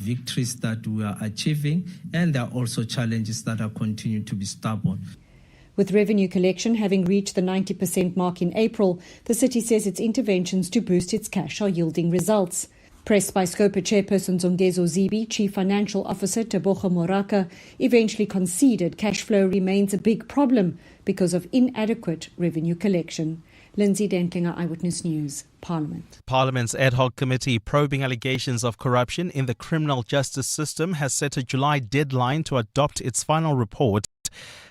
victories that we are achieving, and there are also challenges that are continuing to be stubborn. With revenue collection having reached the 90% mark in April, the city says its interventions to boost its cash are yielding results. Pressed by SAHPRA chairperson Zongezo Zibi, Chief Financial Officer Tebogo Moraka eventually conceded cash flow remains a big problem because of inadequate revenue collection. Lindsay Dentlinger, Eyewitness News, Parliament. Parliament's ad hoc committee probing allegations of corruption in the criminal justice system has set a July deadline to adopt its final report.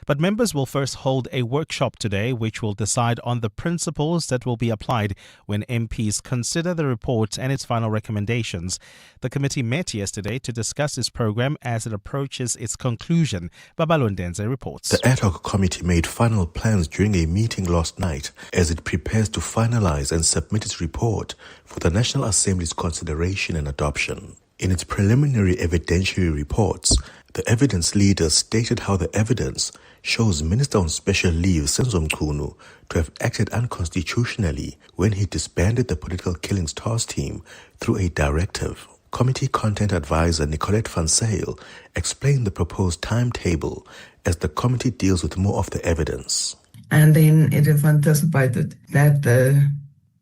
But members will first hold a workshop today which will decide on the principles that will be applied when MPs consider the report and its final recommendations. The committee met yesterday to discuss its program as it approaches its conclusion. Babalo Ndenze reports. The ad hoc committee made final plans during a meeting last night as it prepares to finalize and submit its report for the National Assembly's consideration and adoption. In its preliminary evidentiary reports, the evidence leader stated how the evidence shows Minister on Special Leave Senzo Mchunu to have acted unconstitutionally when he disbanded the political killings task team through a directive. Committee Content Advisor Nicolette Van Zyl explained the proposed timetable as the committee deals with more of the evidence. And then it is anticipated that the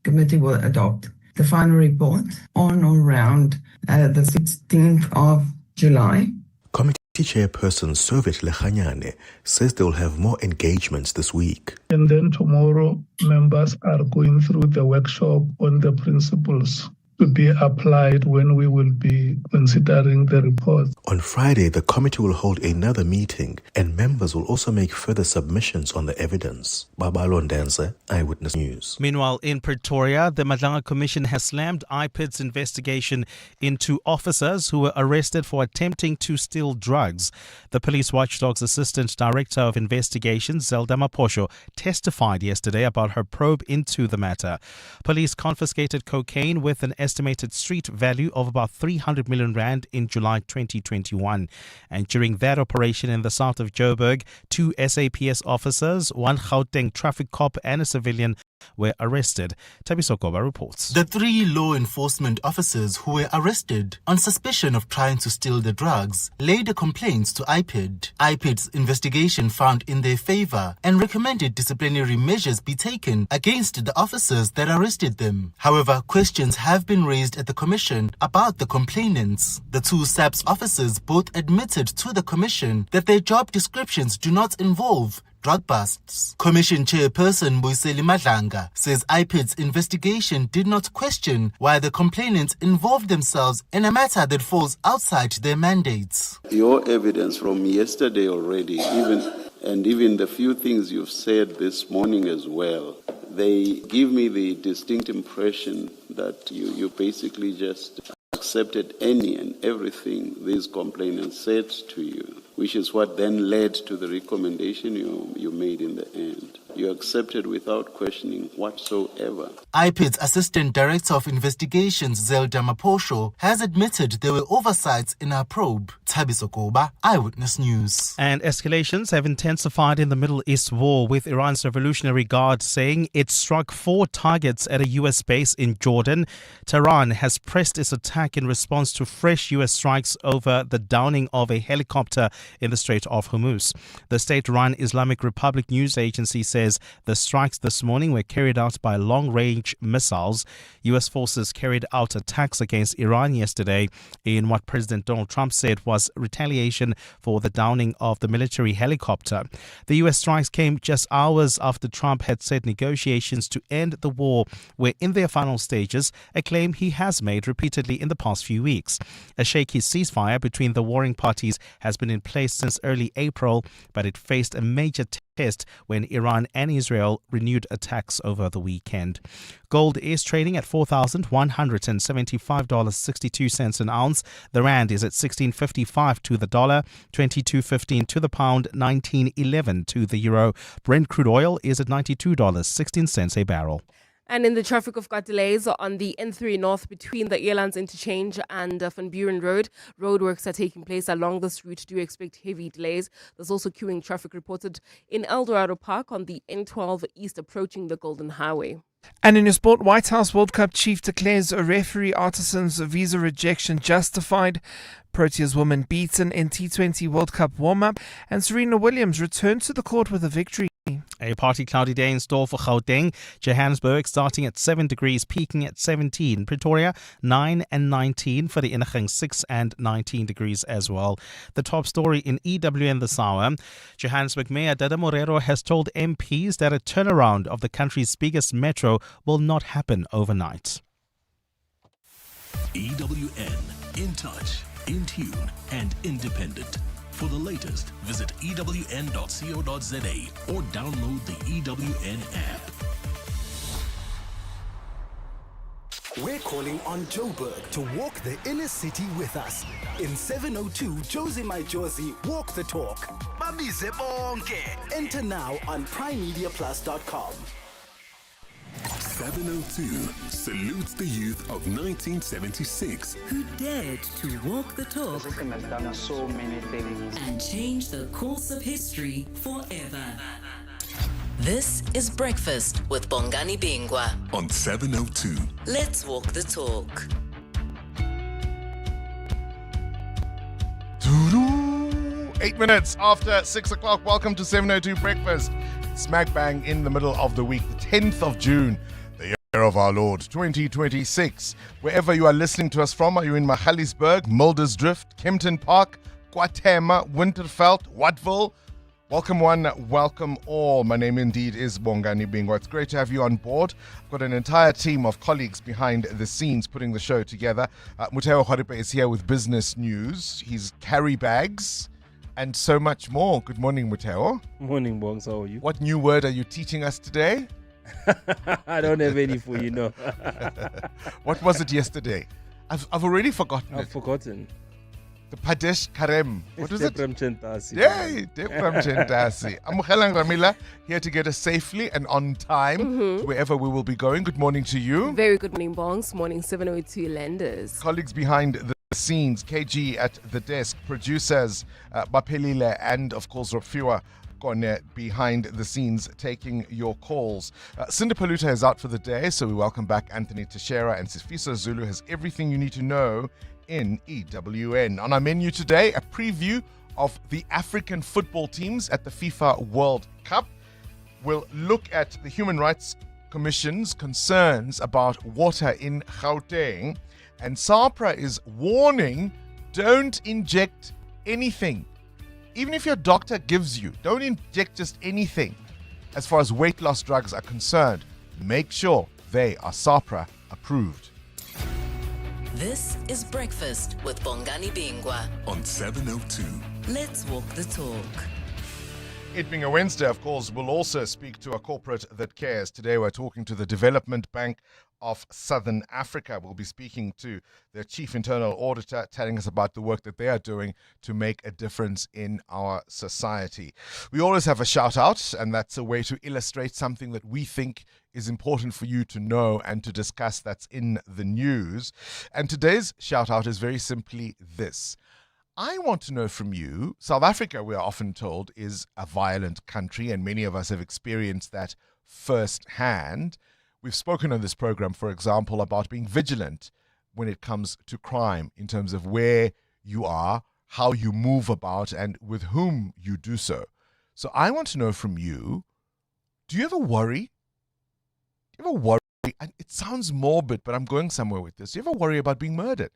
committee will adopt the final report on or around the 16th of July. Committee Chairperson Soviet Lechanyane says they will have more engagements this week. And then tomorrow, members are going through the workshop on the principles to be applied when we will be considering the report. On Friday, the committee will hold another meeting and members will also make further submissions on the evidence. Babalo Ndenze, Eyewitness News. Meanwhile, in Pretoria, the Madlanga Commission has slammed IPID's investigation into officers who were arrested for attempting to steal drugs. The Police Watchdog's Assistant Director of Investigations, Zelda Maposho, testified yesterday about her probe into the matter. Police confiscated cocaine with an estimated street value of about 300 million rand in July 2021. And during that operation in the south of Joburg, 2 SAPS officers, 1 Gauteng traffic cop and a civilian were arrested. Tabiso Koba reports. The 3 law enforcement officers who were arrested on suspicion of trying to steal the drugs laid a complaint to IPID. IPID's investigation found in their favor and recommended disciplinary measures be taken against the officers that arrested them. However, questions have been raised at the commission about the complainants. The 2 SAPS officers both admitted to the commission that their job descriptions do not involve drug busts. Commission Chairperson Boiseli Madlanga says IPID's investigation did not question why the complainants involved themselves in a matter that falls outside their mandates. Your evidence from yesterday already, even the few things you've said this morning as well, they give me the distinct impression that you basically just accepted any and everything these complainants said to you, which is what then led to the recommendation you made in the end. You accepted without questioning whatsoever. IPID's Assistant Director of Investigations, Zelda Maposho, has admitted there were oversights in her probe. Tabiso Koba, Eyewitness News. And escalations have intensified in the Middle East war, with Iran's Revolutionary Guard saying it struck 4 targets at a U.S. base in Jordan. Tehran has pressed its attack in response to fresh U.S. strikes over the downing of a helicopter in the Strait of Hormuz. The state-run Islamic Republic news agency says the strikes this morning were carried out by long-range missiles. U.S. forces carried out attacks against Iran yesterday in what President Donald Trump said was retaliation for the downing of the military helicopter. The U.S. strikes came just hours after Trump had said negotiations to end the war were in their final stages, a claim he has made repeatedly in the past few weeks. A shaky ceasefire between the warring parties has been in place since early April, but it faced a major test when Iran and Israel renewed attacks over the weekend. Gold is trading at $4,175.62 an ounce. The rand is at 16.55 to the dollar, 22.15 to the pound, 19.11 to the euro. Brent crude oil is at $92.16 a barrel. And in the traffic, we've got delays on the N3 North between the Elands Interchange and Van Buren Road. Roadworks are taking place along this route. Do expect heavy delays. There's also queuing traffic reported in El Dorado Park on the N12 East approaching the Golden Highway. And in your sport, White House World Cup chief declares a referee artisan's visa rejection justified. Proteas woman beaten in T20 World Cup warm-up. And Serena Williams returns to the court with a victory. A partly cloudy day in store for Gauteng. Johannesburg starting at 7 degrees, peaking at 17. Pretoria 9 and 19. For the Innerrhoden 6 and 19 degrees as well. The top story in EWN this hour. Johannesburg Mayor Dada Morero has told MPs that a turnaround of the country's biggest metro will not happen overnight. EWN, in touch, in tune and independent. For the latest, visit ewn.co.za or download the EWN app. We're calling on Joburg to walk the inner city with us. In 702 Josie My Josie Walk the Talk. Babize bonke. Enter now on primemediaplus.com. 702 salutes the youth of 1976 who dared to walk the talk. The system has done so many things and change the course of history forever. This is Breakfast with Bongani Bingwa on 702. Let's walk the talk. 8 minutes after 6 o'clock. Welcome to 702 Breakfast. Smack bang in the middle of the week, the 10th of June, the year of our Lord, 2026. Wherever you are listening to us from, are you in Johannesburg, Muldersdrift, Kempton Park, Guatemala, Winterveld, Wattville? Welcome one, welcome all. My name indeed is Bongani Bingwa. It's great to have you on board. I've got an entire team of colleagues behind the scenes putting the show together. Muteo Haripe is here with business news. He's carry bags and so much more. Good morning, Muteo. Morning, Bongs. How are you? What new word are you teaching us today? I don't have any for you, no. What was it yesterday? I've already forgotten I've forgotten. The Padesh Karem. What was it? Chentasi. Yay, Deprem Chentasi. I'm Mukhelang Ramila, here to get us safely and on time to wherever we will be going. Good morning to you. Very good morning, Bongs. Morning, 702 lenders. Colleagues behind the scenes, KG at the desk, producers, Bapelile and, of course, Ropfiwa Kone behind the scenes taking your calls. Cinda Paluta is out for the day, so we welcome back Anthony Teixeira, and Sifiso Zulu has everything you need to know in EWN. On our menu today, a preview of the African football teams at the FIFA World Cup. We'll look at the Human Rights Commission's concerns about water in Gauteng. And SAHPRA is warning, don't inject anything. Even if your doctor gives you, don't inject just anything. As far as weight loss drugs are concerned, make sure they are SAHPRA approved. This is Breakfast with Bongani Bingwa on 702. Let's walk the talk. It being a Wednesday, of course, we'll also speak to a corporate that cares. Today we're talking to the Development Bank of Southern Africa. We'll be speaking to their chief internal auditor, telling us about the work that they are doing to make a difference in our society. We always have a shout out, and that's a way to illustrate something that we think is important for you to know and to discuss that's in the news. And today's shout out is very simply this. I want to know from you, South Africa, we are often told, is a violent country, and many of us have experienced that firsthand. We've spoken on this program, for example, about being vigilant when it comes to crime in terms of where you are, how you move about, and with whom you do so. So I want to know from you, do you ever worry? Do you ever worry? And it sounds morbid, but I'm going somewhere with this. Do you ever worry about being murdered?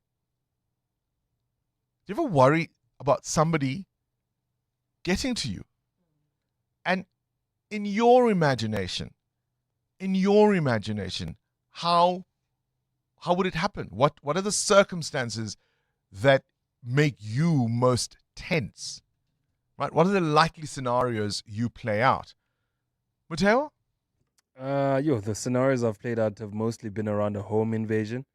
Do you ever worry about somebody getting to you? And in your imagination, how would it happen? What are the circumstances that make you most tense? Right? What are the likely scenarios you play out? Muteo? The scenarios I've played out have mostly been around a home invasion.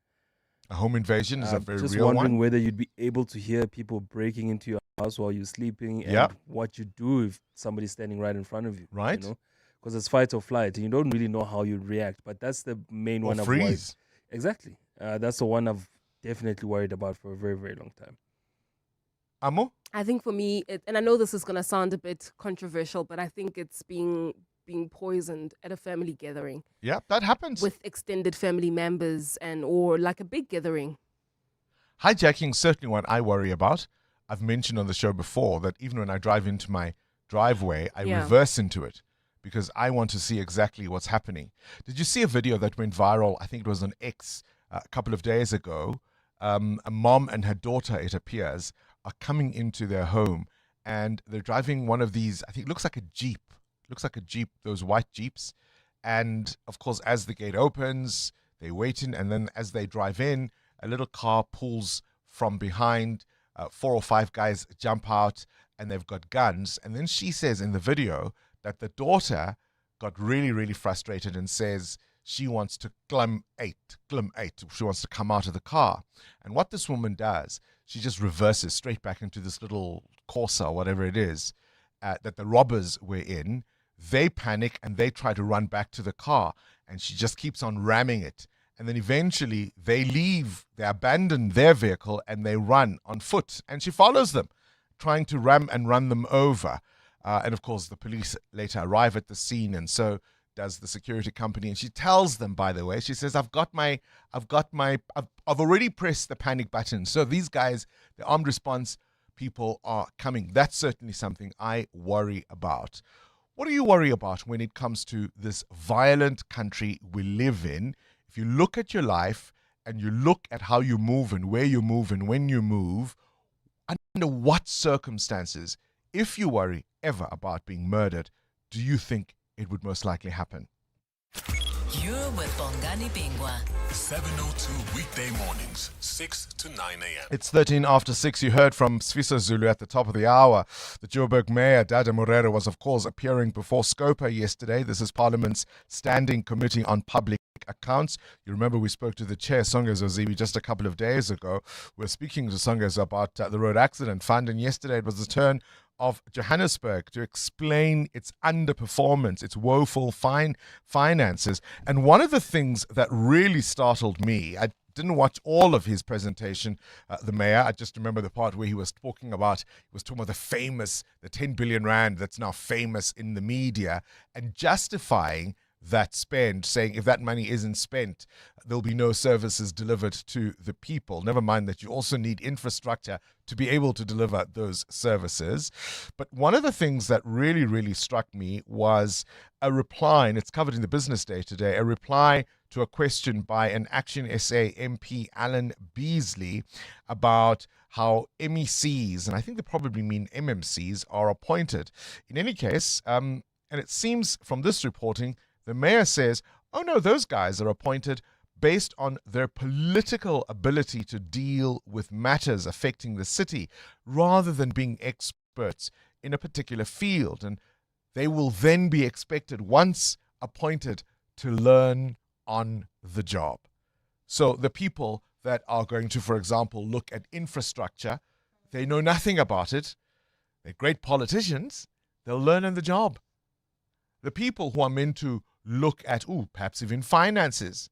A home invasion is a very just real one. Just wondering whether you'd be able to hear people breaking into your house while you're sleeping, and what you do if somebody's standing right in front of you. Right. You know? Because it's fight or flight, and you don't really know how you'd react. But that's the main one. Freeze. Exactly. That's the one I've definitely worried about for a very, very long time. Amo? I think for me, and I know this is going to sound a bit controversial, but I think it's being being poisoned at a family gathering. Yeah, that happens. With extended family members or like a big gathering. Hijacking is certainly one I worry about. I've mentioned on the show before that even when I drive into my driveway, I reverse into it because I want to see exactly what's happening. Did you see a video that went viral? I think it was on X a couple of days ago. A mom and her daughter, it appears, are coming into their home and they're driving one of these, I think it looks like a Jeep. Looks like a Jeep, those white Jeeps. And of course, as the gate opens, they wait in, and then as they drive in, a little car pulls from behind. 4 or 5 guys jump out and they've got guns. And then she says in the video that the daughter got really, really frustrated and says she wants to glim 8. She wants to come out of the car. And what this woman does, she just reverses straight back into this little Corsa or whatever it is that the robbers were in. They panic and they try to run back to the car. And she just keeps on ramming it. And then eventually they leave, they abandon their vehicle and they run on foot. And she follows them, trying to ram and run them over. And of course, the police later arrive at the scene, and so does the security company. And she tells them, by the way, she says, I've already pressed the panic button. So these guys, the armed response people are coming. That's certainly something I worry about. What do you worry about when it comes to this violent country we live in? If you look at your life and you look at how you move and where you move and when you move, under what circumstances, if you worry ever about being murdered, do you think it would most likely happen? You're with Bongani Bingwa. 7:02 weekday mornings, 6 to 9 a.m. It's 13 after 6. You heard from Sfiso Zulu at the top of the hour. The Joburg Mayor, Dada Morero, was of course appearing before SAHPRA yesterday. This is Parliament's Standing Committee on Public Accounts. You remember we spoke to the chair, Songezo Zibi, just a couple of days ago. We're speaking to Songezo about the road accident fund, and yesterday it was the turn of Johannesburg to explain its underperformance, its woeful finances. And one of the things that really startled me, I didn't watch all of his presentation, the mayor. I just remember the part where he was talking about the 10 billion rand that's now famous in the media, and justifying that spend, saying if that money isn't spent, there'll be no services delivered to the people. Never mind that you also need infrastructure to be able to deliver those services. But one of the things that really, really struck me was a reply, and it's covered in the Business Day today, a reply to a question by an Action SA MP, Alan Beasley, about how MECs, and I think they probably mean MMCs, are appointed. In any case, and it seems from this reporting, the mayor says, oh no, those guys are appointed based on their political ability to deal with matters affecting the city rather than being experts in a particular field. And they will then be expected, once appointed, to learn on the job. So the people that are going to, for example, look at infrastructure, they know nothing about it. They're great politicians. They'll learn on the job. The people who are meant to look at, perhaps even finances,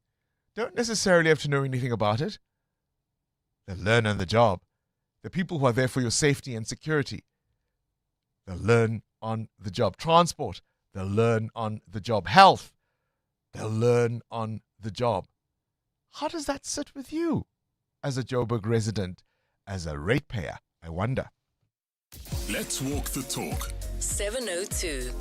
don't necessarily have to know anything about it. They'll learn on the job. The people who are there for your safety and security, they'll learn on the job. Transport, they'll learn on the job. Health, they'll learn on the job. How does that sit with you as a Joburg resident, as a ratepayer, I wonder? Let's walk the talk. 7:02.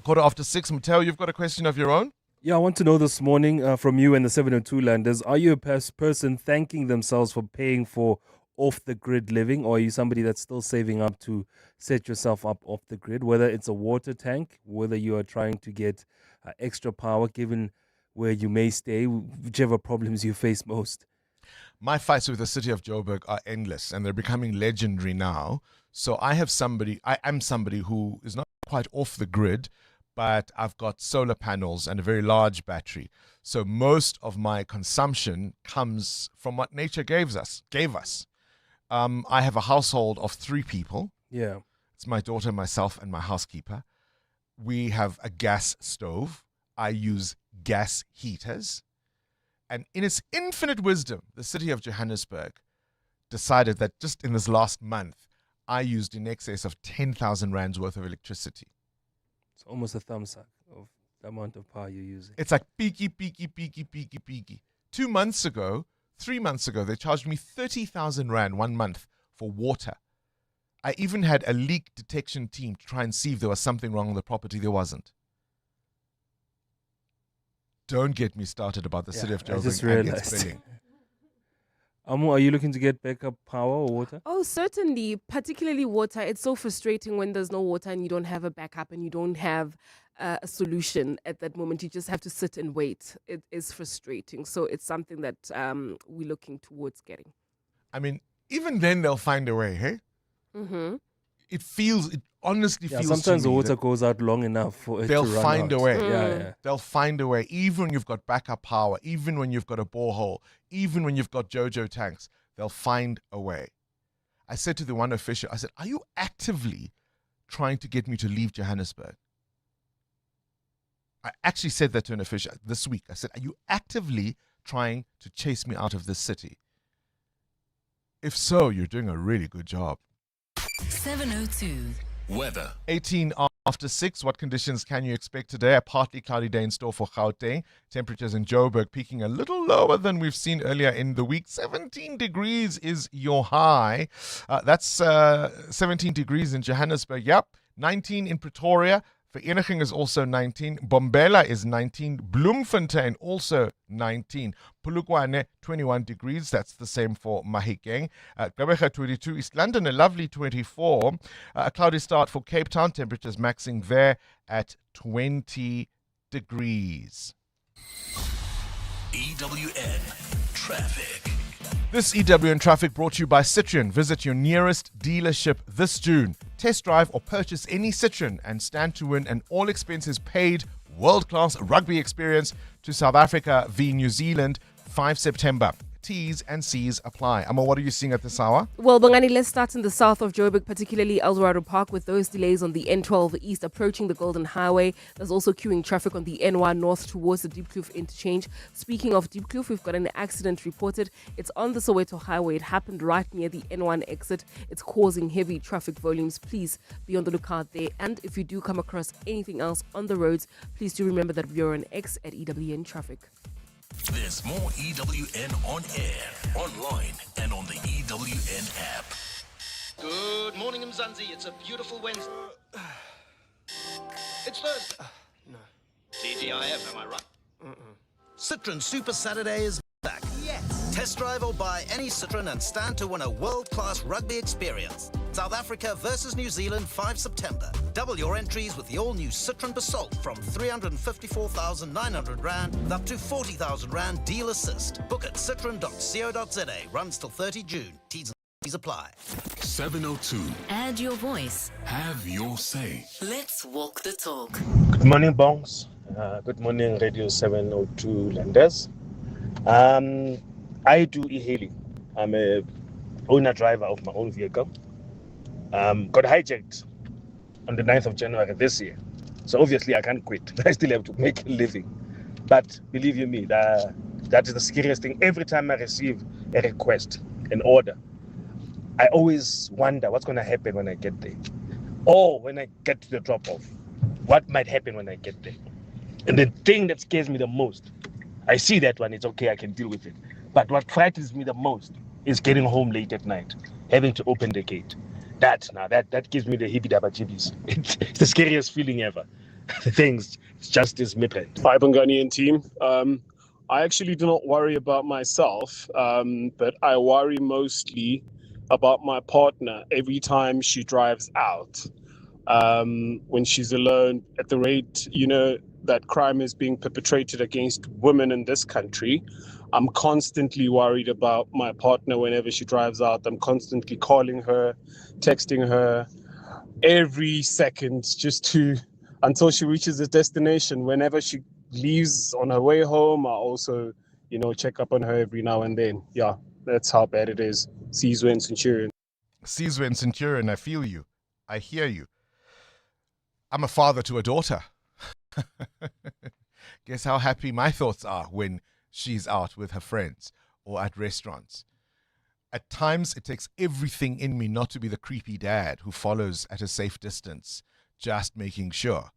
6:15. Mateo, you've got a question of your own? Yeah, I want to know this morning from you and the 702 landers, are you a person thanking themselves for paying for off-the-grid living, or are you somebody that's still saving up to set yourself up off the grid, whether it's a water tank, whether you are trying to get extra power given where you may stay, whichever problems you face most? My fights with the city of Joburg are endless, and they're becoming legendary now. So I am somebody who is not quite off the grid, but I've got solar panels and a very large battery. So most of my consumption comes from what nature gave us. I have a household of 3 people. Yeah. It's my daughter, myself, and my housekeeper. We have a gas stove. I use gas heaters. And in its infinite wisdom, the city of Johannesburg decided that just in this last month, I used in excess of 10,000 rands worth of electricity. It's almost a thumbs up. the amount of power you're using. It's like peaky. 2 months ago, 3 months ago, they charged me 30,000 Rand 1 month for water. I even had a leak detection team to try and see if there was something wrong with the property. There wasn't. Don't get me started about the city of I just Joburg and its realized. billing. Amu, are you looking to get backup power or water? Oh, certainly. Particularly water. It's so frustrating when there's no water and you don't have a backup and you don't have a solution at that moment. You just have to sit and wait. It is frustrating. So it's something that we're looking towards getting. I mean, even then they'll find a way, hey? Mm-hmm. It honestly feels sometimes to the me water that goes out long enough for it to they'll run find out. a way. Yeah. They'll find a way. Even when you've got backup power, even when you've got a borehole, even when you've got JoJo tanks, they'll find a way. I said to the one official, I said, are you actively trying to get me to leave Johannesburg? I actually said that to an official this week. I said, are you actively trying to chase me out of this city? If so, you're doing a really good job. 702. Weather. 18 after 6. What conditions can you expect today? A partly cloudy day in store for Gauteng. Temperatures in Joburg peaking a little lower than we've seen earlier in the week. 17 degrees is your high. That's 17 degrees in Johannesburg. Yep. 19 in Pretoria. Vereniging is also 19. Bombela is 19. Bloemfontein also 19. Polokwane 21 degrees. That's the same for Mahikeng. Gqeberha 22. East London a lovely 24. A cloudy start for Cape Town. Temperatures maxing there at 20 degrees. EWN Traffic. This EWN Traffic brought to you by Citroen. Visit your nearest dealership this June. Test drive or purchase any Citroen and stand to win an all-expenses paid world-class rugby experience to South Africa v New Zealand 5 September. T's and C's apply. Amma, what are you seeing at this hour? Well, Bongani, let's start in the south of Joburg, particularly Eldorado Park, with those delays on the N12 East approaching the Golden Highway. There's also queuing traffic on the N1 North towards the Diepkloof interchange. Speaking of Diepkloof, we've got an accident reported. It's on the Soweto Highway. It happened right near the N1 exit. It's causing heavy traffic volumes. Please be on the lookout there. And if you do come across anything else on the roads, please do remember that we are on X at EWN Traffic. There's more EWN on air, online, and on the EWN app. Good morning, Mzansi. It's a beautiful Wednesday. It's Thursday. No. TGIF, am I right? Citroen Super Saturday is back. Yes. Test drive or buy any Citroen and stand to win a world-class rugby experience. South Africa versus New Zealand 5 September. Double your entries with the all-new Citroen Basalt from 354,900 Rand with up to 40,000 Rand deal assist. Book at citroen.co.za. Runs till 30 June. T's and C's apply. 702. Add your voice. Have your say. Let's walk the talk. Good morning, Bongs. Good morning, Radio 702 Landers. I do e-hailing. I'm a owner driver of my own vehicle. Got hijacked on the 9th of January this year. So obviously I can't quit. I still have to make a living. But believe you me, that is the scariest thing. Every time I receive a request, an order, I always wonder what's going to happen when I get there. Or when I get to the drop-off, what might happen when I get there. And the thing that scares me the most, I see that one, it's okay, I can deal with it. But what frightens me the most is getting home late at night, having to open the gate. That gives me the hibby-dabba-jibbies. It's the scariest feeling ever. Things just is midnight. Hi, Bongani and team. I actually do not worry about myself, but I worry mostly about my partner every time she drives out. When she's alone, at the rate, that crime is being perpetrated against women in this country, I'm constantly worried about my partner whenever she drives out. I'm constantly calling her, texting her every second until she reaches the destination. Whenever she leaves on her way home, I also, check up on her every now and then. Yeah, that's how bad it is. Sizwe and Centurion. Sizwe and Centurion, I feel you. I hear you. I'm a father to a daughter. Guess how happy my thoughts are when she's out with her friends or at restaurants. At times, it takes everything in me not to be the creepy dad who follows at a safe distance, just making sure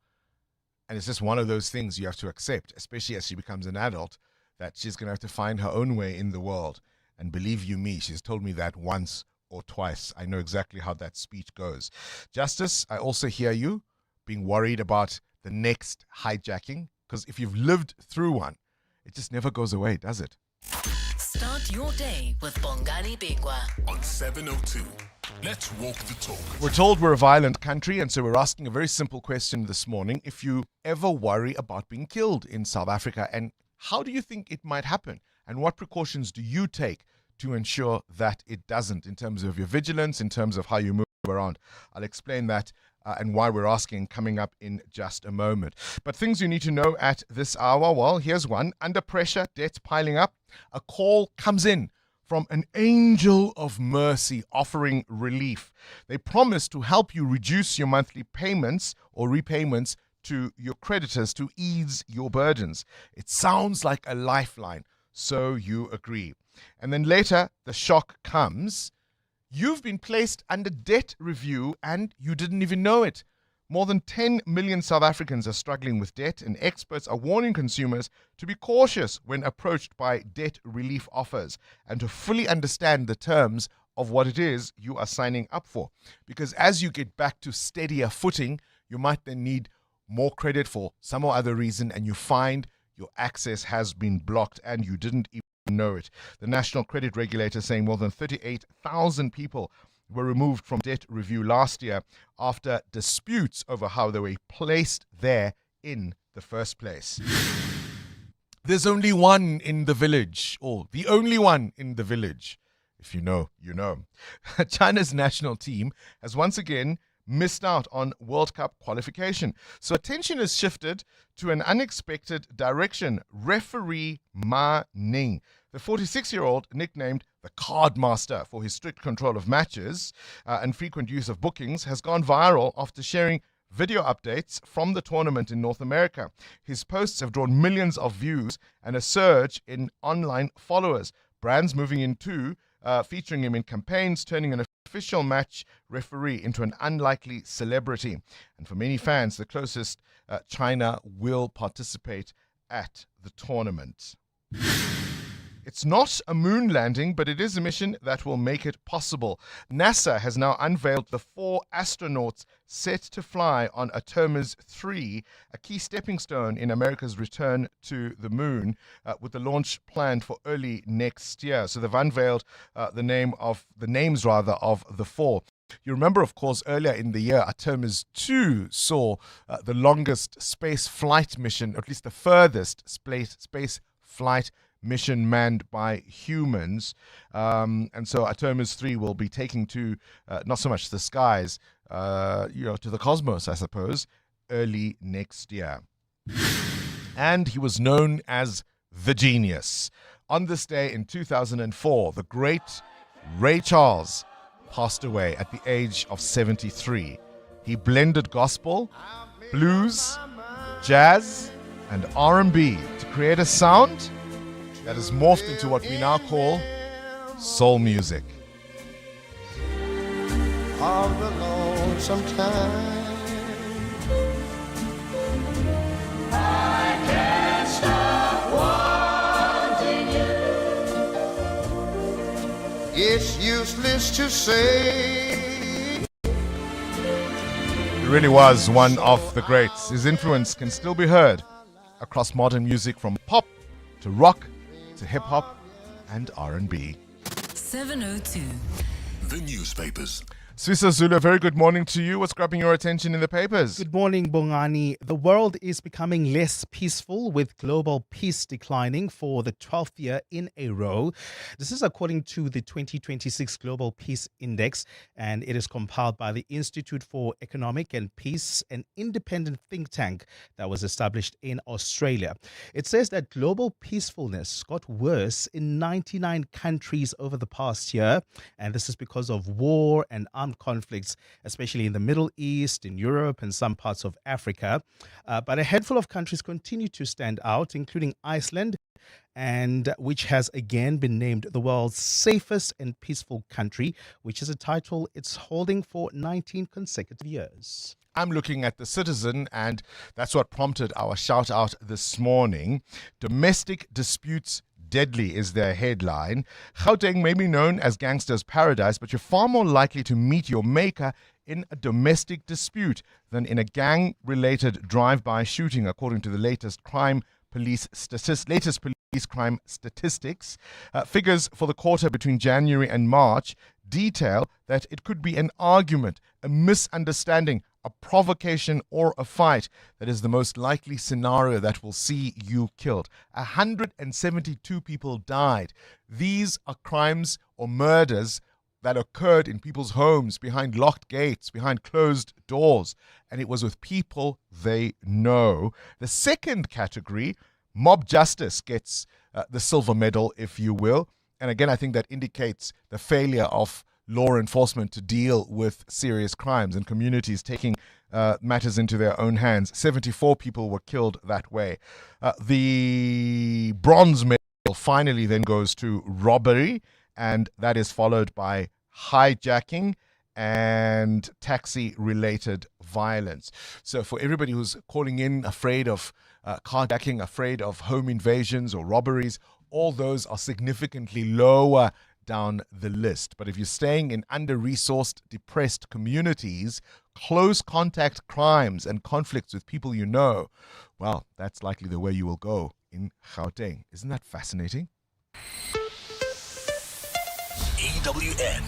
And it's just one of those things you have to accept, especially as she becomes an adult, that she's going to have to find her own way in the world. And believe you me, she's told me that once or twice. I know exactly how that speech goes. Justice, I also hear you being worried about the next hijacking, because if you've lived through one, it just never goes away, does it? Start your day with Bongani Bingwa on 702. Let's walk the talk. We're told we're a violent country, and so we're asking a very simple question this morning. If you ever worry about being killed in South Africa, and how do you think it might happen? And what precautions do you take to ensure that it doesn't, in terms of your vigilance, in terms of how you move around? I'll explain that and why we're asking coming up in just a moment. But things you need to know at this hour, well, here's one. Under pressure, debt piling up. A call comes in from an angel of mercy offering relief. They promise to help you reduce your monthly payments or repayments to your creditors to ease your burdens. It sounds like a lifeline, so you agree. And then later, the shock comes. You've been placed under debt review and you didn't even know it. More than 10 million South Africans are struggling with debt, and experts are warning consumers to be cautious when approached by debt relief offers and to fully understand the terms of what it is you are signing up for. Because as you get back to steadier footing, you might then need more credit for some or other reason, and you find your access has been blocked and you didn't even know it. The National Credit Regulator saying more than 38,000 people were removed from debt review last year after disputes over how they were placed there in the first place. There's only one in the village, or the only one in the village. If you know, you know. China's national team has once again missed out on World Cup qualification. So attention has shifted to an unexpected direction. Referee Ma Ning, the 46-year-old, nicknamed the Card Master for his strict control of matches and frequent use of bookings, has gone viral after sharing video updates from the tournament in North America. His posts have drawn millions of views and a surge in online followers. Brands moving in too, featuring him in campaigns, turning an official match referee into an unlikely celebrity. And for many fans, the closest China will participate at the tournament. It's not a moon landing, but it is a mission that will make it possible. NASA has now unveiled the 4 astronauts set to fly on Artemis 3, a key stepping stone in America's return to the moon, with the launch planned for early next year. So they've unveiled the names of the 4. You remember, of course, earlier in the year, Artemis 2 saw the longest space flight mission, or at least the furthest space flight mission manned by humans. And so Artemis 3 will be taking to not so much the skies, to the cosmos, I suppose, early next year. And he was known as the genius. On this day in 2004, the great Ray Charles passed away at the age of 73. He blended gospel, blues, jazz, and R&B to create a sound that has morphed into what we now call soul music. All alone sometime. I can't stop wanting you. It's useless to say. He really was one of the greats. His influence can still be heard across modern music, from pop to rock to hip-hop and R&B. 702. The newspapers. Swisa Zulu, very good morning to you. What's grabbing your attention in the papers? Good morning, Bongani. The world is becoming less peaceful, with global peace declining for the 12th year in a row. This is according to the 2026 Global Peace Index, and it is compiled by the Institute for Economic and Peace, an independent think tank that was established in Australia. It says that global peacefulness got worse in 99 countries over the past year, and this is because of war and armed armed conflicts, especially in the Middle East, in Europe, and some parts of Africa. But a handful of countries continue to stand out, including Iceland, and which has again been named the world's safest and peaceful country, which is a title it's holding for 19 consecutive years. I'm looking at The Citizen, and that's what prompted our shout out this morning. Domestic disputes deadly is their headline. Gauteng may be known as gangster's paradise, but you're far more likely to meet your maker in a domestic dispute than in a gang-related drive-by shooting, according to the latest police crime statistics. Figures for the quarter between January and March detail that it could be an argument, a misunderstanding, a provocation, or a fight that is the most likely scenario that will see you killed. 172 people died. These are crimes or murders that occurred in people's homes, behind locked gates, behind closed doors, and it was with people they know. The second category, mob justice, gets the silver medal, if you will. And again, I think that indicates the failure of law enforcement to deal with serious crimes and communities taking matters into their own hands. 74 people were killed that way. The bronze medal finally then goes to robbery, and that is followed by hijacking and taxi-related violence. So for everybody who's calling in afraid of carjacking, afraid of home invasions or robberies, all those are significantly lower down the list. But if you're staying in under-resourced, depressed communities, close contact crimes and conflicts with people you know, well, that's likely the way you will go in Gauteng. Isn't that fascinating? EWN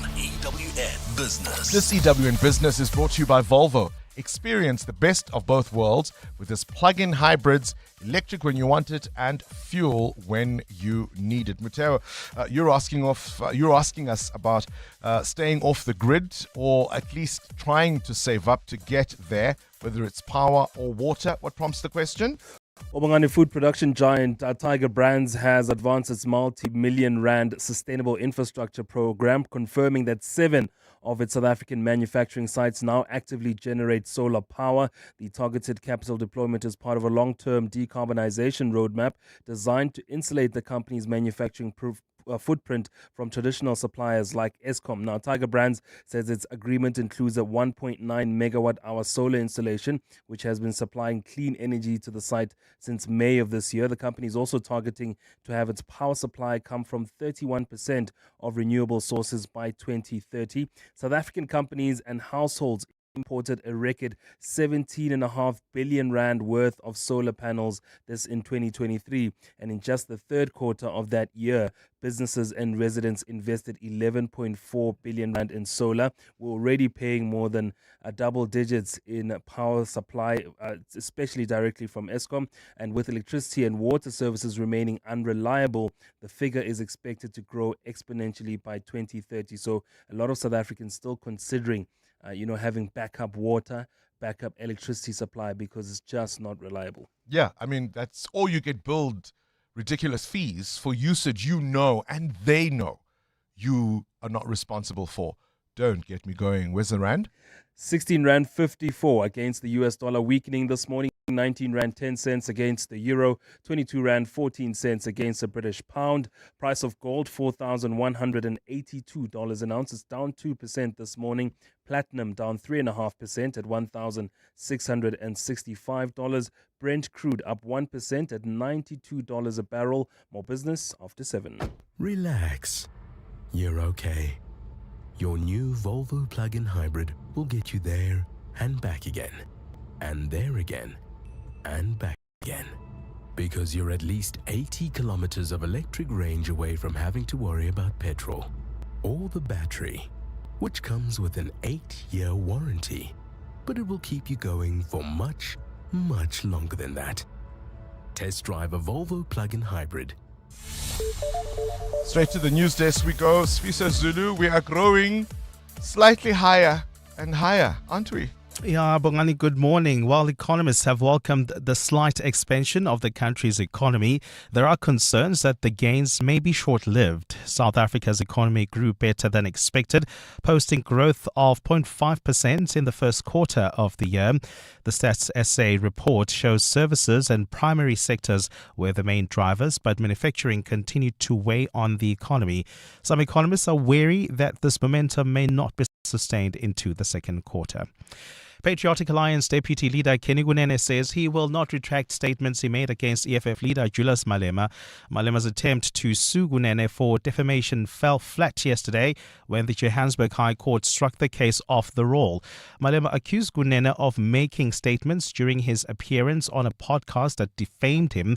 Business. This EWN Business is brought to you by Volvo. Experience the best of both worlds with its plug-in hybrids, electric when you want it and fuel when you need it. Mateo, you're asking us about staying off the grid, or at least trying to save up to get there, whether it's power or water. What prompts the question? Bongani food production giant Tiger Brands has advanced its multi-million rand sustainable infrastructure program, confirming that 7 of its South African manufacturing sites now actively generate solar power. The targeted capital deployment is part of a long-term decarbonization roadmap designed to insulate the company's manufacturing footprint from traditional suppliers like Eskom. Now, Tiger Brands says its agreement includes a 1.9 megawatt-hour solar installation, which has been supplying clean energy to the site since May of this year. The company is also targeting to have its power supply come from 31% of renewable sources by 2030. South African companies and households imported a record 17.5 billion rand worth of solar panels this in 2023, and in just the third quarter of that year, businesses and residents invested 11.4 billion rand in solar. We're already paying more than double digits in power supply, especially directly from Eskom, and with electricity and water services remaining unreliable, the figure is expected to grow exponentially by 2030. So a lot of South Africans still considering having backup water, backup electricity supply, because it's just not reliable. Yeah, I mean, that's all you get billed ridiculous fees for usage you know and they know you are not responsible for. Don't get me going. Where's the rand? 16 rand 54 against the US dollar, weakening this morning. 19 rand 10 cents against the euro, 22 rand 14 cents against the British pound. Price of gold $4,182 an ounce. It's down 2% this morning. Platinum down 3.5% at $1,665. Brent crude up 1% at $92 a barrel. More business after 7. Relax. You're okay. Your new Volvo plug-in hybrid will get you there and back again. And there again. And back again. Because you're at least 80 kilometers of electric range away from having to worry about petrol or the battery, which comes with an 8-year warranty. But it will keep you going for much, much longer than that. Test drive a Volvo plug-in hybrid. Straight to the news desk we go. Sfiso Zulu, we are growing slightly higher and higher, aren't we? Yeah, Bongani, good morning. While economists have welcomed the slight expansion of the country's economy, there are concerns that the gains may be short-lived. South Africa's economy grew better than expected, posting growth of 0.5% in the first quarter of the year. The Stats SA report shows services and primary sectors were the main drivers, but manufacturing continued to weigh on the economy. Some economists are wary that this momentum may not be sustained into the second quarter. Patriotic Alliance Deputy Leader Kenny Gunene says he will not retract statements he made against EFF leader Julius Malema. Malema's attempt to sue Gunene for defamation fell flat yesterday when the Johannesburg High Court struck the case off the roll. Malema accused Gunene of making statements during his appearance on a podcast that defamed him.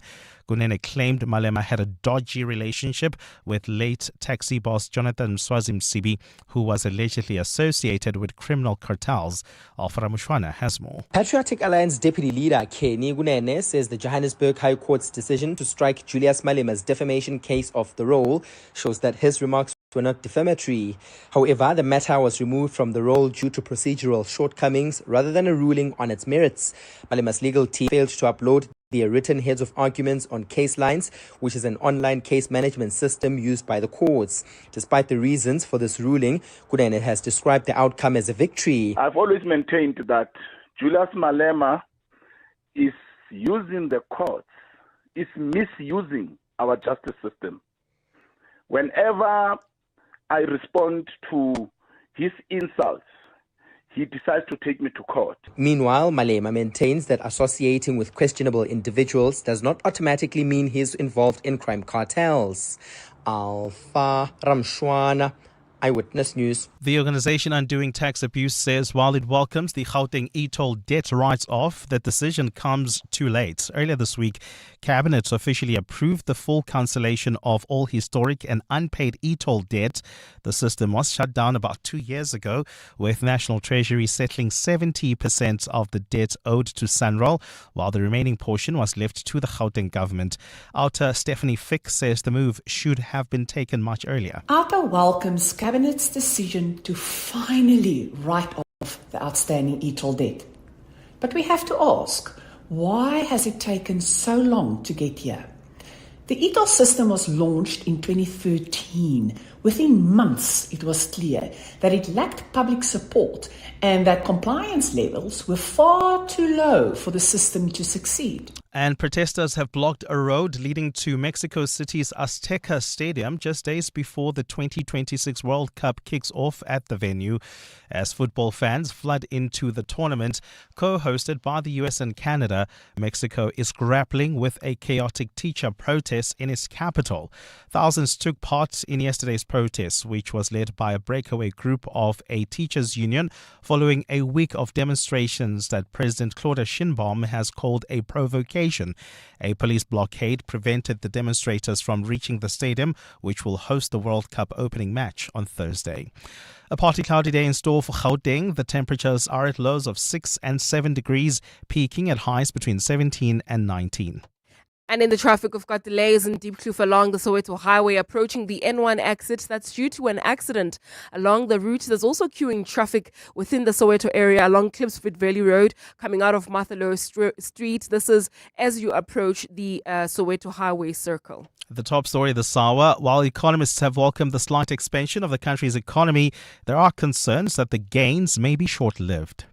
Gunene claimed Malema had a dodgy relationship with late taxi boss Jonathan Mswazi-Msibi, who was allegedly associated with criminal cartels. Alfred Mushwana has more. Patriotic Alliance Deputy Leader Kenny Gunene says the Johannesburg High Court's decision to strike Julius Malema's defamation case off the roll shows that his remarks were not defamatory. However, the matter was removed from the roll due to procedural shortcomings rather than a ruling on its merits. Malema's legal team failed to upload their written heads of arguments on Case Lines, which is an online case management system used by the courts. Despite the reasons for this ruling, Gunene has described the outcome as a victory. I've always maintained that Julius Malema is using the courts, is misusing our justice system. Whenever I respond to his insults, he decides to take me to court. Meanwhile, Malema maintains that associating with questionable individuals does not automatically mean he's involved in crime cartels. Alpha Ramshwana, Eyewitness News. The organization Undoing Tax Abuse says while it welcomes the Gauteng e-toll debt write-off, that decision comes too late. Earlier this week, Cabinet officially approved the full cancellation of all historic and unpaid e-toll debt. The system was shut down about 2 years ago, with National Treasury settling 70% of the debt owed to Sanral, while the remaining portion was left to the Gauteng government. Outer Stephanie Fick says the move should have been taken much earlier. Outer welcomes Cabinet's decision to finally write off the outstanding e-toll debt. But we have to ask, why has it taken so long to get here? The e-toll system was launched in 2013. Within months, it was clear that it lacked public support and that compliance levels were far too low for the system to succeed. And protesters have blocked a road leading to Mexico City's Azteca Stadium just days before the 2026 World Cup kicks off at the venue. As football fans flood into the tournament, co-hosted by the US and Canada, Mexico is grappling with a chaotic teacher protest in its capital. Thousands took part in yesterday's protest, which was led by a breakaway group of a teachers' union following a week of demonstrations that President Claude Sheinbaum has called a provocation. A police blockade prevented the demonstrators from reaching the stadium, which will host the World Cup opening match on Thursday. A partly cloudy day in store for Gauteng. The temperatures are at lows of 6 and 7 degrees, peaking at highs between 17 and 19. And in the traffic, we've got delays in Diepkloof along the Soweto Highway approaching the N1 exit. That's due to an accident along the route. There's also queuing traffic within the Soweto area along Klipsford Valley Road coming out of Mathalo Street. This is as you approach the Soweto Highway Circle. The top story this hour: while economists have welcomed the slight expansion of the country's economy, there are concerns that the gains may be short-lived.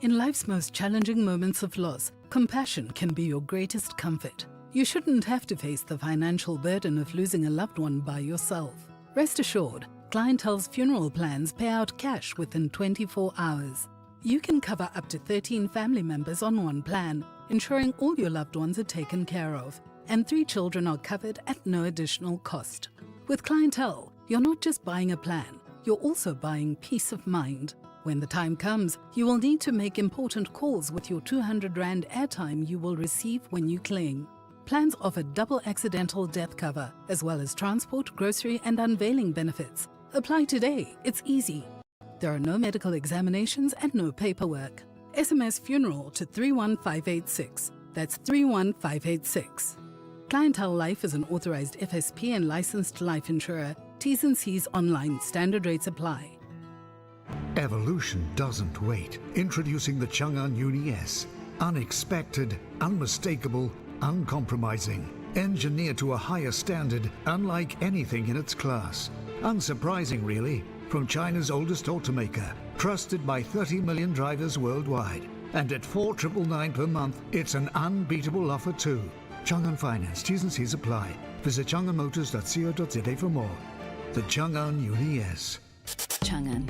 In life's most challenging moments of loss, compassion can be your greatest comfort. You shouldn't have to face the financial burden of losing a loved one by yourself. Rest assured, Clientele's funeral plans pay out cash within 24 hours. You can cover up to 13 family members on one plan, ensuring all your loved ones are taken care of, and 3 children are covered at no additional cost. With Clientele, you're not just buying a plan, you're also buying peace of mind. When the time comes, you will need to make important calls with your 200 Rand airtime you will receive when you claim. Plans offer double accidental death cover, as well as transport, grocery and unveiling benefits. Apply today, it's easy. There are no medical examinations and no paperwork. SMS funeral to 31586. That's 31586. Clientele Life is an authorized FSP and licensed life insurer. T's and C's online. Standard rates apply. Evolution doesn't wait. Introducing the Chang'an Uni S. Unexpected, unmistakable, uncompromising. Engineered to a higher standard, unlike anything in its class. Unsurprising, really, from China's oldest automaker. Trusted by 30 million drivers worldwide. And at 4,999 per month, it's an unbeatable offer too. Chang'an Finance, T's and C's apply. Visit chang'anmotors.co.za for more. The Chang'an Uni S. Chang'an,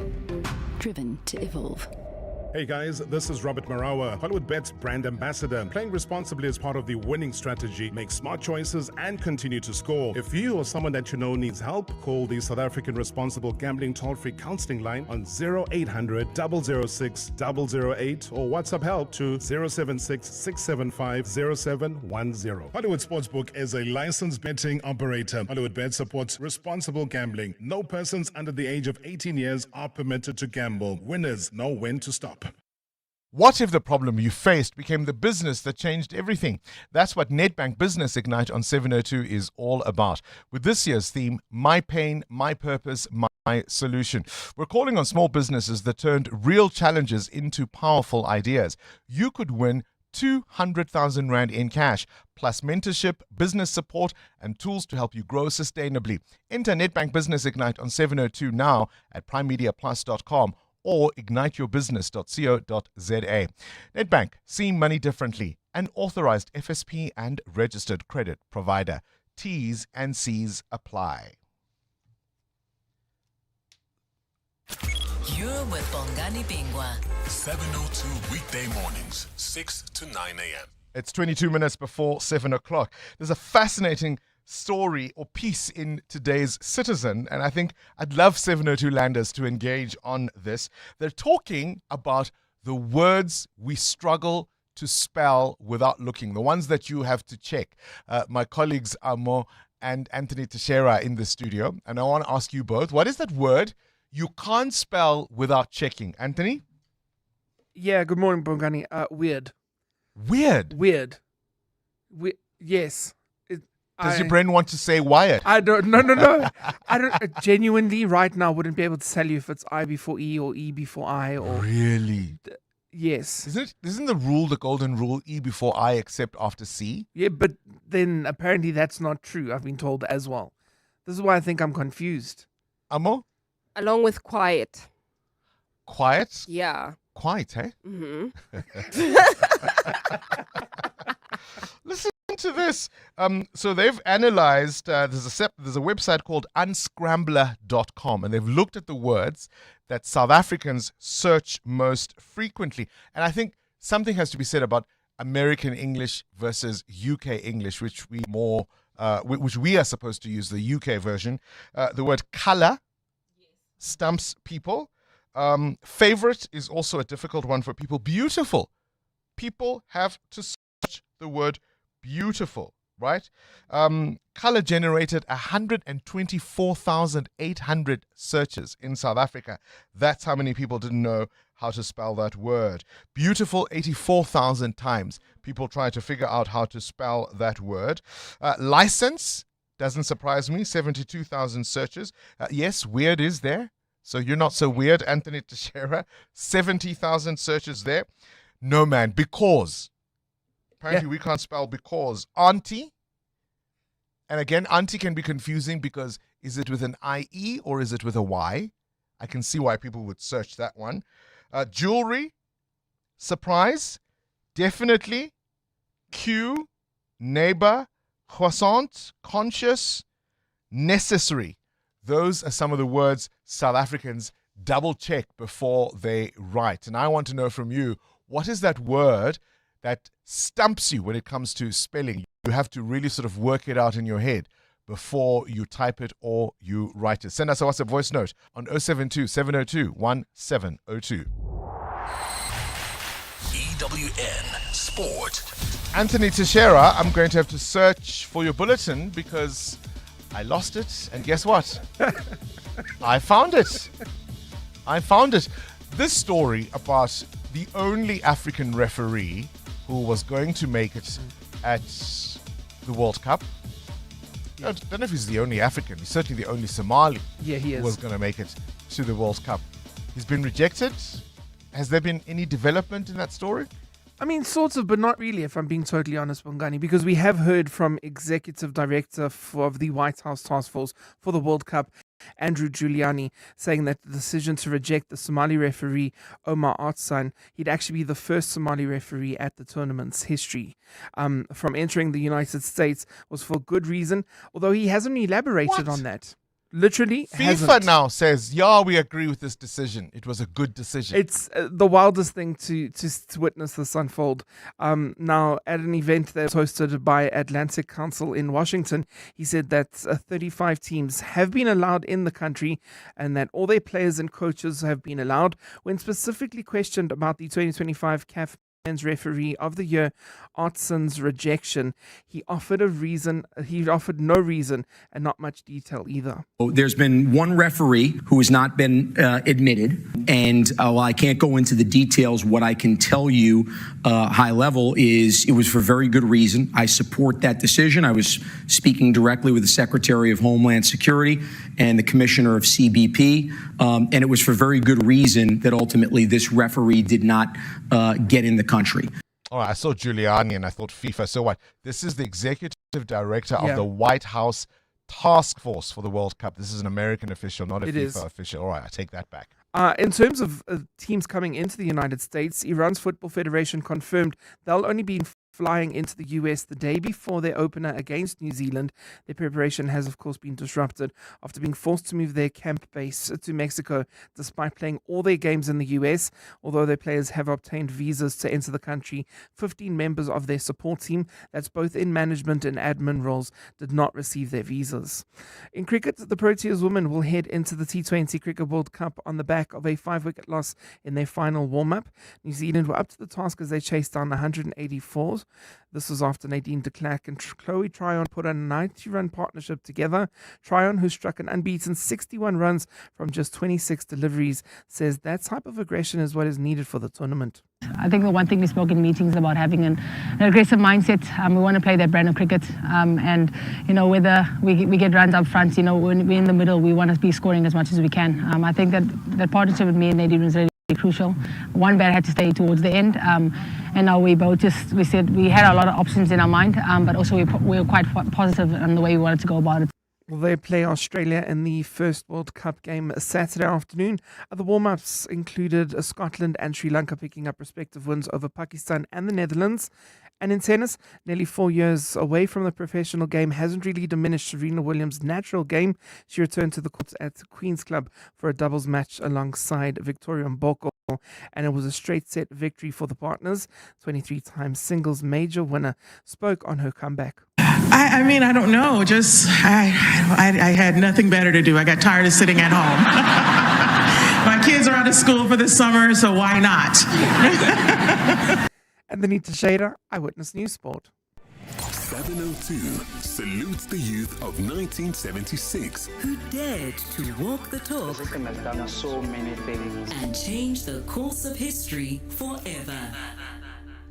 driven to evolve. Hey guys, this is Robert Marawa, Hollywood Bet's brand ambassador. Playing responsibly is part of the winning strategy. Make smart choices and continue to score. If you or someone that you know needs help, call the South African Responsible Gambling Toll-Free Counseling Line on 0800 006 008 or WhatsApp help to 076 675 0710. Hollywood Sportsbook is a licensed betting operator. Hollywood Bet supports responsible gambling. No persons under the age of 18 years are permitted to gamble. Winners know when to stop. What if the problem you faced became the business that changed everything? That's what Nedbank Business Ignite on 702 is all about. With this year's theme, My Pain, My Purpose, My Solution. We're calling on small businesses that turned real challenges into powerful ideas. You could win 200,000 Rand in cash, plus mentorship, business support, and tools to help you grow sustainably. Enter Nedbank Business Ignite on 702 now at primemediaplus.com. or igniteyourbusiness.co.za. Nedbank, seeing money differently. An authorized FSP and registered credit provider. T's and C's apply. You're with Bongani Bingwa. 702 weekday mornings, 6 to 9 a.m. It's 22 minutes before 7 o'clock. There's a fascinating story or piece in today's Citizen, and I think I'd love 702 Landers to engage on this. They're talking about the words we struggle to spell without looking, the ones that you have to check. My colleagues Amo and Anthony Teixeira in the studio, and I want to ask you both, what is that word you can't spell without checking? Anthony? Yeah, good morning, Bongani. Weird. Weird? Weird. Yes. Does your brain want to say wired? I don't. No. I don't. Genuinely, right now, wouldn't be able to tell you if it's I before E or E before I or. Really? Yes. Isn't the rule the golden rule? E before I, except after C. Yeah, but then apparently that's not true. I've been told as well. This is why I think I'm confused. Amo? Along with quiet. Quiet? Yeah. Quiet, eh? Mm-hmm. Listen to this. So they've analyzed, there's a website called unscrambler.com, and they've looked at the words that South Africans search most frequently. And I think something has to be said about American English versus UK English, which we are supposed to use, the UK version. The word color stumps people. Favorite is also a difficult one for people. Beautiful. People have to search the word beautiful, right? Color generated 124,800 searches in South Africa. That's how many people didn't know how to spell that word. Beautiful, 84,000 times people try to figure out how to spell that word. License, doesn't surprise me, 72,000 searches. Yes, weird is there. So you're not so weird, Anthony Teixeira. 70,000 searches there. No, man, because. Apparently we can't spell because. Auntie. And again, auntie can be confusing because is it with an I-E or is it with a Y? I can see why people would search that one. Jewelry. Surprise. Definitely. Queue. Neighbor. Croissant. Conscious. Necessary. Those are some of the words South Africans double check before they write. And I want to know from you, what is that word that stumps you when it comes to spelling? You have to really sort of work it out in your head before you type it or you write it. Send us a WhatsApp voice note on 072 702 1702. EWN Sport. Anthony Teixeira, I'm going to have to search for your bulletin because I lost it, and guess what? I found it. This story about the only African referee who was going to make it at the World Cup. I don't know if he's the only African. He's certainly the only Somali he who is. was going to make it to the World Cup. He's been rejected. Has there been any development in that story? I mean, sort of, but not really, if I'm being totally honest, Bongani, because we have heard from Executive Director of the White House Task Force for the World Cup, Andrew Giuliani, saying that the decision to reject the Somali referee, Omar Artsan, he'd actually be the first Somali referee at the tournament's history, from entering the United States was for good reason, although he hasn't elaborated on that. Literally FIFA hasn't. now says, yeah, we agree with this decision. It was a good decision. It's the wildest thing to witness this unfold. Now, at an event that was hosted by Atlantic Council in Washington, he said that 35 teams have been allowed in the country and that all their players and coaches have been allowed. When specifically questioned about the 2025 CAF Men's Referee of the Year, Artsan's rejection, he offered a reason. He offered no reason and not much detail either. There's been one referee who has not been admitted, and while I can't go into the details, what I can tell you high level is it was for very good reason. I support that decision. I was speaking directly with the Secretary of Homeland Security and the Commissioner of CBP, and it was for very good reason that ultimately this referee did not get in the country. All right, I saw Giuliani and I thought FIFA. So what? This is the Executive Director of the White House Task Force for the World Cup. This is an American official, not a FIFA official. All right, I take that back. In terms of teams coming into the United States, Iran's Football Federation confirmed they'll only be flying into the US the day before their opener against New Zealand. Their preparation has, of course, been disrupted after being forced to move their camp base to Mexico, despite playing all their games in the US. Although their players have obtained visas to enter the country, 15 members of their support team, that's both in management and admin roles, did not receive their visas. In cricket, the Proteas women will head into the T20 Cricket World Cup on the back of a 5-wicket loss in their final warm-up. New Zealand were up to the task as they chased down 184. This was after Nadine de Klerk and Chloe Tryon put a 90-run partnership together. Tryon, who struck an unbeaten 61 runs from just 26 deliveries, says that type of aggression is what is needed for the tournament. I think the one thing we spoke in meetings about having an aggressive mindset. We want to play that brand of cricket, and whether we get runs up front, when we're in the middle, we want to be scoring as much as we can. I think that partnership with me and Nadine was really crucial. One bat had to stay towards the end, and now we said we had a lot of options in our mind, but also we were quite positive on the way we wanted to go about it. Will they play Australia in the first World Cup game Saturday afternoon? The warm-ups included Scotland and Sri Lanka picking up respective wins over Pakistan and the Netherlands. And in tennis, nearly 4 years away from the professional game hasn't really diminished Serena Williams' natural game. She returned to the courts at Queen's Club for a doubles match alongside Victoria Mboko, and it was a straight set victory for the partners. 23-time singles major winner spoke on her comeback. I mean, I don't know. Just I had nothing better to do. I got tired of sitting at home. My kids are out of school for the summer, so why not? And Anita Shader, Eyewitness News Sport. 702 salutes the youth of 1976 who dared to walk the talk has done so many things and change the course of history forever.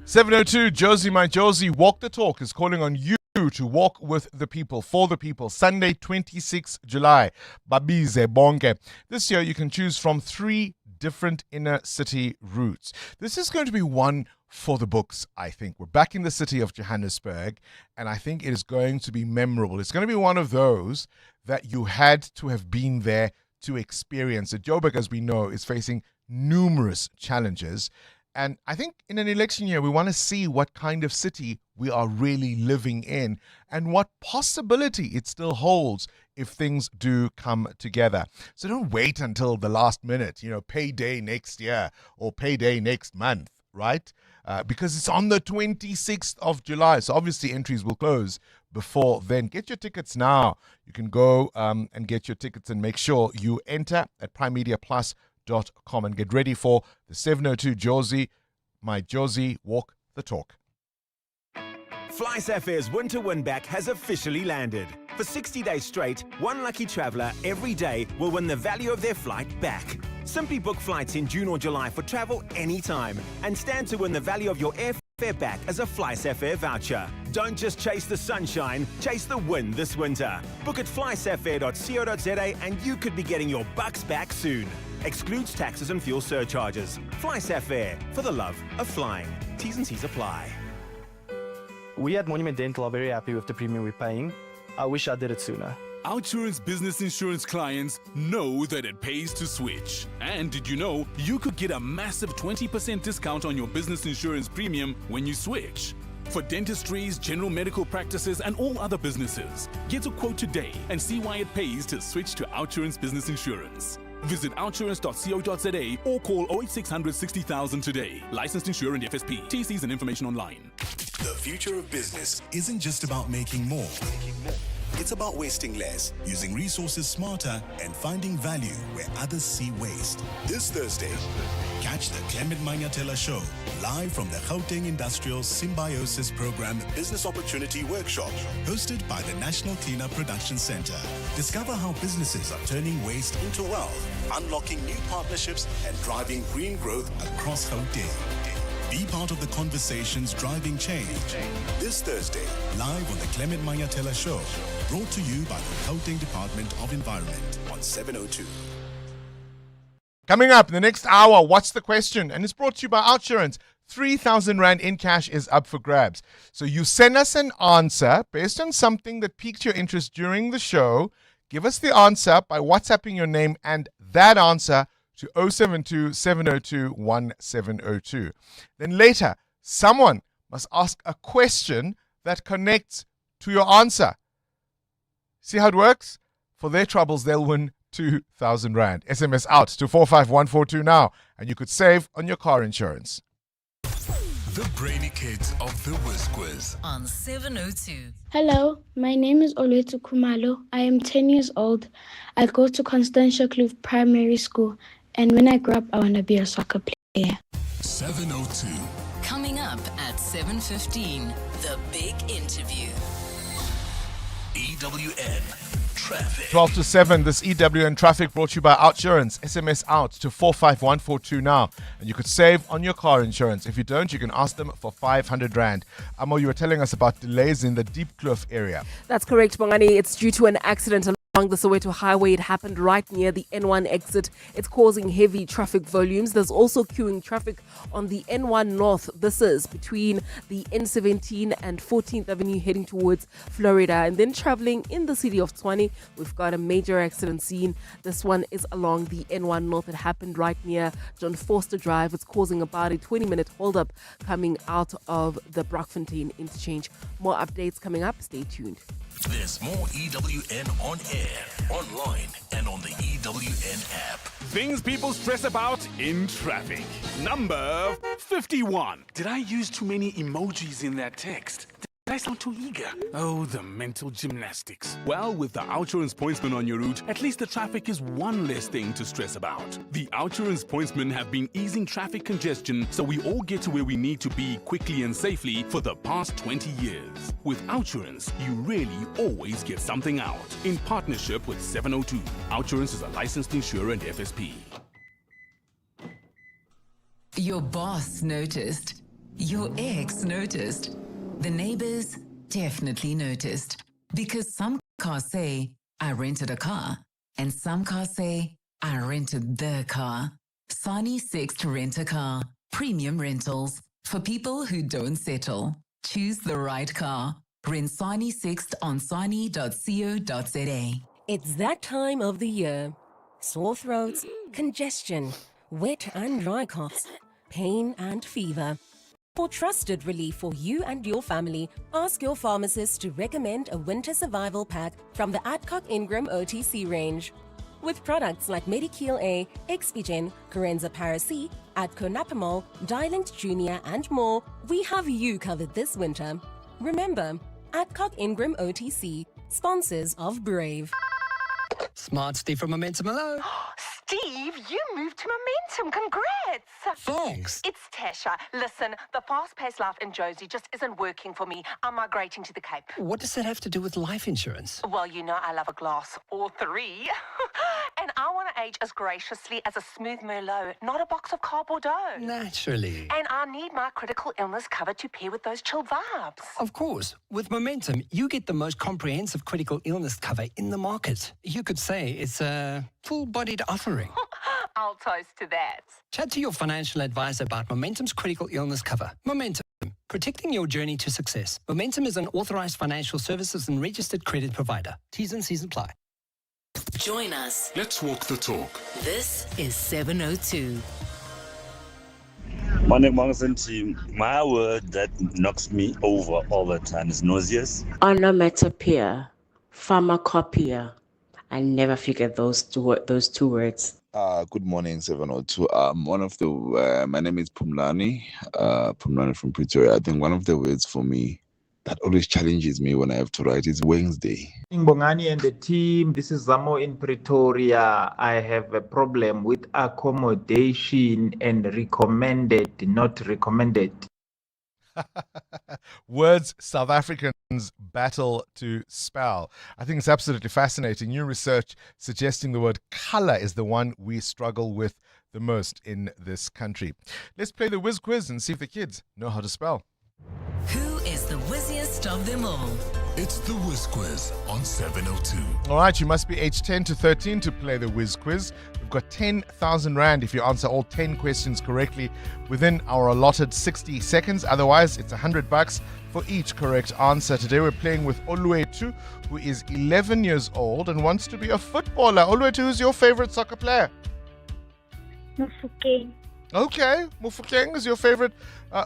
702 Josie, my Josie, Walk the Talk is calling on you to walk with the people, for the people. Sunday, 26 July, Babize Bonke. This year, you can choose from 3 different inner city routes. This is going to be one for the books, I think. We're back in the city of Johannesburg, and I think it is going to be memorable. It's going to be one of those that you had to have been there to experience it. Joburg, as we know, is facing numerous challenges. And I think in an election year, we want to see what kind of city we are really living in and what possibility it still holds if things do come together. So don't wait until the last minute, payday next year or payday next month, right? Because it's on the 26th of July. So obviously entries will close before then. Get your tickets now. You can go and get your tickets and make sure you enter at primemediaplus.com and get ready for the 702 Josie, my Josie, Walk the Talk. FlySafair's winter win-back has officially landed. For 60 days straight, one lucky traveller every day will win the value of their flight back. Simply book flights in June or July for travel anytime and stand to win the value of your airfare back as a FlySafair voucher. Don't just chase the sunshine, chase the win this winter. Book at flysafair.co.za and you could be getting your bucks back soon. Excludes taxes and fuel surcharges. Fly SAHPRA for the love of flying. T's and C's apply. We at Monument Dental are very happy with the premium we're paying. I wish I did it sooner. Outsurance business insurance clients know that it pays to switch. And did you know you could get a massive 20% discount on your business insurance premium when you switch? For dentistries, general medical practices, and all other businesses, get a quote today and see why it pays to switch to Outsurance business insurance. Visit outsurance.co.za or call 08600 60,000 today. Licensed insurer and FSP. TCs and information online. The future of business isn't just about making more. It's about wasting less, using resources smarter, and finding value where others see waste. This Thursday, catch the Clement Manyatela Show, live from the Gauteng Industrial Symbiosis Program Business Opportunity Workshop, hosted by the National Cleanup Production Center. Discover how businesses are turning waste into wealth, unlocking new partnerships, and driving green growth across Gauteng. Be part of the conversations driving change. This Thursday, live on the Clement Manyatela Show, brought to you by the Gauteng Department of Environment on 702. Coming up in the next hour, what's the question? And it's brought to you by Outsurance. 3,000 Rand in cash is up for grabs. So you send us an answer based on something that piqued your interest during the show. Give us the answer by WhatsApping your name and that answer to 072 702 1702. Then later, someone must ask a question that connects to your answer. See how it works? For their troubles, they'll win 2,000 Rand. SMS out to 45142 now, and you could save on your car insurance. The brainy kids of the Whiz Quiz on 702. Hello, my name is Oletu Kumalo. I am 10 years old. I go to Constantia Kloof Primary School, and when I grow up, I want to be a soccer player. 702. Coming up at 7:15, the big interview. EWN Traffic. 12 to 7, this EWN Traffic brought to you by Outsurance. SMS out to 45142 now, and you could save on your car insurance. If you don't, you can ask them for 500 Rand. Amo, you were telling us about delays in the Deep Kloof area. That's correct, Bongani. It's due to an accident along the Soweto Highway. It happened right near the N1 exit. It's causing heavy traffic volumes. There's also queuing traffic on the N1 North. This is between the N17 and 14th Avenue heading towards Florida. And then traveling in the city of Tshwane, we've got a major accident scene. This one is along the N1 North. It happened right near John Forster Drive. It's causing about a 20-minute holdup coming out of the Brockfontein interchange. More updates coming up. Stay tuned. There's more EWN on air, online, and on the EWN app. Things people stress about in traffic. Number 51. Did I use too many emojis in that text? Did I sound too eager? Oh, the mental gymnastics. Well, with the Outsurance pointsman on your route, at least the traffic is one less thing to stress about. The Outsurance pointsmen have been easing traffic congestion so we all get to where we need to be quickly and safely for the past 20 years. With Outsurance, you really always get something out. In partnership with 702, Outsurance is a licensed insurer and FSP. Your boss noticed. Your ex noticed. The neighbors definitely noticed. Because some cars say, I rented a car. And some cars say, I rented the car. Sani Sixt Rent a Car. Premium rentals. For people who don't settle. Choose the right car. Rent Sani Sixt on sani.co.za. It's that time of the year. Sore throats, congestion, wet and dry coughs, pain and fever. For trusted relief for you and your family, ask your pharmacist to recommend a winter survival pack from the Adcock Ingram OTC range. With products like Medikil A, Expigen, Corenza Parac, Adco Napamol, Dilinct Junior and more, we have you covered this winter. Remember, Adcock Ingram OTC, sponsors of Brave. Smart Steve from Momentum, hello. Steve, you moved to Momentum. Congrats. Thanks. It's Tasha. Listen, the fast-paced life in Josie just isn't working for me. I'm migrating to the Cape. What does that have to do with life insurance? Well, you know I love a glass or three. And I want to age as graciously as a smooth Merlot, not a box of Car Bordeaux. Naturally. And I need my critical illness cover to pair with those chill vibes. Of course. With Momentum, you get the most comprehensive critical illness cover in the market. You could say it's a full-bodied offering. I'll toast to that. Chat to your financial advisor about Momentum's critical illness cover. Momentum, protecting your journey to success. Momentum is an authorized financial services and registered credit provider. T's and C's apply. Join us. Let's walk the talk. This is 702. Morning, Monson team. My word that knocks me over all the time is nauseous. Onomatopoeia, pharmacopoeia. I never figured those two words. Good morning, 702. My name is Pumlani from Pretoria. I think one of the words for me that always challenges me when I have to write is Wednesday. Bongani and the team, this is Zamo in Pretoria. I have a problem with accommodation and recommended, not recommended. Words South Africans battle to spell. I think it's absolutely fascinating. New research suggesting the word color is the one we struggle with the most in this country. Let's play the whiz quiz and see if the kids know how to spell. Who is the whizziest of them all? It's the Whiz Quiz on 702. All right, you must be aged 10 to 13 to play the whiz quiz. We've got 10,000 Rand if you answer all 10 questions correctly within our allotted 60 seconds. Otherwise, it's $100 for each correct answer. Today we're playing with Oluetu, who is 11 years old and wants to be a footballer. Oluetu, who's your favorite soccer player? Mufukeng. Okay, Mufukeng is your favorite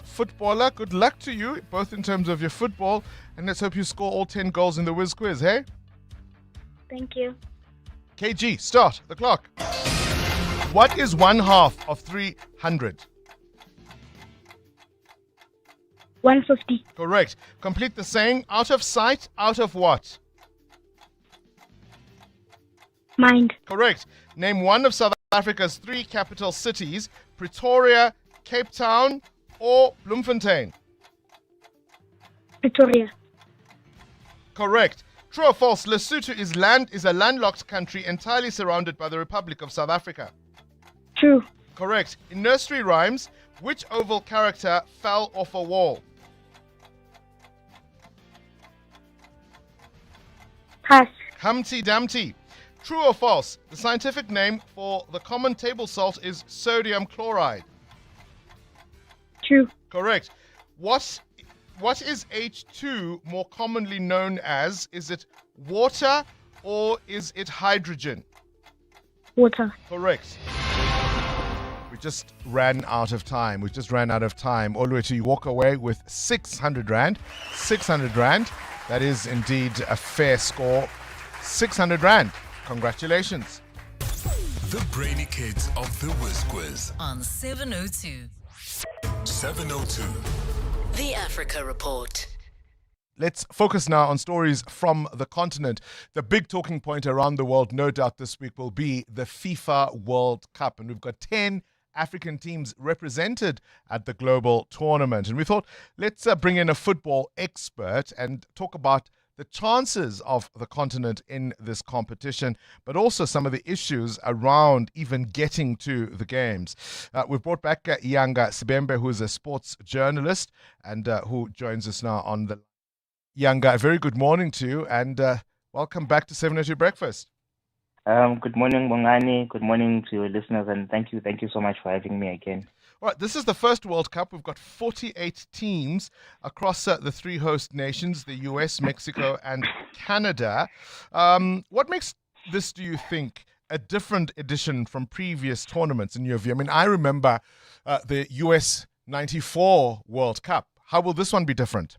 footballer. Good luck to you, both in terms of your football, and let's hope you score all 10 goals in the whiz quiz, hey? Thank you. KG, start the clock. What is 1/2 of 300? 150. Correct. Complete the saying, out of sight, out of what? Mind. Correct. Name one of South Africa's 3 capital cities: Pretoria, Cape Town, or Bloemfontein. Pretoria. Correct. True or false? Lesotho is a landlocked country entirely surrounded by the Republic of South Africa. True. Correct. In nursery rhymes, which oval character fell off a wall? Pass. Humpty Dumpty. True or false? The scientific name for the common table salt is sodium chloride. True. Correct. What is H2 more commonly known as? Is it water or is it hydrogen? Water. Correct. We just ran out of time. Oluetu, you walk away with 600 Rand. 600 Rand. That is indeed a fair score. 600 Rand. Congratulations. The brainy kids of the Whiz Quiz On 702. 702. The Africa Report. Let's focus now on stories from the continent. The big talking point around the world, no doubt, this week will be the FIFA World Cup. And we've got 10 African teams represented at the global tournament. And we thought, let's bring in a football expert and talk about the chances of the continent in this competition, but also some of the issues around even getting to the games. We've brought back Yanga Sibembe, who is a sports journalist and who joins us now on the Yanga. A very good morning to you and welcome back to 702 Breakfast. Good morning, Bongani. Good morning to your listeners, and thank you so much for having me again. All right, this is the first World Cup. We've got 48 teams across the 3 host nations, the US, Mexico, and Canada. What makes this, do you think, a different edition from previous tournaments in your view? I mean, I remember the US 94 World Cup. How will this one be different?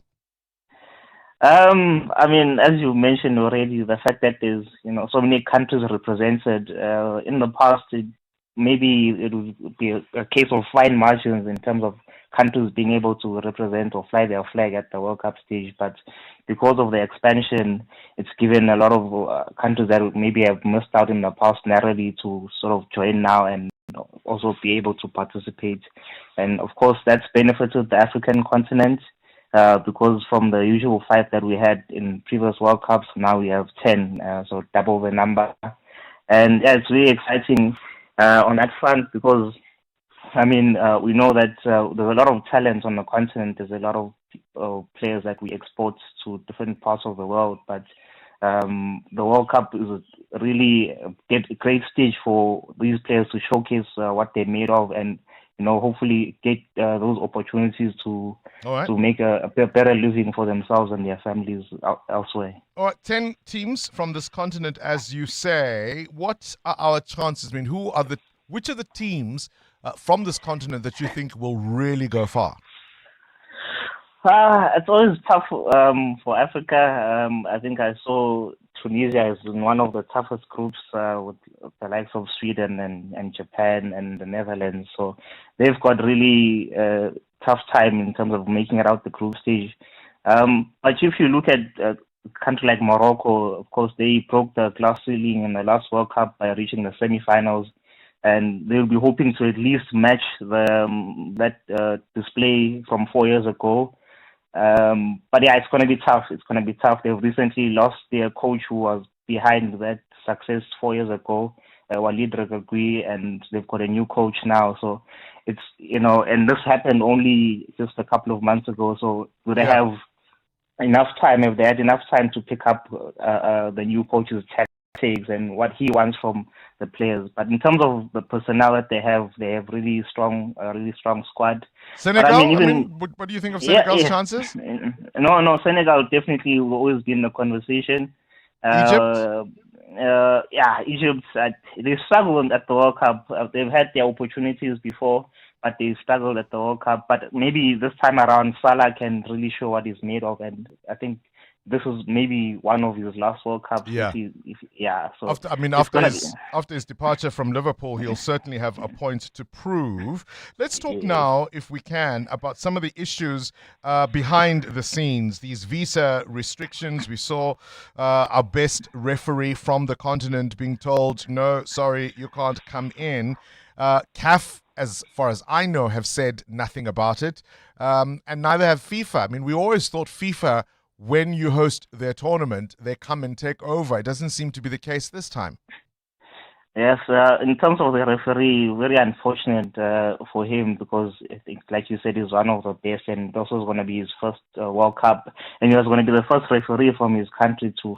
I mean, as you mentioned already, the fact that there's so many countries represented in the past, maybe it would be a case of fine margins in terms of countries being able to represent or fly their flag at the World Cup stage. But because of the expansion, it's given a lot of countries that maybe have missed out in the past narrowly to sort of join now and also be able to participate. And of course, that's benefited the African continent. Because from the usual 5 that we had in previous World Cups, now we have 10, so double the number. And yeah, it's really exciting on that front because, I mean, we know that there's a lot of talent on the continent. There's a lot of players that we export to different parts of the world. But The World Cup is really a great stage for these players to showcase what they're made of, and hopefully get those opportunities to make a better living for themselves and their families elsewhere. All right, 10 teams from this continent, as you say. What are our chances? I mean, which are the teams from this continent that you think will really go far? It's always tough for Africa. I think I saw Tunisia is in one of the toughest groups with the likes of Sweden and Japan and the Netherlands. So they've got really tough time in terms of making it out the group stage. But if you look at a country like Morocco, of course, they broke the glass ceiling in the last World Cup by reaching the semi-finals. And they'll be hoping to at least match that display from 4 years ago. But yeah, it's going to be tough. They've recently lost their coach who was behind that success 4 years ago, Walid Regragui, and they've got a new coach now. So it's, and this happened only just a couple of months ago. So do they have enough time? If they had enough time to pick up the new coach's tactics and what he wants from the players. But in terms of the personnel that they have really strong squad. Senegal? What do you think of Senegal's chances? No, Senegal definitely will always be in the conversation. Egypt? Egypt, they struggled at the World Cup. They've had their opportunities before, but they struggled at the World Cup. But maybe this time around, Salah can really show what he's made of, and I think this is maybe one of his last World Cups. After his departure from Liverpool, he'll certainly have a point to prove. Let's talk now, if we can, about some of the issues behind the scenes. These visa restrictions. We saw our best referee from the continent being told, no, sorry, you can't come in. CAF, as far as I know, have said nothing about it. And neither have FIFA. I mean, we always thought FIFA, when you host their tournament, they come and take over. It doesn't seem to be the case this time. Yes, in terms of the referee, very unfortunate for him, because I think, like you said, he's one of the best, and also is going to be his first World Cup, and he was going to be the first referee from his country to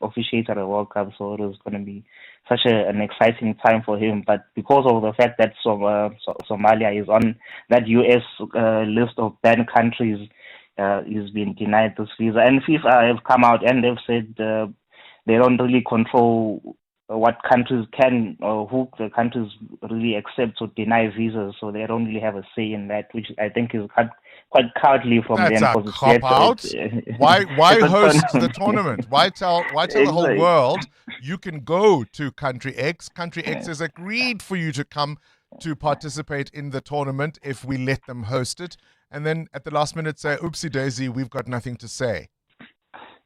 officiate at a World Cup, so it was going to be such an exciting time for him. But because of the fact that Somalia is on that US list of banned countries, he's been denied this visa. And FIFA have come out and they've said they don't really control what countries can or who the countries really accept or deny visas, so they don't really have a say in that, which I think is quite cowardly from them. That's a cop-out. Why host the tournament? Why tell the whole world you can go to country X? Country X has agreed for you to come to participate in the tournament if we let them host it, and then at the last minute say, oopsie daisy, we've got nothing to say.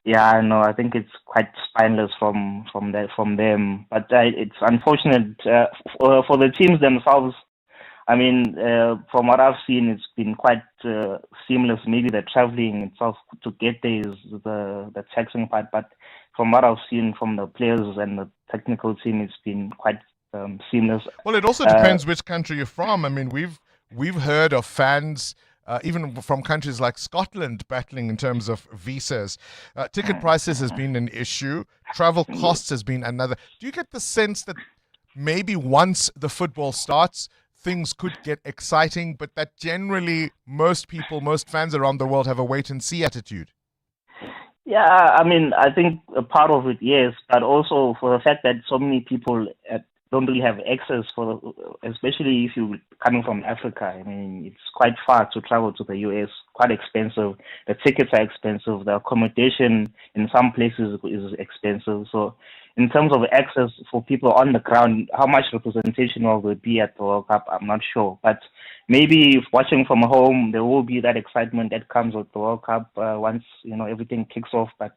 Yeah, I know. I think it's quite spineless from them. But it's unfortunate for the teams themselves. I mean, from what I've seen, it's been quite seamless. Maybe the traveling itself to get there is the taxing part. But from what I've seen from the players and the technical team, it's been quite seamless. Well, it also depends which country you're from. I mean, we've heard of fans even from countries like Scotland battling in terms of visas. Ticket prices has been an issue. Travel costs has been another. Do you get the sense that maybe once the football starts, things could get exciting, but that generally most fans around the world have a wait-and-see attitude? Yeah, I mean, I think a part of it, yes, but also for the fact that so many people don't really have access especially if you're coming from Africa. I mean, it's quite far to travel to the US, quite expensive. The tickets are expensive. The accommodation in some places is expensive. So in terms of access for people on the ground, how much representation will there be at the World Cup? I'm not sure. But maybe if watching from home, there will be that excitement that comes with the World Cup once, everything kicks off. But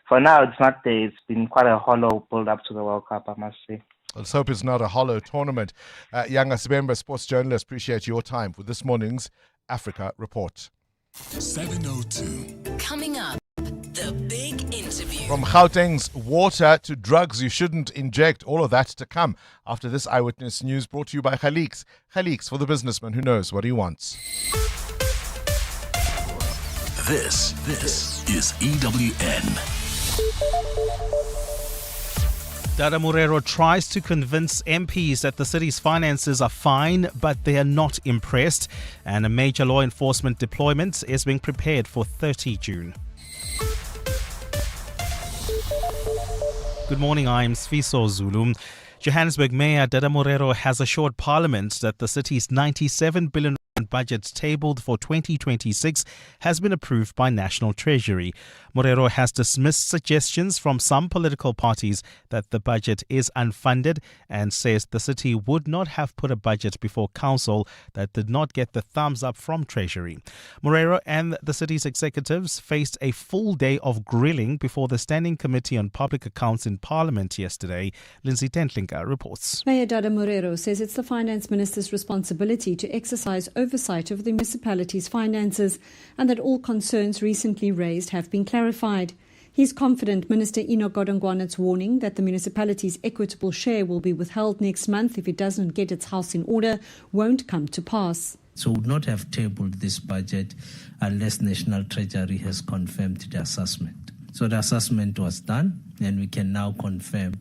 for now, it's not there. It's been quite a hollow build up to the World Cup, I must say. Let's hope it's not a hollow tournament. Yanga Sibemba, sports journalist, appreciate your time for this morning's Africa Report. 7:02. Coming up, the big interview. From Gauteng's water to drugs you shouldn't inject, all of that to come after this Eyewitness News brought to you by Khalix. Khalix, for the businessman who knows what he wants. This is EWN. Dada Morero tries to convince MPs that the city's finances are fine, but they are not impressed. And a major law enforcement deployment is being prepared for 30 June. Good morning, I'm Sfiso Zulu. Johannesburg Mayor Dada Morero has assured Parliament that the city's 97 billion budget tabled for 2026 has been approved by National Treasury. Morero has dismissed suggestions from some political parties that the budget is unfunded and says the city would not have put a budget before council that did not get the thumbs up from Treasury. Morero and the city's executives faced a full day of grilling before the Standing Committee on Public Accounts in Parliament yesterday. Lindsay Tentlinga reports. Mayor Dada Morero says it's the Finance Minister's responsibility to exercise oversight of the municipality's finances and that all concerns recently raised have been clarified. He's confident Minister Enoch Godongwanat's warning that the municipality's equitable share will be withheld next month if it doesn't get its house in order won't come to pass. So we would not have tabled this budget unless National Treasury has confirmed the assessment. So the assessment was done and we can now confirm.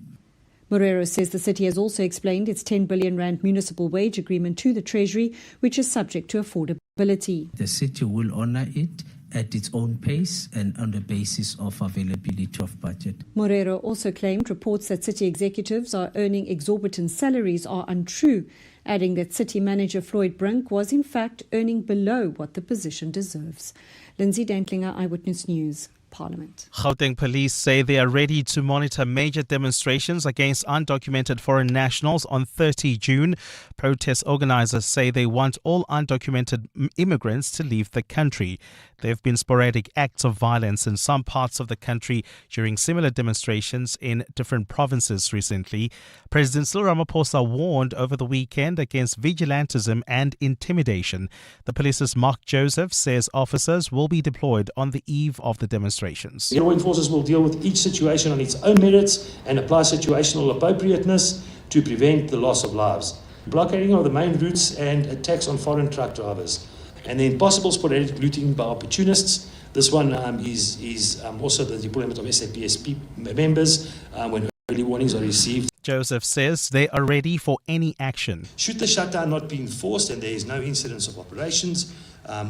Morero says the city has also explained its 10 billion rand municipal wage agreement to the Treasury, which is subject to affordability. The city will honour it at its own pace and on the basis of availability of budget. Morero also claimed reports that city executives are earning exorbitant salaries are untrue, adding that City Manager Floyd Brink was in fact earning below what the position deserves. Lindsay Dantlinger, Eyewitness News, Parliament. Gauteng police say they are ready to monitor major demonstrations against undocumented foreign nationals on 30 June. Protest organizers say they want all undocumented immigrants to leave the country. There have been sporadic acts of violence in some parts of the country during similar demonstrations in different provinces recently. President Cyril Ramaphosa warned over the weekend against vigilantism and intimidation. The police's Mark Joseph says officers will be deployed on the eve of the demonstrations. The law enforcers will deal with each situation on its own merits and apply situational appropriateness to prevent the loss of lives. Blockading of the main routes and attacks on foreign truck drivers. And then possible sporadic looting by opportunists. This one is also the deployment of SAPSP members when early warnings are received. Joseph says they are ready for any action. Should the shutdown not be enforced and there is no incidence of operations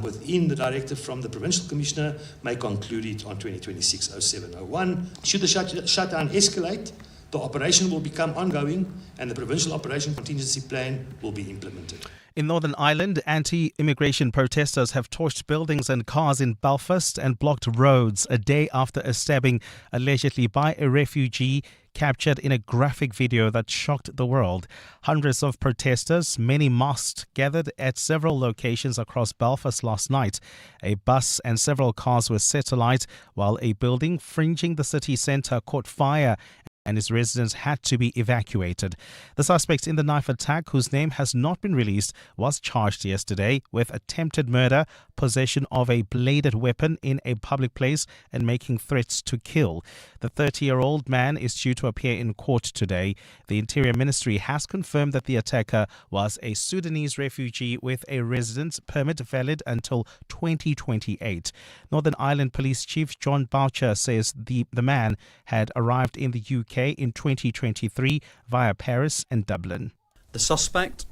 within the directive from the Provincial Commissioner, may conclude it on 2026-0701. Should the shutdown escalate, the operation will become ongoing and the Provincial Operation Contingency Plan will be implemented. In Northern Ireland, anti-immigration protesters have torched buildings and cars in Belfast and blocked roads a day after a stabbing allegedly by a refugee captured in a graphic video that shocked the world. Hundreds of protesters, many masked, gathered at several locations across Belfast last night. A bus and several cars were set alight while a building fringing the city centre caught fire and its residents had to be evacuated. The suspect in the knife attack, whose name has not been released, was charged yesterday with attempted murder, possession of a bladed weapon in a public place, and making threats to kill. The 30-year-old man is due to appear in court today. The Interior Ministry has confirmed that the attacker was a Sudanese refugee with a residence permit valid until 2028. Northern Ireland Police Chief John Boucher says the man had arrived in the UK in 2023 via Paris and Dublin. The suspect,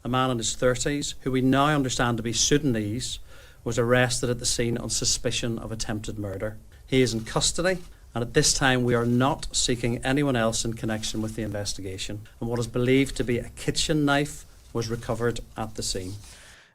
a man in his 30s, who we now understand to be Sudanese, was arrested at the scene on suspicion of attempted murder. He is in custody, and at this time we are not seeking anyone else in connection with the investigation. And what is believed to be a kitchen knife was recovered at the scene.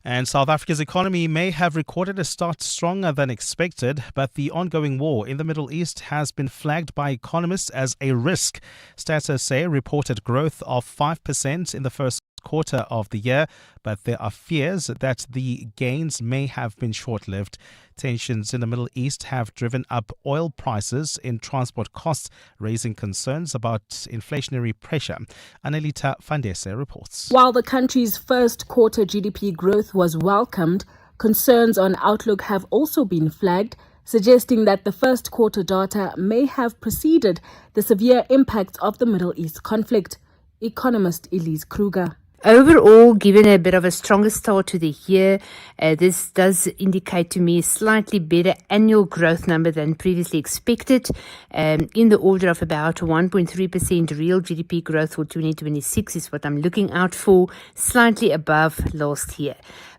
And South Africa's economy may have recorded a start stronger than expected, but the ongoing war in the Middle East has been flagged by economists as a risk. Stats SA reported growth of 5% in the first quarter of the year, but there are fears that the gains may have been short-lived. Tensions in the Middle East have driven up oil prices in transport costs, raising concerns about inflationary pressure. Anelita Fandese reports. While the country's first quarter GDP growth was welcomed, concerns on outlook have also been flagged, suggesting that the first quarter data may have preceded the severe impacts of the Middle East conflict. Economist Elise Kruger. Overall, given a bit of a stronger start to the year, this does indicate to me a slightly better annual growth number than previously expected, in the order of about 1.3% real GDP growth for 2026 is what I'm looking out for, slightly above last year.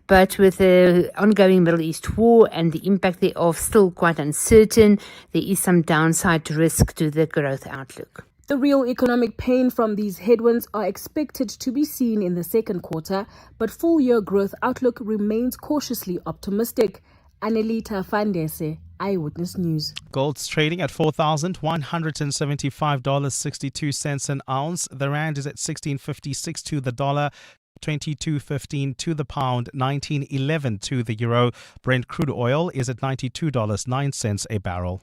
But with the ongoing Middle East war and the impact thereof still quite uncertain, there is some downside risk to the growth outlook. The real economic pain from these headwinds are expected to be seen in the second quarter, but full-year growth outlook remains cautiously optimistic. Anelita Fandese, Eyewitness News. Gold's trading at $4,175.62 an ounce. The rand is at 16.56 to the dollar. 22.15 to the pound, 19.11 to the euro. Brent crude oil is at $92.09 a barrel.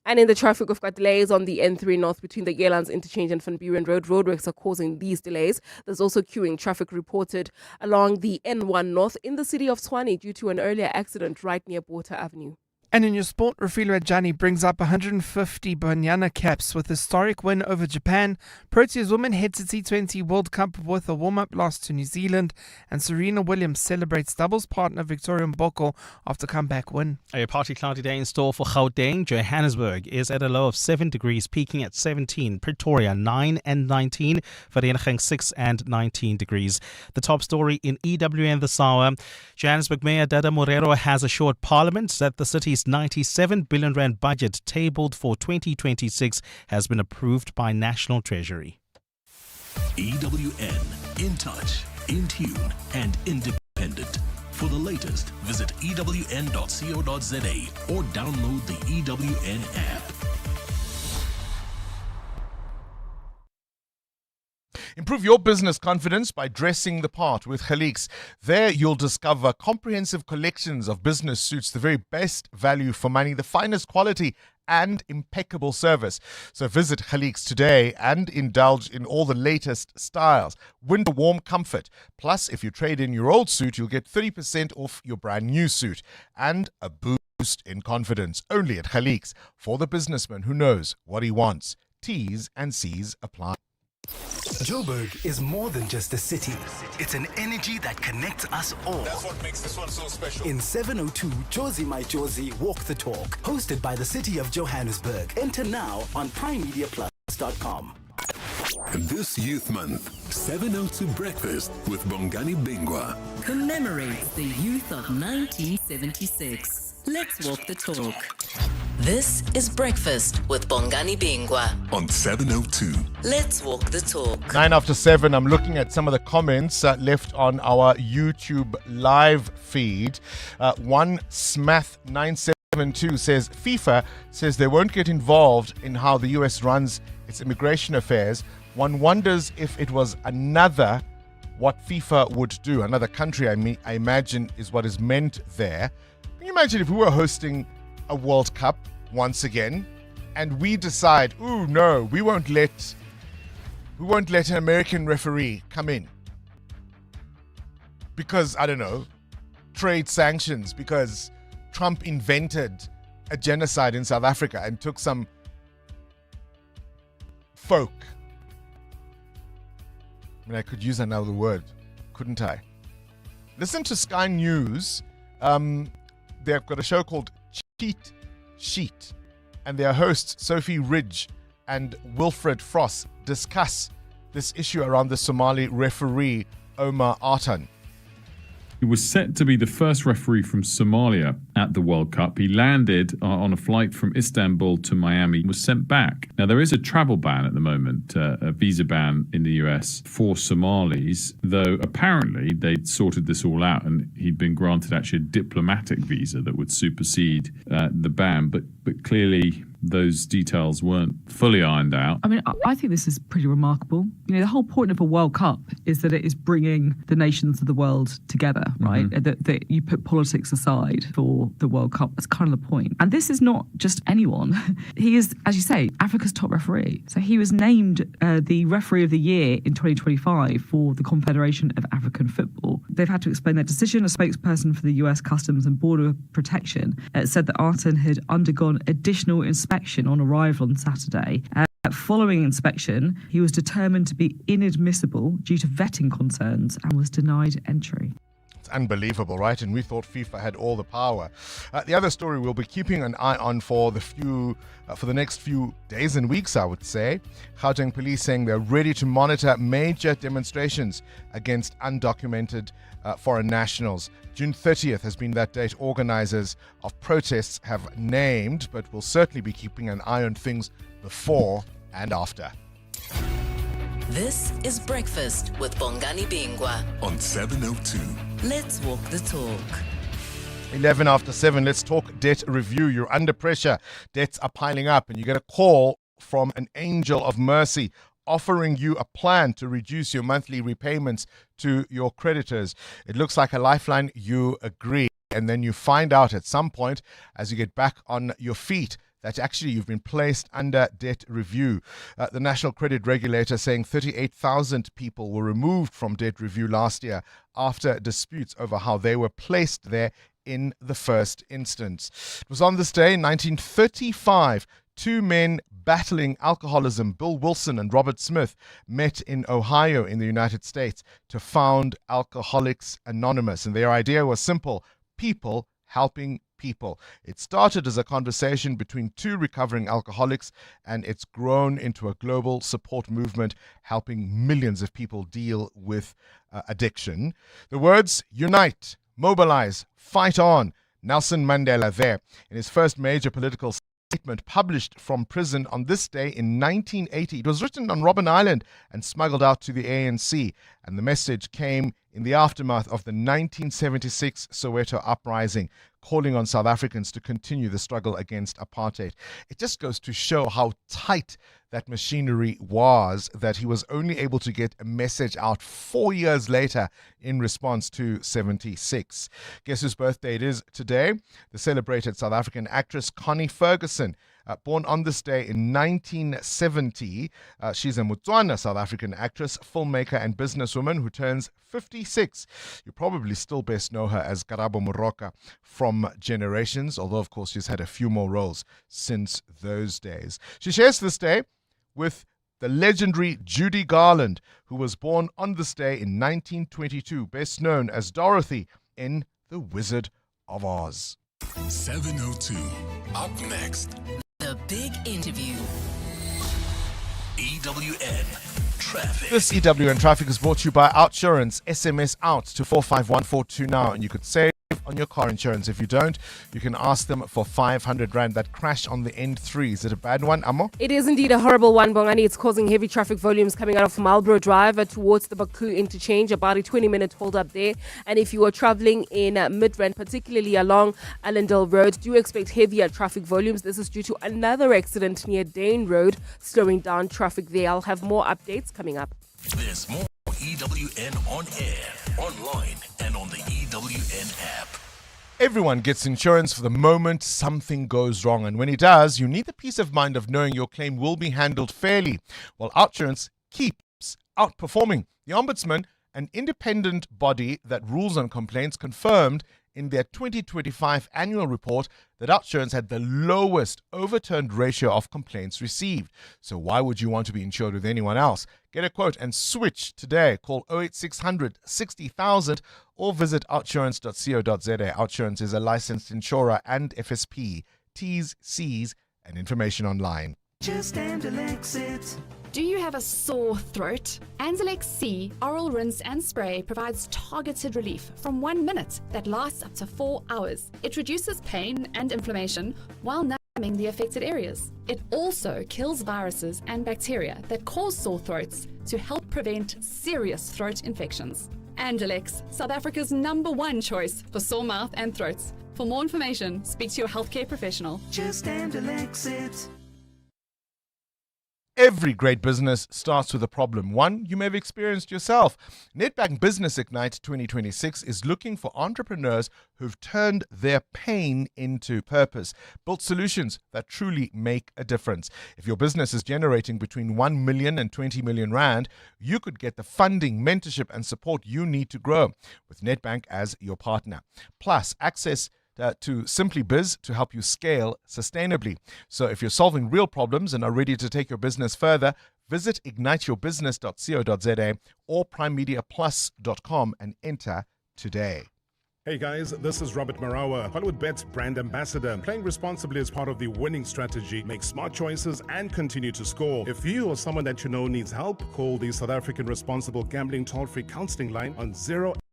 And in the traffic, we've got delays on the N3 North between the Yelands Interchange and Van Buren Road. Roadworks are causing these delays. There's also queuing traffic reported along the N1 North in the city of Tshwane due to an earlier accident right near Border Avenue. And in your sport, Refilwe Jani brings up 150 Banyana caps with a historic win over Japan. Proteas women head to T20 World Cup with a warm-up loss to New Zealand. And Serena Williams celebrates doubles partner Victoria Mboko after comeback win. A partly cloudy day in store for Gauteng. Johannesburg is at a low of 7 degrees, peaking at 17. Pretoria 9 and 19. Vereeniging 6 and 19 degrees. The top story in EWN this hour. Johannesburg Mayor Dada Morero has assured Parliament that the city's 97 billion rand budget tabled for 2026 has been approved by National Treasury. EWN, in touch, in tune, and independent. For the latest, visit ewn.co.za or download the EWN app. Improve your business confidence by dressing the part with Khaliks. There you'll discover comprehensive collections of business suits, the very best value for money, the finest quality and impeccable service. So visit Khaliks today and indulge in all the latest styles. Winter warm comfort. Plus, if you trade in your old suit, you'll get 30% off your brand new suit and a boost in confidence. Only at Khaliks, for the businessman who knows what he wants. T's and C's apply. Joburg is more than just a city. It's an energy that connects us all. That's what makes this one so special. In 702, Josie My Josie Walk the Talk, hosted by the city of Johannesburg. Enter now on primemediaplus.com. This Youth Month, 702 Breakfast with Bongani Bingwa commemorates the youth of 1976. Let's walk the talk. This is Breakfast with Bongani Bingwa on 702. Let's walk the talk. 9 after 7. I'm looking at some of the comments left on our YouTube live feed. One Smath972 says FIFA says they won't get involved in how the US runs its immigration affairs. One wonders if it was what FIFA would do. Another country, I imagine, is what is meant there. Can you imagine if we were hosting a World Cup once again and we decide, no, we won't let an American referee come in because, I don't know, trade sanctions, because Trump invented a genocide in South Africa and took some folk. I mean, I could use another word, couldn't I? Listen to Sky News. They've got a show called Cheat Sheet, and their hosts Sophie Ridge and Wilfred Frost discuss this issue around the Somali referee Omar Artan. He was set to be the first referee from Somalia at the World Cup. He landed on a flight from Istanbul to Miami and was sent back. Now, there is a travel ban at the moment, a visa ban in the US for Somalis, though apparently they'd sorted this all out and he'd been granted actually a diplomatic visa that would supersede the ban. But clearly those details weren't fully ironed out. I mean, I think this is pretty remarkable. You know, the whole point of a World Cup is that it is bringing the nations of the world together, right? Mm-hmm. That you put politics aside for the World Cup. That's kind of the point. And this is not just anyone. He is, as you say, Africa's top referee. So he was named the referee of the year in 2025 for the Confederation of African Football. They've had to explain their decision. A spokesperson for the US Customs and Border Protection said that Artan had undergone additional inspection on arrival on Saturday. Following inspection, he was determined to be inadmissible due to vetting concerns and was denied entry. It's unbelievable, right? And we thought FIFA had all the power. The other story we'll be keeping an eye on for the next few days and weeks, I would say. Gauteng police saying they're ready to monitor major demonstrations against undocumented foreign nationals. June 30th has been that date organizers of protests have named, but we'll certainly be keeping an eye on things before and after. This is Breakfast with Bongani Bingwa on 702. Let's walk the talk. 11 after 7, let's talk debt review. You're under pressure. Debts are piling up, and you get a call from an angel of mercy offering you a plan to reduce your monthly repayments to your creditors. It looks like a lifeline. You agree, and then you find out at some point as you get back on your feet that actually you've been placed under debt review. The National Credit Regulator saying 38,000 people were removed from debt review last year after disputes over how they were placed there in the first instance. It was on this day in 1935, two men battling alcoholism, Bill Wilson and Robert Smith, met in Ohio in the United States to found Alcoholics Anonymous. And their idea was simple: people helping people. It started as a conversation between two recovering alcoholics, and it's grown into a global support movement helping millions of people deal with addiction. The words unite, mobilize, fight on. Nelson Mandela there in his first major political statement published from prison on this day in 1980. It was written on Robben Island and smuggled out to the ANC, and the message came in the aftermath of the 1976 Soweto uprising, calling on South Africans to continue the struggle against apartheid. It just goes to show how tight that machinery was, that he was only able to get a message out 4 years later in response to 76. Guess whose birthday it is today? The celebrated South African actress Connie Ferguson. Born on this day in 1970, she's a Motswana South African actress, filmmaker and businesswoman who turns 56. You probably still best know her as Karabo Moroka from Generations, although of course she's had a few more roles since those days. She shares this day with the legendary Judy Garland, who was born on this day in 1922, best known as Dorothy in The Wizard of Oz. 702. Up next, The Big Interview. EWN Traffic. This EWN Traffic is brought to you by Outsurance. SMS out to 451442 now, and you could save on your car insurance. If you don't, you can ask them for 500 Rand. That crash on the N3, is it a bad one, Amo? It is indeed a horrible one, Bongani. It's causing heavy traffic volumes coming out of Marlborough Drive towards the Baku interchange. About a 20-minute hold up there. And if you are traveling in Midrand, particularly along Allendale Road, do expect heavier traffic volumes. This is due to another accident near Dane Road, slowing down traffic there. I'll have more updates coming up. There's more EWN on air, online, and on the EWN app. Everyone gets insurance for the moment something goes wrong, and when it does, you need the peace of mind of knowing your claim will be handled fairly. Well, Outsurance keeps outperforming. The Ombudsman, an independent body that rules on complaints, confirmed in their 2025 annual report that Outsurance had the lowest overturned ratio of complaints received. So why would you want to be insured with anyone else? Get a quote and switch today. Call 08600 60,000 or visit outsurance.co.za. Outsurance is a licensed insurer and FSP. T's, C's, and information online. Just Anzalex it. Do you have a sore throat? Anzalex C oral rinse and spray provides targeted relief from 1 minute that lasts up to 4 hours. It reduces pain and inflammation while numbing the affected areas. It also kills viruses and bacteria that cause sore throats to help prevent serious throat infections. Anzalex, South Africa's #1 choice for sore mouth and throats. For more information, speak to your healthcare professional. Just Anzalex it. Every great business starts with a problem, one you may have experienced yourself. Nedbank Business Ignite 2026 is looking for entrepreneurs who've turned their pain into purpose, built solutions that truly make a difference. If your business is generating between 1 million and 20 million Rand, you could get the funding, mentorship and support you need to grow with Nedbank as your partner. Plus, access to Simply Biz to help you scale sustainably. So if you're solving real problems and are ready to take your business further, visit igniteyourbusiness.co.za or primemediaplus.com and enter today. Hey guys, this is Robert Marawa, Hollywood Bet's brand ambassador. Playing responsibly is part of the winning strategy. Make smart choices and continue to score. If you or someone that you know needs help, call the South African Responsible Gambling Toll-Free Counseling Line on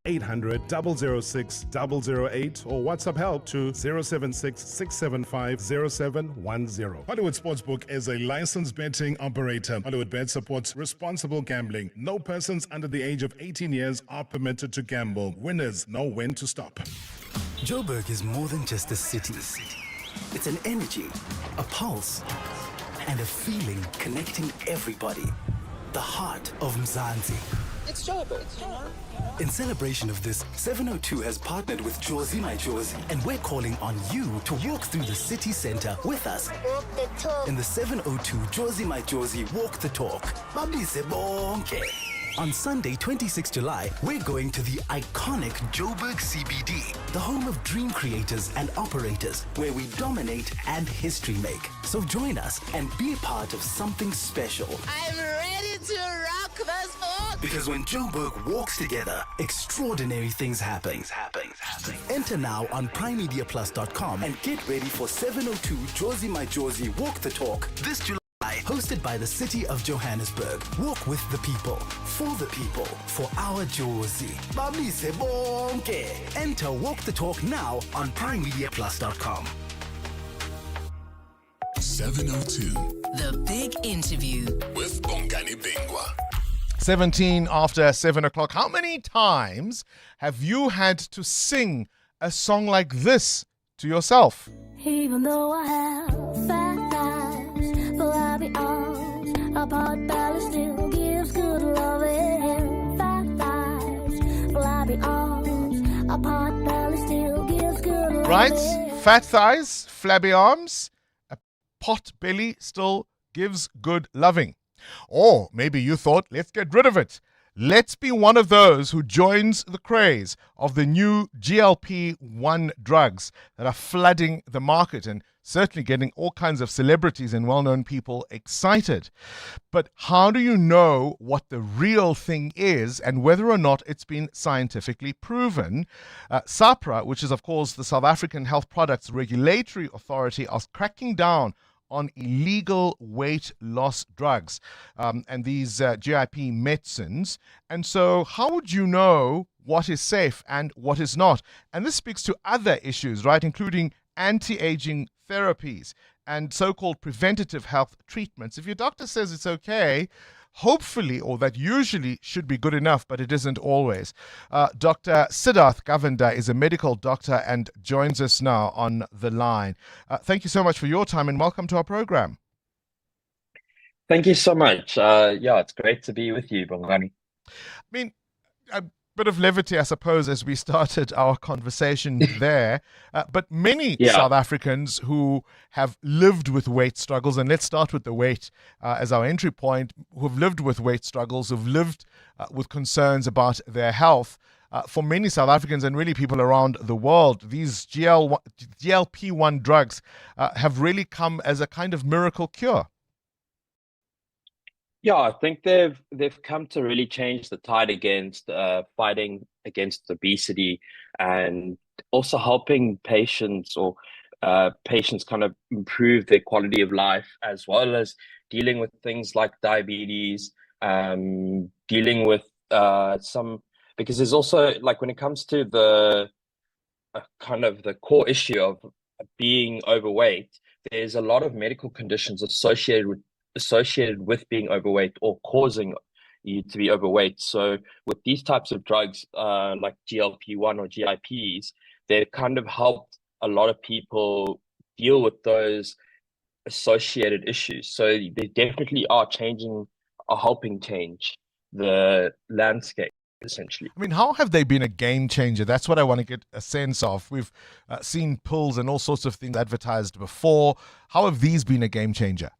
0800 006 008 or WhatsApp help to 076 675 0710. Hollywood Sportsbook is a licensed betting operator. Hollywood Bet supports responsible gambling. No persons under the age of 18 years are permitted to gamble. Winners know when to stop. Joburg is more than just a city. It's an energy, a pulse, and a feeling connecting everybody. The heart of Mzansi. It's Joburg. In celebration of this, 702 has partnered with Jozi My Jozi, and we're calling on you to walk through the city center with us. Walk the talk. In the 702 Jozi My Jozi Walk the Talk. Babise bonke. On Sunday, 26 July, we're going to the iconic Joburg CBD, the home of dream creators and operators, where we dominate and history make. So join us and be a part of something special. I'm ready to rock this book. Because when Joburg walks together, extraordinary things happen. Enter now on primemediaplus.com and get ready for 702 Jozi My Jozi Walk the Talk this July. Hosted by the City of Johannesburg. Walk with the people, for our Jozi. Babise bonke. Enter Walk the Talk now on primemediaplus.com. 702. The Big Interview with Bongani Bingwa. 17 after 7 o'clock. How many times have you had to sing a song like this to yourself? Even though I have fat thighs, flabby arms, a pot belly still gives good loving. Fat thighs, flabby arms, a pot belly still gives good loving. Right? Fat thighs, flabby arms, a pot belly still gives good loving. Or maybe you thought, let's get rid of it. Let's be one of those who joins the craze of the new GLP-1 drugs that are flooding the market and certainly getting all kinds of celebrities and well-known people excited. But how do you know what the real thing is and whether or not it's been scientifically proven? SAHPRA, which is of course the South African Health Products Regulatory Authority, are cracking down on illegal weight loss drugs and these GIP medicines. And so how would you know what is safe and what is not? And this speaks to other issues, right, including anti-aging therapies and so-called preventative health treatments. If your doctor says it's okay, hopefully, or that usually should be good enough, but it isn't always. Dr. Siddharth Govender is a medical doctor and joins us now on the line. Thank you so much for your time and welcome to our program. Thank you so much. It's great to be with you, Bongani. I mean, a bit of levity, I suppose, as we started our conversation there. But many South Africans who have lived with weight struggles, and let's start with the weight as our entry point, who've lived with weight struggles, who've lived with concerns about their health. For many South Africans and really people around the world, these GLP-1 drugs have really come as a kind of miracle cure. Yeah, I think they've come to really change the tide against fighting against obesity and also helping patients kind of improve their quality of life, as well as dealing with things like diabetes, dealing with because there's also, like, when it comes to the kind of the core issue of being overweight, there's a lot of medical conditions associated with being overweight or causing you to be overweight. So with these types of drugs, like GLP-1 or GIPs, they've kind of helped a lot of people deal with those associated issues. So they definitely are helping change the landscape, essentially. I mean, how have they been a game changer? That's what I want to get a sense of. We've seen pills and all sorts of things advertised before. How have these been a game changer?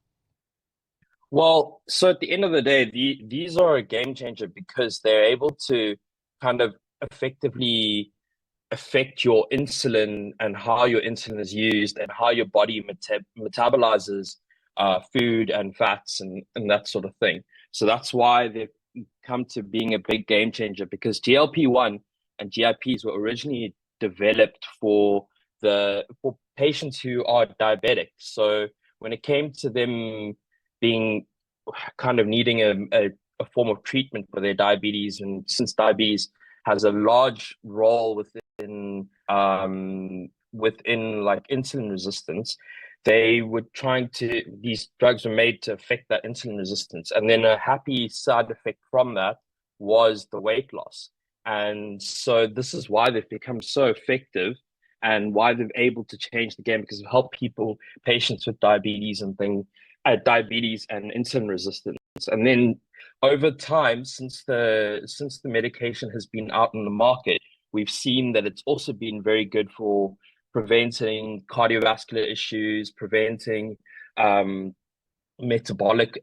Well, so at the end of the day, these are a game changer because they're able to kind of effectively affect your insulin and how your insulin is used and how your body metabolizes food and fats and that sort of thing. So that's why they've come to being a big game changer, because GLP-1 and GIPs were originally developed for patients who are diabetic. So when it came to them being kind of needing a form of treatment for their diabetes, and since diabetes has a large role within like insulin resistance, these drugs were made to affect that insulin resistance. And then a happy side effect from that was the weight loss. And so this is why they've become so effective and why they're able to change the game, because it help patients with diabetes and insulin resistance. And then over time, since the medication has been out in the market, we've seen that it's also been very good for preventing cardiovascular issues, preventing metabolic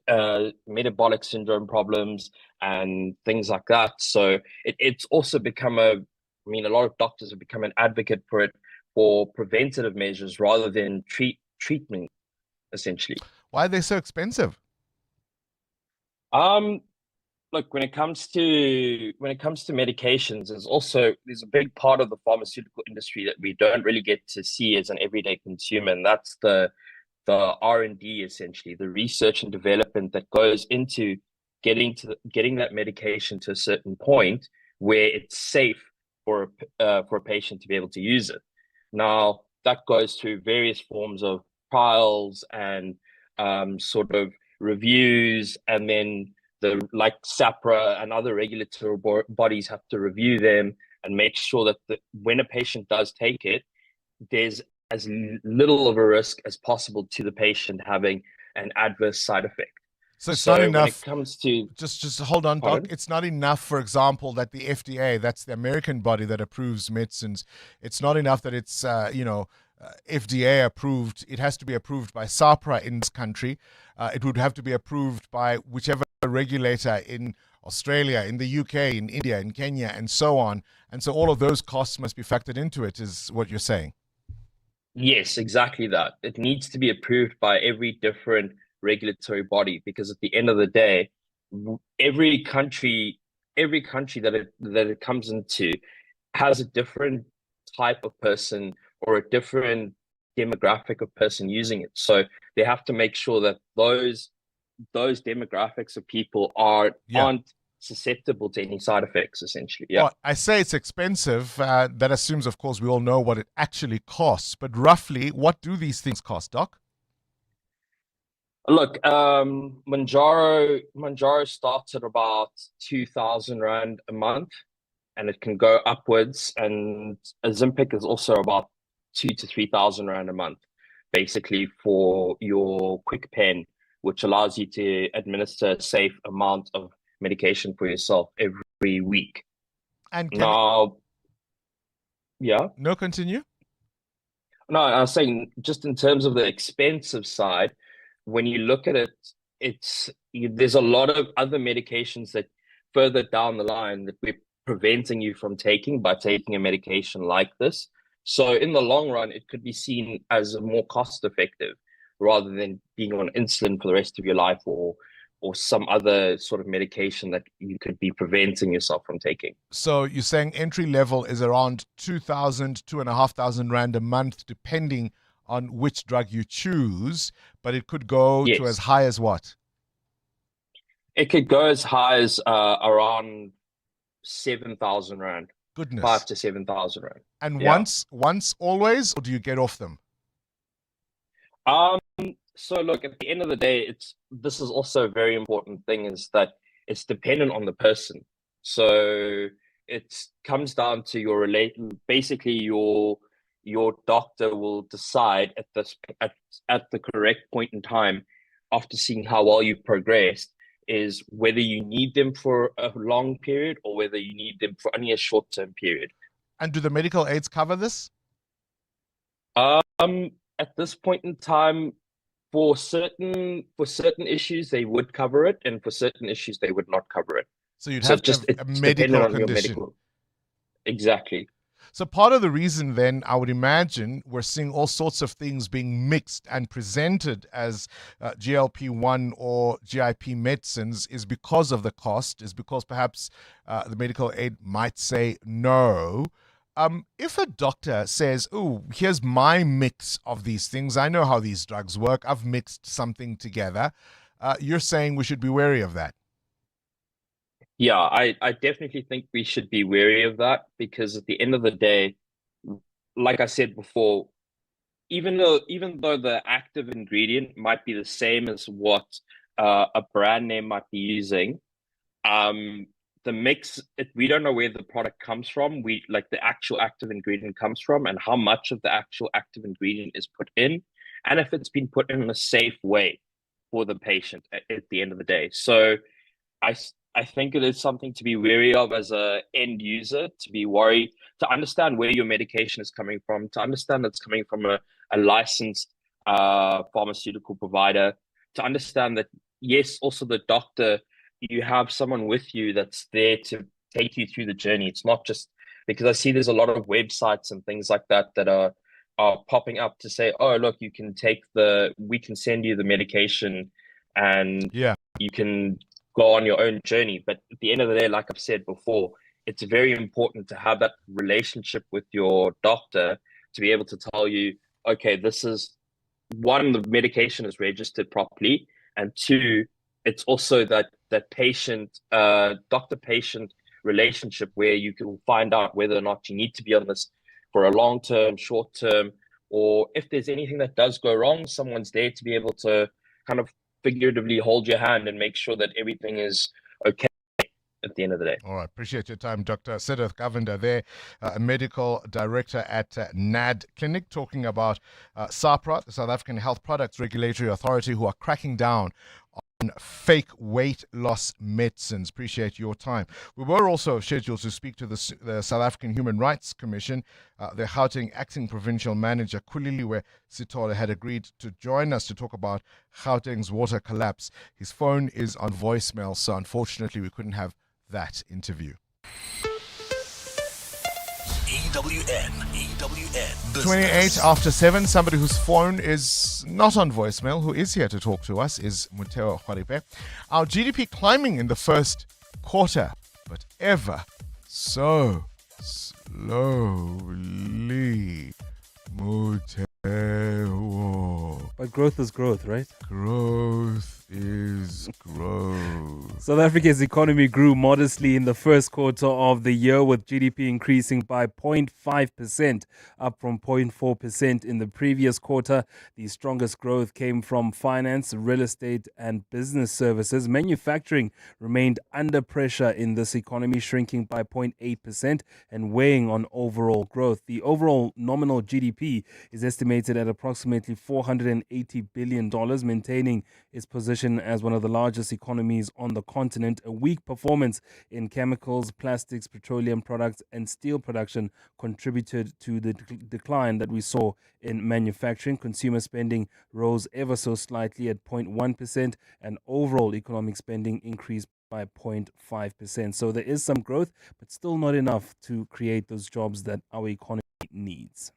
syndrome problems and things like that. So it's also become a lot of doctors have become an advocate for it, for preventative measures rather than treatment, essentially. Why are they so expensive? Look, when it comes to medications, there's a big part of the pharmaceutical industry that we don't really get to see as an everyday consumer, and that's the R&D, essentially, the research and development that goes into getting that medication to a certain point where it's safe for a patient to be able to use it. Now, that goes through various forms of trials and sort of reviews, and then like SAHPRA and other regulatory bodies have to review them and make sure that when a patient does take it, there's as little of a risk as possible to the patient having an adverse side effect. So it's not enough. When it comes to just hold on, Doc. It's not enough, for example, that the FDA, that's the American body that approves medicines, it's not enough that it's FDA approved. It has to be approved by SAHPRA in this country. It would have to be approved by whichever regulator in Australia, in the UK, in India, in Kenya, and so on. And so all of those costs must be factored into it, is what you're saying. Yes, exactly that. It needs to be approved by every different regulatory body, because at the end of the day, every country that it comes into has a different type of person or a different demographic of person using it. So they have to make sure that those demographics of people aren't susceptible to any side effects, essentially. Yeah. Well, I say it's expensive. That assumes, of course, we all know what it actually costs. But roughly, what do these things cost, Doc? Look, Manjaro starts at about 2,000 Rand a month, and it can go upwards. And Ozempic is also about 2,000 to 3,000 Rand a month, basically for your quick pen, which allows you to administer a safe amount of medication for yourself every week. And now, no, continue. No, I was saying, just in terms of the expensive side, when you look at it, there's a lot of other medications that further down the line that we're preventing you from taking by taking a medication like this. So in the long run, it could be seen as more cost effective rather than being on insulin for the rest of your life, or some other sort of medication that you could be preventing yourself from taking. So you're saying entry level is around 2,000, 2,500 Rand a month, depending on which drug you choose, but it could go to as high as what? It could go as high as around 7,000 Rand. Goodness. 5,000 to 7,000 Rand. And once always, or do you get off them? So look, at the end of the day, this is also a very important thing, is that it's dependent on the person. So it comes down to basically your doctor will decide at the correct point in time, after seeing how well you've progressed, is whether you need them for a long period or whether you need them for only a short-term period. And do the medical aids cover this? At this point in time, for certain issues they would cover it, and for certain issues they would not cover it. So you'd have to have a medical condition. Exactly. So part of the reason then, I would imagine, we're seeing all sorts of things being mixed and presented as GLP-1 or GIP medicines is because of the cost, is because perhaps the medical aid might say no. If a doctor says, oh, here's my mix of these things, I know how these drugs work, I've mixed something together, you're saying we should be wary of that? Yeah, I definitely think we should be wary of that, because at the end of the day, like I said before, even though the active ingredient might be the same as what a brand name might be using, the mix, we don't know where the product comes from. We like the actual active ingredient comes from, and how much of the actual active ingredient is put in, and if it's been put in a safe way for the patient at the end of the day. So I think it is something to be wary of as a end user, to be worried, to understand where your medication is coming from, to understand it's coming from a licensed pharmaceutical provider, to understand that, yes, also the doctor, you have someone with you that's there to take you through the journey. It's not just because I see there's a lot of websites and things like that that are popping up to say, oh, look, we can send you the medication and you can go on your own journey. But at the end of the day, like I've said before, it's very important to have that relationship with your doctor to be able to tell you, okay, this is one, the medication is registered properly, and two, it's also that patient doctor-patient relationship where you can find out whether or not you need to be on this for a long term, short term, or if there's anything that does go wrong, someone's there to be able to kind of figuratively hold your hand and make sure that everything is okay at the end of the day. All right. Appreciate your time, Dr. Siddharth Govender there, a medical director at NAD Clinic, talking about SAHPRA, the South African Health Products Regulatory Authority, who are cracking down on fake weight loss medicines. Appreciate your time. We were also scheduled to speak to the South African Human Rights Commission. The Gauteng acting provincial manager, Kuliliwe Sithole, had agreed to join us to talk about Gauteng's water collapse. His phone is on voicemail, so unfortunately we couldn't have that interview. EWN. 28 after 7, somebody whose phone is not on voicemail, who is here to talk to us, is Muteo Khwaripe. Our GDP climbing in the first quarter, but ever so slowly. Muteo. But growth is growth, right? Growth is growth. South Africa's economy grew modestly in the first quarter of the year, with GDP increasing by 0.5%, up from 0.4% in the previous quarter. The strongest growth came from finance, real estate, and business services. Manufacturing remained under pressure in this economy, shrinking by 0.8% and weighing on overall growth. The overall nominal GDP is estimated at approximately $480 billion, maintaining its position as one of the largest economies on the continent. A weak performance in chemicals, plastics, petroleum products, and steel production contributed to the decline that we saw in manufacturing. Consumer spending rose ever so slightly at 0.1%, and overall economic spending increased by 0.5%. So there is some growth, but still not enough to create those jobs that our economy needs.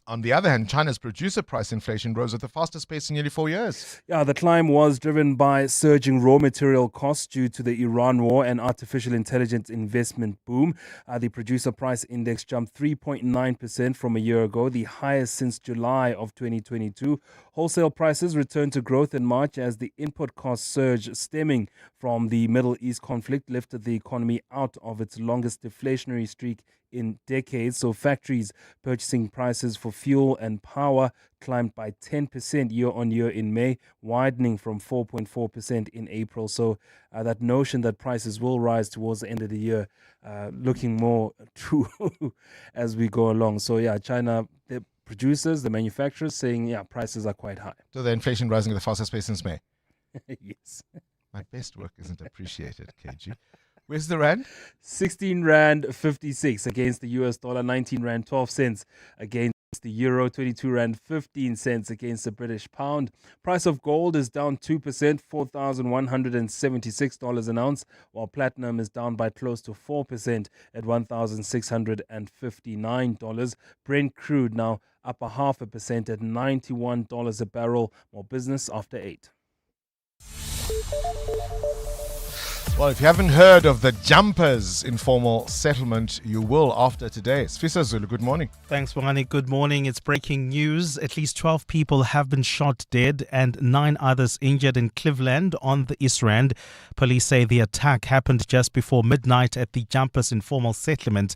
On the other hand, China's producer price inflation rose at the fastest pace in nearly 4 years. Yeah, the climb was driven by surging raw material costs due to the Iran war and artificial intelligence investment boom. The producer price index jumped 3.9% from a year ago, the highest since July of 2022. Wholesale prices returned to growth in March as the input cost surge stemming from the Middle East conflict lifted the economy out of its longest deflationary streak in decades. So factories purchasing prices for fuel and power climbed by 10% year on year in May, widening from 4.4% in April. So that notion that prices will rise towards the end of the year, looking more true as we go along. So yeah, China, the producers, the manufacturers saying, yeah, prices are quite high. So the inflation rising at the fastest pace since May. Yes. My best work isn't appreciated, KG. Where's the rand? 16 Rand 56 against the US dollar, 19 Rand 12 cents against The euro, 22 rand 15 cents against the British pound. Price of gold is down 2%, $4,176 an ounce, while platinum is down by close to 4% at $1,659. Brent crude now up 0.5% at $91 a barrel. More business after 8. Well, if you haven't heard of the Jumpers informal settlement, you will after today. Sfisa Zulu, good morning. Thanks, Bongani. Good morning. It's breaking news. At least 12 people have been shot dead and 9 others injured in Cleveland on the East Rand. Police say the attack happened just before midnight at the Jumpers informal settlement.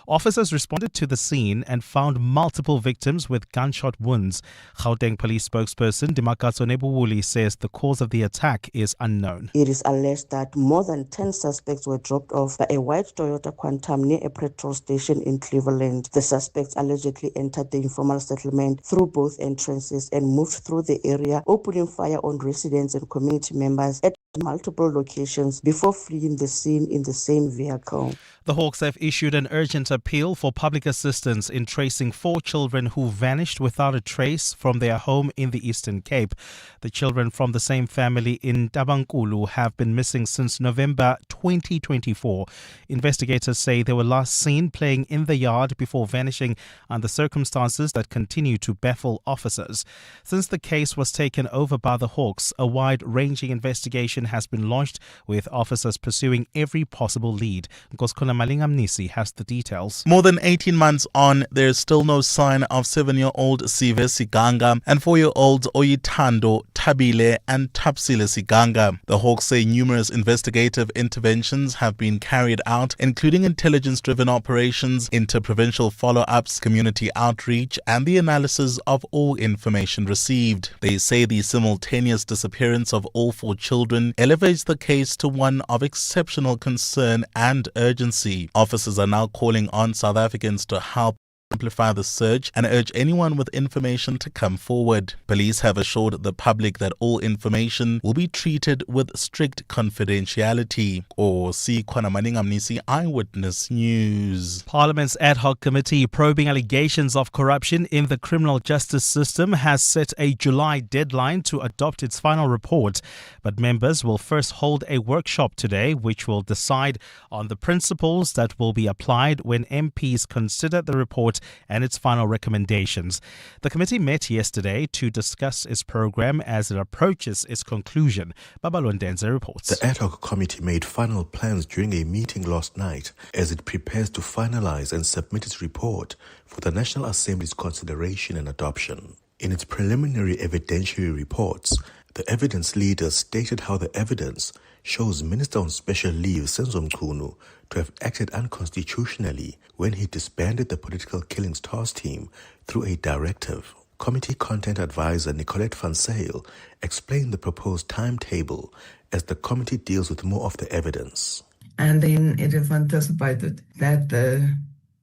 Officers responded to the scene and found multiple victims with gunshot wounds. Gauteng police spokesperson Dimakatso Nebuwuli says the cause of the attack is unknown. It is alleged that more than 10 suspects were dropped off by a white Toyota Quantum near a petrol station in Cleveland. The suspects allegedly entered the informal settlement through both entrances and moved through the area, opening fire on residents and community members at multiple locations before fleeing the scene in the same vehicle. The Hawks have issued an urgent appeal for public assistance in tracing 4 children who vanished without a trace from their home in the Eastern Cape. The children from the same family in Tabankulu have been missing since November 2024. Investigators say they were last seen playing in the yard before vanishing under circumstances that continue to baffle officers. Since the case was taken over by the Hawks, a wide-ranging investigation has been launched with officers pursuing every possible lead. Nkoskona Malingamnisi has the details. More than 18 months on, there is still no sign of 7-year-old Sive Siganga and 4-year-olds Oyitando, Tabile and Tapsile Siganga. The Hawks say numerous investigative interventions have been carried out, including intelligence-driven operations, interprovincial follow-ups, community outreach and the analysis of all information received. They say the simultaneous disappearance of all 4 children elevates the case to one of exceptional concern and urgency. Officers are now calling on South Africans to help amplify the search and urge anyone with information to come forward. Police have assured the public that all information will be treated with strict confidentiality. Or see Kwana Maningamnisi, Eyewitness News. Parliament's ad hoc committee probing allegations of corruption in the criminal justice system has set a July deadline to adopt its final report. But members will first hold a workshop today which will decide on the principles that will be applied when MPs consider the report and its final recommendations. The committee met yesterday to discuss its program as it approaches its conclusion. Babalondenze reports. The ad hoc committee made final plans during a meeting last night as it prepares to finalize and submit its report for the National Assembly's consideration and adoption. In its preliminary evidentiary reports, the evidence leaders stated how the evidence shows Minister on Special Leave Senzo Mchunu to have acted unconstitutionally when he disbanded the political killings task team through a directive. Committee Content Advisor Nicolette Van Zyl explained the proposed timetable as the committee deals with more of the evidence. And then it is anticipated that the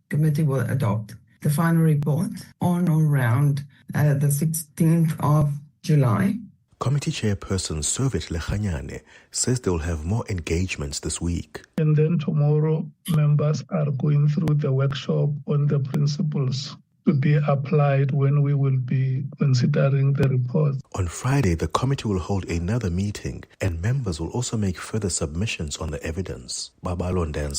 committee will adopt the final report on or around the 16th of July. Committee Chairperson Soviet Lechanyane says they will have more engagements this week. And then tomorrow, members are going through the workshop on the principles to be applied when we will be considering the report. On Friday, the committee will hold another meeting and members will also make further submissions on the evidence. Babalondense,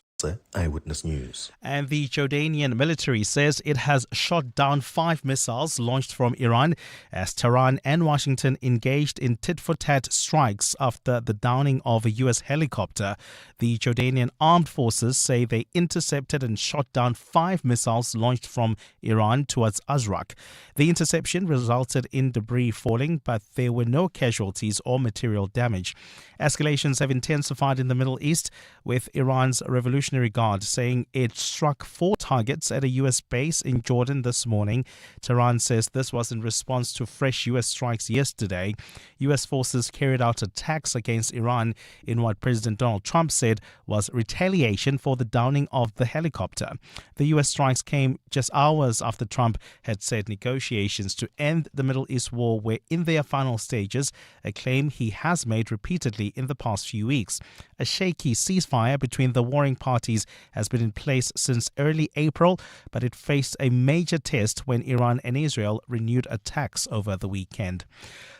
Eyewitness News. And the Jordanian military says it has shot down 5 missiles launched from Iran as Tehran and Washington engaged in tit-for-tat strikes after the downing of a U.S. helicopter. The Jordanian armed forces say they intercepted and shot down 5 missiles launched from Iran towards Azraq. The interception resulted in debris falling, but there were no casualties or material damage. Escalations have intensified in the Middle East, with Iran's Revolutionary Guard saying it struck 4 targets at a U.S. base in Jordan this morning. Tehran says this was in response to fresh U.S. strikes yesterday. U.S. forces carried out attacks against Iran in what President Donald Trump said was retaliation for the downing of the helicopter. The U.S. strikes came just hours after Trump had said negotiations to end the Middle East war were in their final stages, a claim he has made repeatedly in the past few weeks. A shaky ceasefire ceasefire between the warring parties has been in place since early April, but it faced a major test when Iran and Israel renewed attacks over the weekend.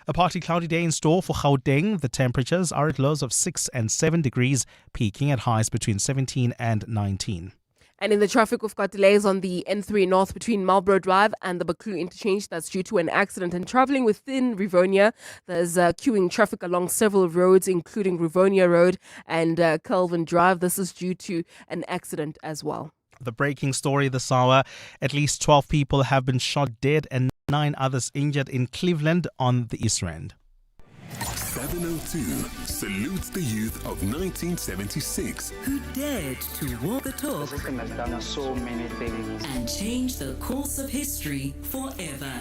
A partly cloudy day in store for Gauteng. The temperatures are at lows of 6 and 7 degrees, peaking at highs between 17 and 19. And in the traffic, we've got delays on the N3 North between Marlborough Drive and the Baklu interchange. That's due to an accident. And traveling within Rivonia, there's queuing traffic along several roads, including Rivonia Road and Kelvin Drive. This is due to an accident as well. The breaking story this hour, at least 12 people have been shot dead and 9 others injured in Cleveland on the East Rand. 702 salutes the youth of 1976 who dared to walk the talk. The system has done so many things and change the course of history forever.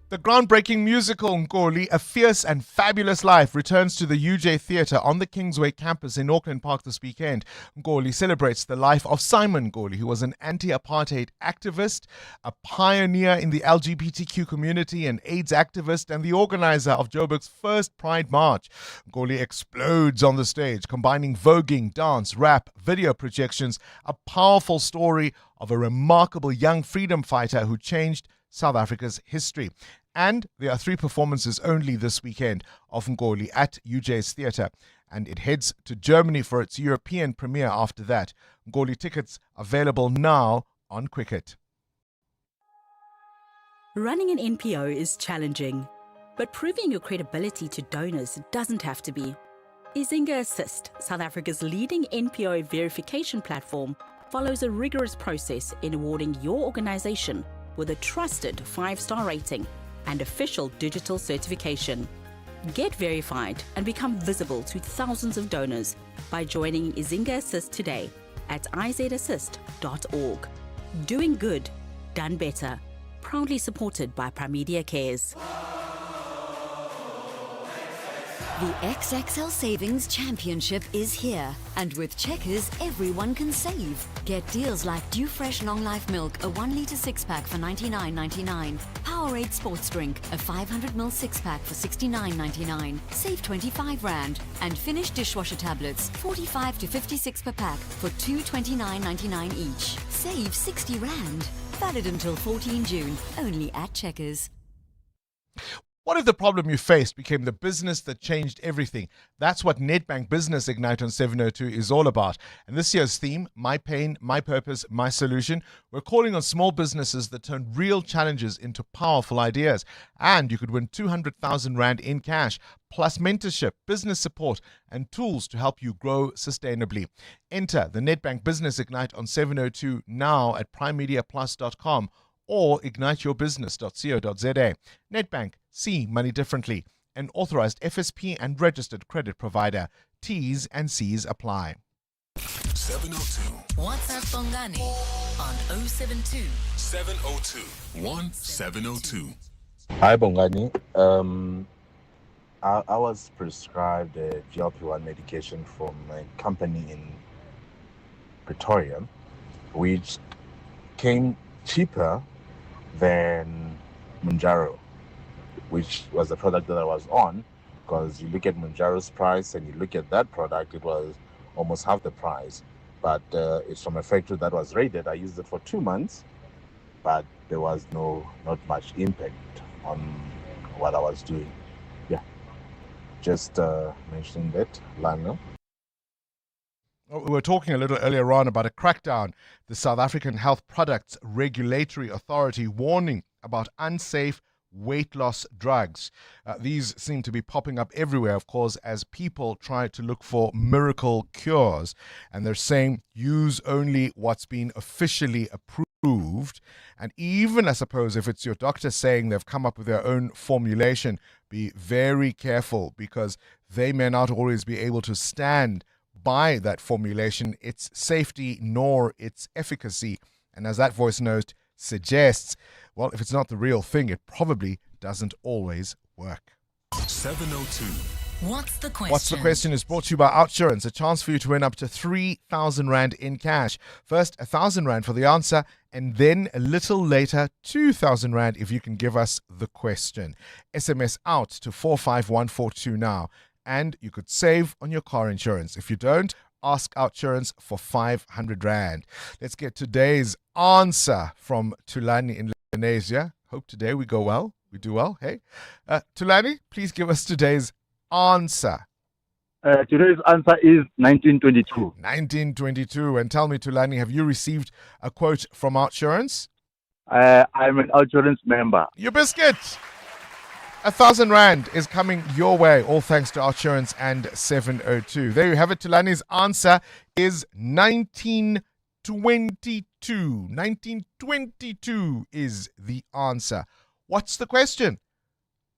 The groundbreaking musical Nkoli, A Fierce and Fabulous Life, returns to the UJ Theatre on the Kingsway campus in Auckland Park this weekend. Nkoli celebrates the life of Simon Nkoli, who was an anti-apartheid activist, a pioneer in the LGBTQ community, an AIDS activist, and the organizer of Joburg's first Pride March. Nkoli explodes on the stage, combining voguing, dance, rap, video projections, a powerful story of a remarkable young freedom fighter who changed South Africa's history. And there are 3 performances only this weekend of Nkoli at UJ's Theatre, and it heads to Germany for its European premiere after that. Nkoli tickets available now on Quicket. Running an NPO is challenging, but proving your credibility to donors doesn't have to be. Izinga Assist, South Africa's leading NPO verification platform, follows a rigorous process in awarding your organisation with a trusted 5-star rating and official digital certification. Get verified and become visible to thousands of donors by joining Izinga Assist today at izassist.org. Doing good, done better. Proudly supported by Primedia Cares. The XXL Savings Championship is here, and with Checkers, everyone can save. Get deals like Dew Fresh Long Life Milk, a 1-litre 6-pack for $99.99. Powerade Sports Drink, a 500ml 6-pack for $69.99. Save 25 Rand. And Finish Dishwasher Tablets, 45 to 56 per pack for $229.99 each. Save 60 Rand. Valid until 14 June, only at Checkers. What if the problem you faced became the business that changed everything? That's what Nedbank Business Ignite on 702 is all about. And this year's theme, My Pain, My Purpose, My Solution. We're calling on small businesses that turn real challenges into powerful ideas. And you could win 200,000 Rand in cash, plus mentorship, business support, and tools to help you grow sustainably. Enter the Nedbank Business Ignite on 702 now at primemediaplus.com or igniteyourbusiness.co.za. Nedbank, see money differently. An authorized FSP and registered credit provider. T's and C's apply. 702. WhatsApp Bongani on 072 702 1702. Hi Bongani. I was prescribed a GLP-1 medication from a company in Pretoria, which came cheaper than Mounjaro, which was the product that I was on, because you look at Mounjaro's price and you look at that product, it was almost half the price. But it's from a factory that was rated. I used it for 2 months, but there was not much impact on what I was doing. Yeah, just mentioning that, Lionel. We were talking a little earlier on about a crackdown. The South African Health Products Regulatory Authority warning about unsafe weight loss drugs. These seem to be popping up everywhere, of course, as people try to look for miracle cures. And they're saying use only what's been officially approved. And even, I suppose, if it's your doctor saying they've come up with their own formulation, be very careful, because they may not always be able to stand by that formulation, its safety nor its efficacy. And as that voice note suggests, well, if it's not the real thing, it probably doesn't always work. 702. What's the question? What's the question is brought to you by Outsurance, a chance for you to win up to 3,000 Rand in cash. First, 1,000 Rand for the answer, and then a little later, 2,000 Rand if you can give us the question. SMS out to 45142 now. and you could save on your car insurance. If you don't, ask Outsurance for 500 Rand. Let's get today's answer from Tulani in Lebanon. Hope today we go well. We do well, hey? Tulani, please give us today's answer. Today's answer is 1922. 1922. And tell me, Tulani, have you received a quote from Outsurance? I'm an Outsurance member. Your biscuit! 1,000 Rand is coming your way, all thanks to Outsurance and 702. There you have it. Tulani's answer is 1922. 1922 is the answer. What's the question?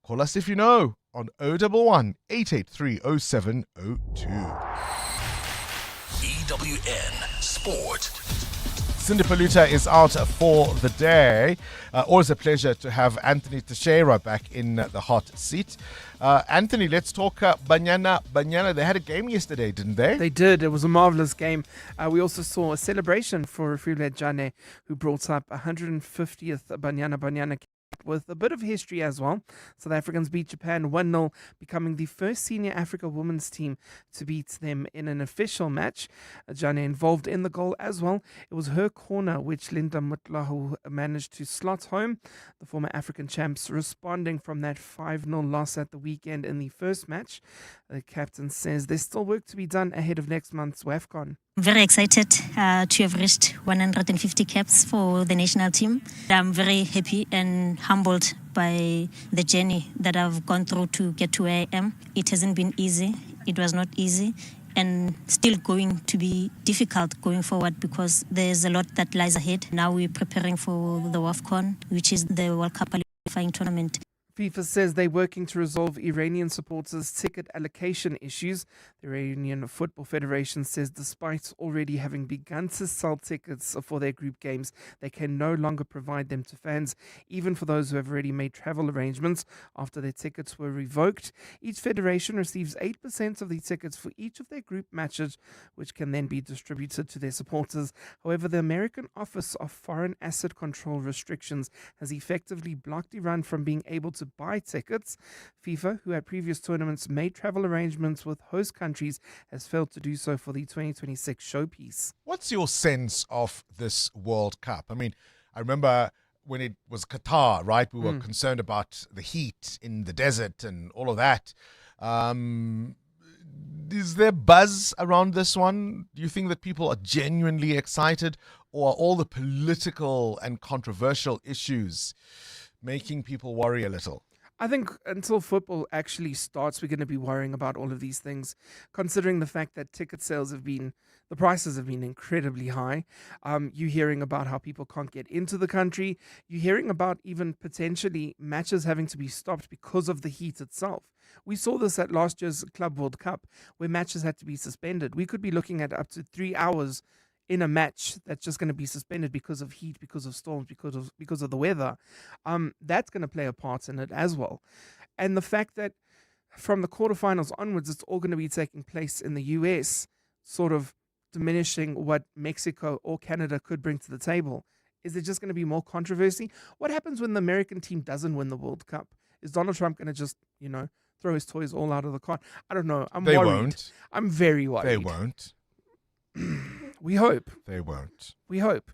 Call us if you know on 011 883 0702. EWN Sport. Cindy Paluta is out for the day. Always a pleasure to have Anthony Teixeira back in the hot seat. Anthony, let's talk Banyana. They had a game yesterday, didn't they? They did. It was a marvelous game. We also saw a celebration for Refugee Jane, who brought up 150th Banyana with a bit of history as well. South Africans beat Japan 1-0, becoming the first senior Africa women's team to beat them in an official match. Jane involved in the goal as well. It was her corner which Linda Mutlahu managed to slot home. The former African champs responding from that 5-0 loss at the weekend in the first match. The captain says there's still work to be done ahead of next month's WAFCON. Very excited to have reached 150 caps for the national team. I'm very happy and humbled by the journey that I've gone through to get to where I am. It hasn't been easy. It was not easy and still going to be difficult going forward because there's a lot that lies ahead. Now we're preparing for the WAFCON, which is the World Cup qualifying tournament. FIFA says they're working to resolve Iranian supporters' ticket allocation issues. The Iranian Football Federation says despite already having begun to sell tickets for their group games, they can no longer provide them to fans, even for those who have already made travel arrangements after their tickets were revoked. Each federation receives 8% of the tickets for each of their group matches, which can then be distributed to their supporters. However, the American Office of Foreign Asset Control Restrictions has effectively blocked Iran from being able to buy tickets. FIFA, who at previous tournaments made travel arrangements with host countries, has failed to do so for the 2026 showpiece. What's your sense of this World Cup? I mean, I remember when it was Qatar, right? We were concerned about the heat in the desert and all of that. Is there buzz around this one? Do you think that people are genuinely excited, or are all the political and controversial issues making people worry a little? I think until football actually starts, we're going to be worrying about all of these things, considering the fact that ticket sales the prices have been incredibly high. You're hearing about how people can't get into the country. You're hearing about even potentially matches having to be stopped because of the heat itself. We saw this at last year's Club World Cup, where matches had to be suspended. We could be looking at up to 3 hours in a match that's just going to be suspended because of heat, because of storms, because of the weather. That's going to play a part in it as well. And the fact that from the quarterfinals onwards, it's all going to be taking place in the US, sort of diminishing what Mexico or Canada could bring to the table. Is there just going to be more controversy? What happens when the American team doesn't win the World Cup? Is Donald Trump going to just, throw his toys all out of the cart? I don't know. I'm worried. Won't. I'm very worried. They won't. We hope. They won't. We hope.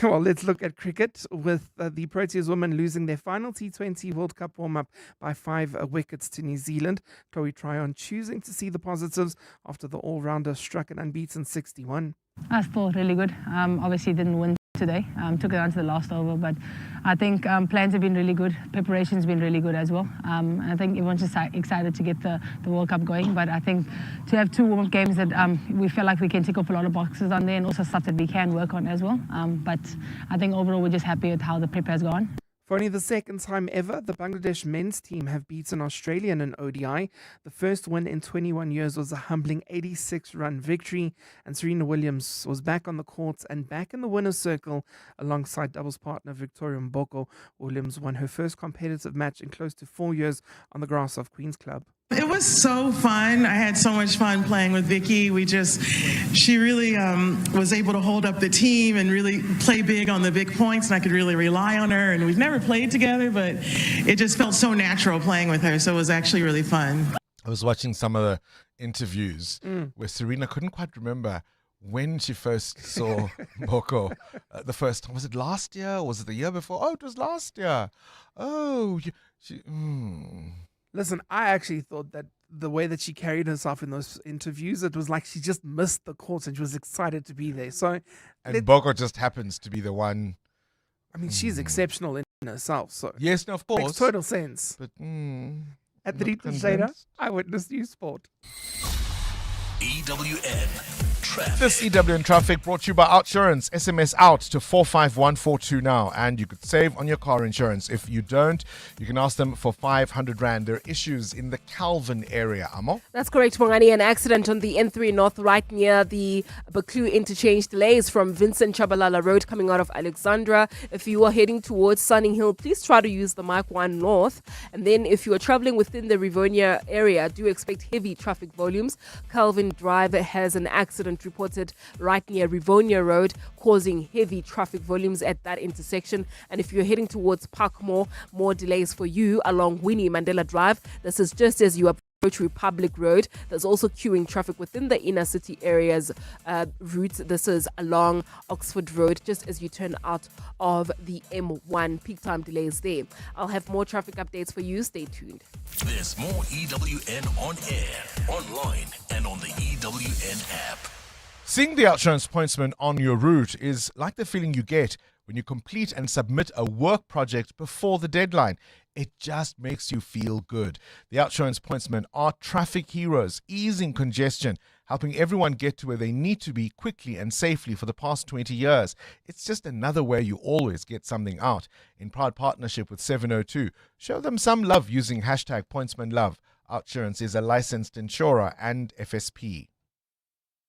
Well, let's look at cricket with the Proteas women losing their final T20 World Cup warm-up by 5 wickets to New Zealand. Chloe Tryon choosing to see the positives after the all-rounder struck an unbeaten 61. I thought really good. Obviously didn't win today. Took it down to the last over, but I think plans have been really good. Preparation's been really good as well. I think everyone's just excited to get the World Cup going, but I think to have 2 warm-up games that we feel like we can tick off a lot of boxes on there, and also stuff that we can work on as well. But I think overall we're just happy with how the prep has gone. For only the second time ever, the Bangladesh men's team have beaten Australia in an ODI. The first win in 21 years was a humbling 86-run victory, and Serena Williams was back on the court and back in the winner's circle alongside doubles partner Victoria Mboko. Williams won her first competitive match in close to 4 years on the grass of Queen's Club. It was so fun. I had so much fun playing with Vicky. She really was able to hold up the team and really play big on the big points, and I could really rely on her. And we've never played together, but it just felt so natural playing with her. So it was actually really fun. I was watching some of the interviews where Serena couldn't quite remember when she first saw Boko the first time. Was it last year or was it the year before? Oh, it was last year. Oh, Listen, I actually thought that the way that she carried herself in those interviews, it was like she just missed the court and she was excited to be there. So, and Boko just happens to be the one. I mean, she's exceptional in herself. So yes, no, of course, makes total sense. But at Rita Eyewitness News Sport. EWN Traffic. This EWN Traffic brought to you by Outsurance. SMS out to 45142 now, and you could save on your car insurance. If you don't, you can ask them for 500 Rand. There are issues in the Calvin area, Amo. That's correct, Bongani. An accident on the N3 North right near the Baklu interchange. Delays from Vincent Chabalala Road coming out of Alexandra. If you are heading towards Sunning Hill, please try to use the Mike 1 North. And then if you are traveling within the Rivonia area, do expect heavy traffic volumes. Calvin Drive has an accident reported right near Rivonia Road, causing heavy traffic volumes at that intersection. And if you're heading towards Parkmore, more delays for you along Winnie Mandela Drive. This is just as you approach Republic Road. There's also queuing traffic within the inner city areas route. This is along Oxford Road, just as you turn out of the M1. Peak time delays there. I'll have more traffic updates for you. Stay tuned. There's more EWN on air, online, and on the EWN app. Seeing the Outsurance pointsman on your route is like the feeling you get when you complete and submit a work project before the deadline. It just makes you feel good. The Outsurance pointsmen are traffic heroes, easing congestion, helping everyone get to where they need to be quickly and safely for the past 20 years. It's just another way you always get something out. In proud partnership with 702, show them some love using hashtag pointsmanlove. Outsurance is a licensed insurer and FSP.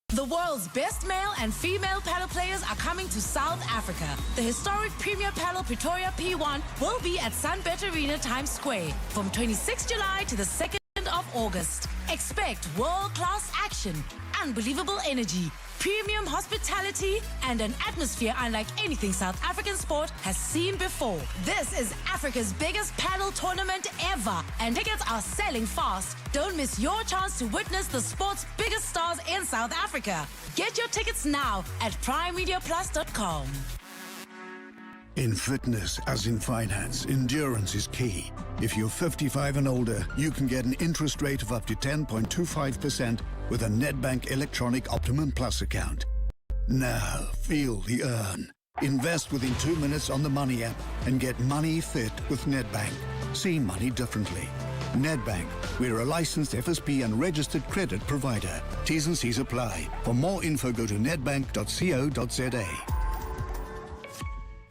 The world's best male and female paddle players are coming to South Africa. The historic Premier Paddle Pretoria P1 will be at Sunbet Arena Times Square from 26 July to the 2nd of August. Expect world-class action, unbelievable energy, premium hospitality, and an atmosphere unlike anything South African sport has seen before. This is Africa's biggest paddle tournament ever, and tickets are selling fast. Don't miss your chance to witness the sport's biggest stars in South Africa. Get your tickets now at primemediaplus.com. In fitness, as in finance, endurance is key. If you're 55 and older, you can get an interest rate of up to 10.25% with a Nedbank Electronic Optimum Plus account. Now, feel the earn. Invest within 2 minutes on the Money app and get money fit with Nedbank. See money differently. Nedbank, we're a licensed FSP and registered credit provider. T's and C's apply. For more info, go to nedbank.co.za.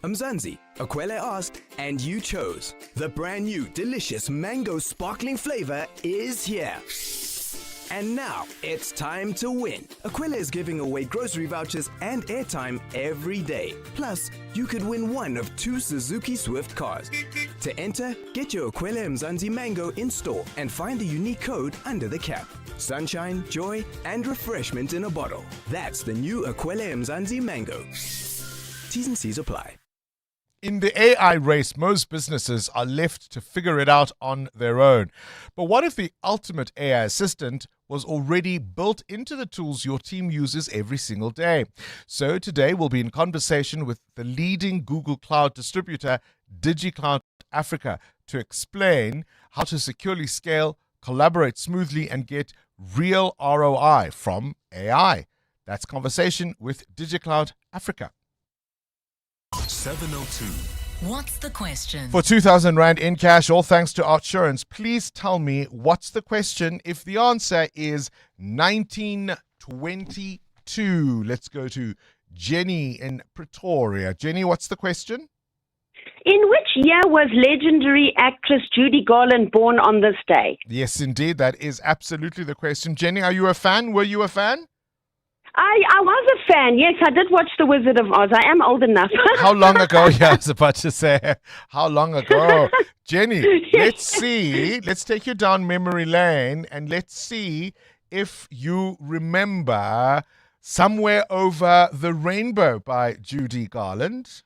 Mzansi, Akwele asked, and you chose. The brand new delicious mango sparkling flavor is here. And now, it's time to win. Akwele is giving away grocery vouchers and airtime every day. Plus, you could win one of 2 Suzuki Swift cars. To enter, get your Akwele Mzansi mango in store and find the unique code under the cap. Sunshine, joy, and refreshment in a bottle. That's the new Akwele Mzansi mango. T's and C's apply. In the AI race, most businesses are left to figure it out on their own. But what if the ultimate AI assistant was already built into the tools your team uses every single day? So today we'll be in conversation with the leading Google Cloud distributor, DigiCloud Africa, to explain how to securely scale, collaborate smoothly, and get real ROI from AI. That's conversation with DigiCloud Africa. 702. What's the question? For 2,000 Rand in cash, all thanks to Outsurance, please tell me what's the question. If the answer is 1922, let's go to Jenny in Pretoria. Jenny, what's the question? In which year was legendary actress Judy Garland born on this day? Yes, indeed. That is absolutely the question. Jenny, are you a fan? Were you a fan? I was a fan. Yes, I did watch The Wizard of Oz. I am old enough. How long ago? Yeah, I was about to say, how long ago? Jenny, let's see. Let's take you down memory lane and let's see if you remember Somewhere Over the Rainbow by Judy Garland.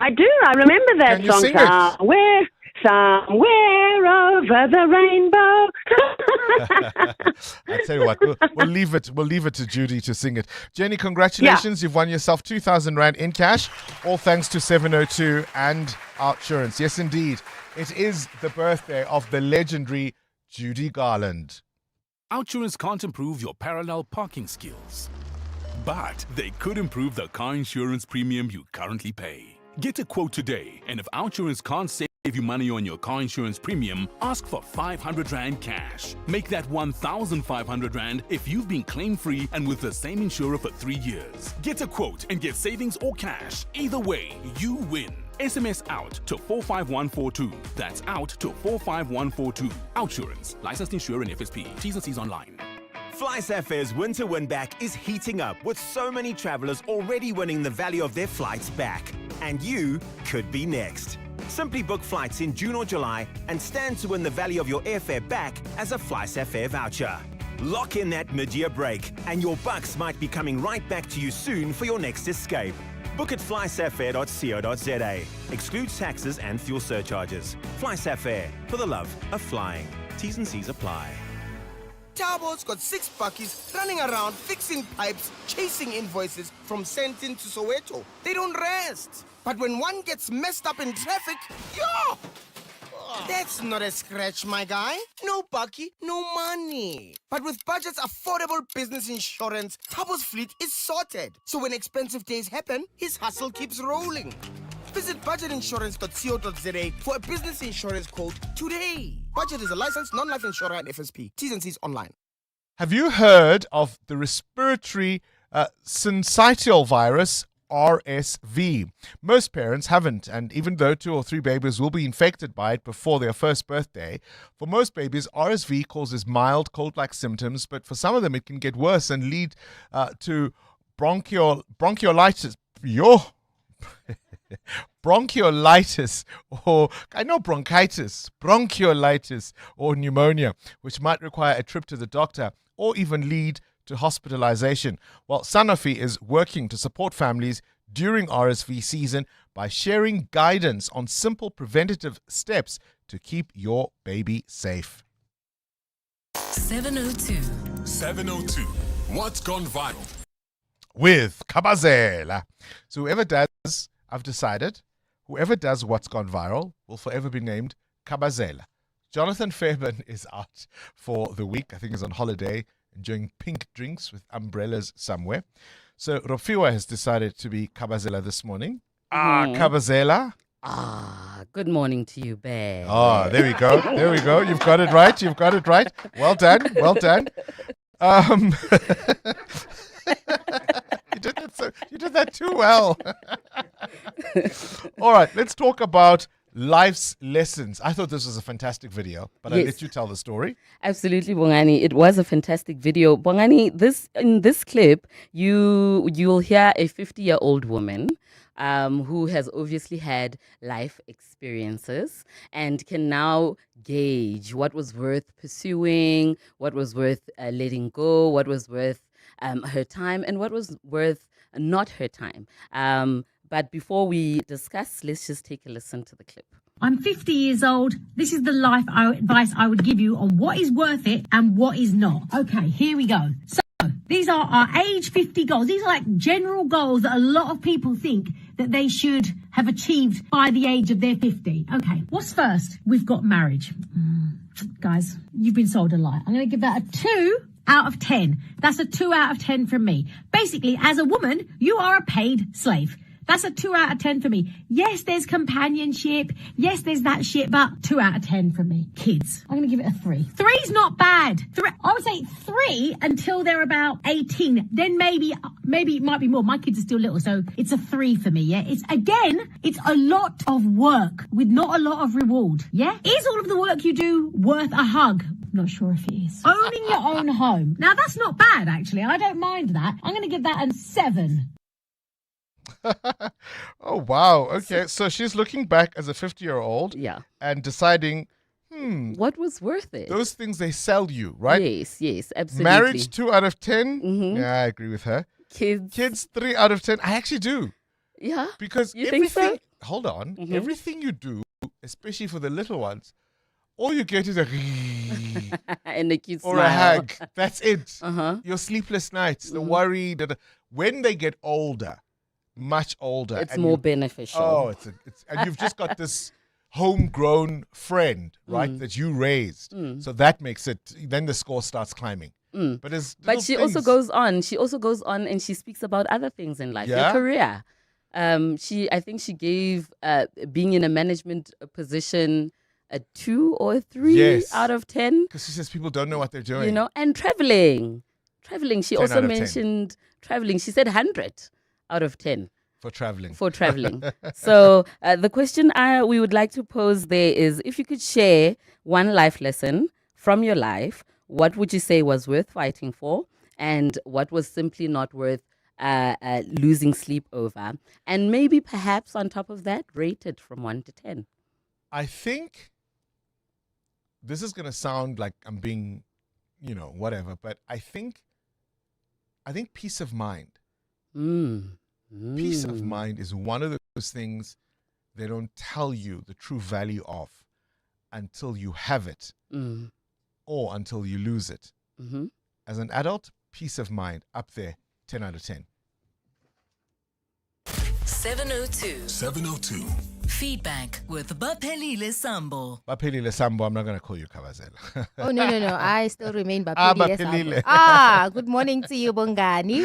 I do. I remember that Can you song. sing it? Where somewhere over the rainbow. I tell you what, we'll leave it to Judy to sing it. Jenny, congratulations! You've won yourself 2,000 rand in cash, all thanks to 702 and Outsurance. Yes, indeed, it is the birthday of the legendary Judy Garland. Outsurance can't improve your parallel parking skills, but they could improve the car insurance premium you currently pay. Get a quote today, and if Outsurance can't save you money on your car insurance premium, ask for 500 Rand cash. Make that 1,500 Rand if you've been claim-free and with the same insurer for 3 years. Get a quote and get savings or cash. Either way, you win. SMS out to 45142. That's out to 45142. Outsurance. Licensed insurer and FSP. T's and C's online. FlySafair's winter win back is heating up with so many travelers already winning the value of their flights back. And you could be next. Simply book flights in June or July and stand to win the value of your airfare back as a FlySafair voucher. Lock in that mid-year break and your bucks might be coming right back to you soon for your next escape. Book at flysafair.co.za. Excludes taxes and fuel surcharges. FlySafair, for the love of flying. T's and C's apply. Tabo's got 6 buckies running around fixing pipes, chasing invoices from Sentin to Soweto. They don't rest. But when one gets messed up in traffic, yo! That's not a scratch, my guy. No bucky, no money. But with Budget's affordable business insurance, Tabo's fleet is sorted. So when expensive days happen, his hustle keeps rolling. Visit budgetinsurance.co.za for a business insurance quote today. Budget is a licensed non-life insurer and FSP. T's and C's online. Have you heard of the respiratory syncytial virus, RSV? Most parents haven't, and even though 2 or 3 babies will be infected by it before their first birthday, for most babies, RSV causes mild cold-like symptoms, but for some of them it can get worse and lead to bronchiolitis. Bronchiolitis, or I know bronchiolitis or pneumonia, which might require a trip to the doctor or even lead to hospitalization. Well, Sanofi is working to support families during RSV season by sharing guidance on simple preventative steps to keep your baby safe. 702. 702. What's gone viral? With Kabazela. So whoever does, I've decided, whoever does what's gone viral will forever be named Kabazela. Jonathan Fairman is out for the week. I think he's on holiday, enjoying pink drinks with umbrellas somewhere. So Rofiwa has decided to be Kabazela this morning. Kabazela. Good morning to you, Bear. There we go. There we go. You've got it right. You've got it right. Well done. Well done. You did that too well. All right, let's talk about life's lessons. I thought this was a fantastic video, but I'll let you tell the story. Absolutely, Bongani. It was a fantastic video. Bongani, in this clip, you'll hear a 50-year-old woman who has obviously had life experiences and can now gauge what was worth pursuing, what was worth letting go, what was worth her time, and what was worth not her time. But before we discuss, let's just take a listen to the clip. I'm 50 years old. This is the life advice I would give you on what is worth it and what is not. Okay, here we go. So these are our age 50 goals. These are like general goals that a lot of people think that they should have achieved by the age of their 50. Okay, what's first? We've got marriage. Guys, you've been sold a lie. I'm going to give that a 2 out of 10. That's a 2 out of 10 from me. Basically, as a woman, you are a paid slave. That's a 2 out of 10 for me. Yes, there's companionship. Yes, there's that shit, but 2 out of 10 for me. Kids, I'm going to give it a 3. 3's not bad. I would say 3 until they're about 18. Then maybe it might be more. My kids are still little, so it's a 3 for me, yeah? It's a lot of work with not a lot of reward, yeah? Is all of the work you do worth a hug? Not sure if it is. Owning your own home. Now, that's not bad, actually. I don't mind that. I'm going to give that a 7. Oh, wow. Okay, so she's looking back as a 50-year-old and deciding, what was worth it? Those things, they sell you, right? Yes, absolutely. Marriage, 2 out of 10? Mm-hmm. Yeah, I agree with her. Kids, 3 out of 10. I actually do. Yeah? Because you think so? Hold on. Mm-hmm. Everything you do especially for the little ones, all you get is a and a cute or smile. a hug. That's it. Uh-huh. Your sleepless nights, the worry that when they get older, much older, It's and more beneficial. Oh, and you've just got this homegrown friend, right, that you raised. So that makes it. Then the score starts climbing. But she also goes on. She also goes on and she speaks about other things in life. Yeah? Your career. I think she gave being in a management position a 2 or 3 out of 10. Because she says people don't know what they're doing. You know, and traveling. She 10 also out of 10. mentioned traveling. She said 100 out of 10. For traveling. So the question we would like to pose there is, if you could share one life lesson from your life, what would you say was worth fighting for, and what was simply not worth losing sleep over? And maybe perhaps on top of that, rate it from 1 to 10. I think this is going to sound like I'm being, whatever, but I think peace of mind. Peace of mind is one of those things they don't tell you the true value of until you have it or until you lose it. As an adult, peace of mind, up there, 10 out of 10. 702. Feedback with Baphelile Sambo. Baphelile Sambo, I'm not going to call you Kawazela. Oh, no. I still remain Baphelile. Sambo. Good morning to you, Bongani.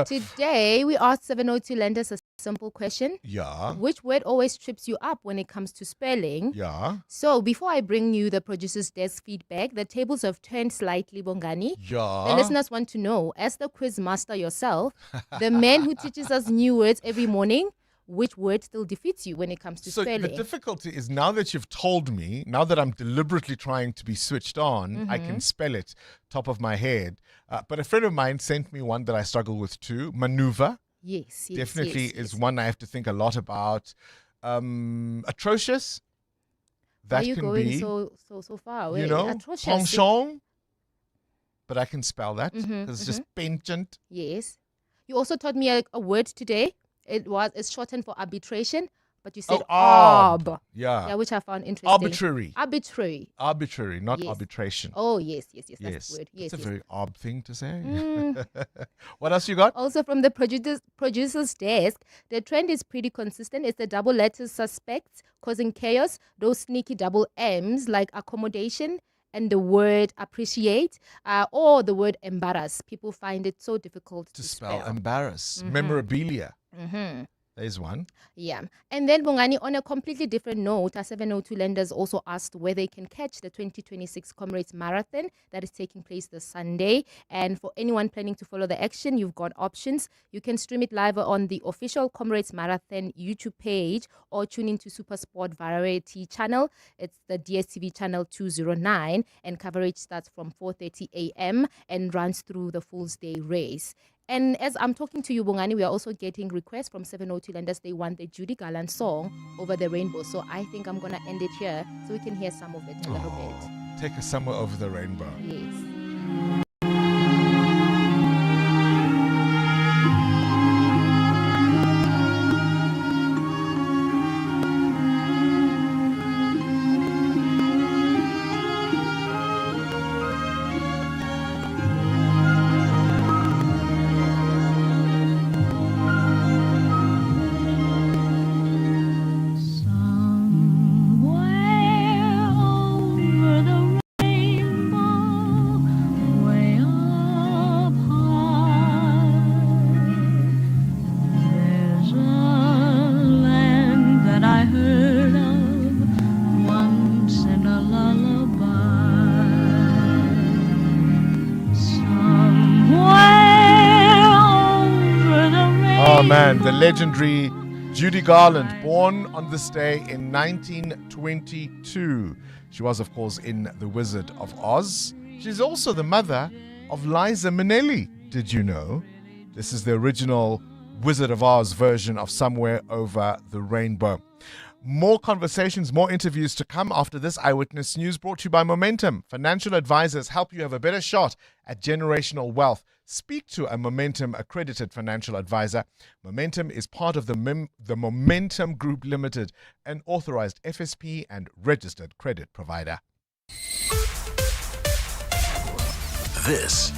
Today, we asked 702 lenders a simple question. Yeah. Which word always trips you up when it comes to spelling? Yeah. So, before I bring you the producer's desk feedback, the tables have turned slightly, Bongani. Yeah. The listeners want to know, as the quiz master yourself, the man who teaches us new words every morning, which word still defeats you when it comes to spelling? So the difficulty is, now that you've told me, now that I'm deliberately trying to be switched on, I can spell it top of my head. But a friend of mine sent me one that I struggle with too. Maneuver. Yes. Definitely is one I have to think a lot about. Atrocious. That Are you can going be so far away? Atrocious. Penchant. But I can spell that because it's just penchant. Yes. You also taught me a word today. It's shortened for arbitration, but you said arb. Yeah, which I found interesting. Arbitrary, not Yes. arbitration. Oh, yes, that's the word. Yes, it's a very odd thing to say. What else you got? Also from the producer's desk, the trend is pretty consistent. It's the double letters suspects causing chaos, those sneaky double M's like accommodation, and the word appreciate, or the word embarrass. People find it so difficult to spell. Embarrass. Memorabilia. There's one. Yeah. And then, Bongani, on a completely different note, our 702 lenders also asked where they can catch the 2026 Comrades Marathon that is taking place this Sunday. And for anyone planning to follow the action, you've got options. You can stream it live on the official Comrades Marathon YouTube page or tune into SuperSport Variety channel. It's the DSTV channel 209, and coverage starts from 4:30 a.m. and runs through the Fool's Day race. And as I'm talking to you, Bongani, we are also getting requests from 702 lenders. They want the Judy Garland song, Over the Rainbow. So I think I'm going to end it here so we can hear some of it a little bit. Take us somewhere over the rainbow. Yes. The legendary Judy Garland, born on this day in 1922. She was, of course, in The Wizard of Oz. She's also the mother of Liza Minnelli. Did you know? This is the original Wizard of Oz version of Somewhere Over the Rainbow. More conversations, more interviews to come after this Eyewitness News, brought to you by Momentum. Financial advisors help you have a better shot at generational wealth. Speak to a Momentum accredited financial advisor. Momentum is part of the Momentum Group Limited, an authorized FSP and registered credit provider. This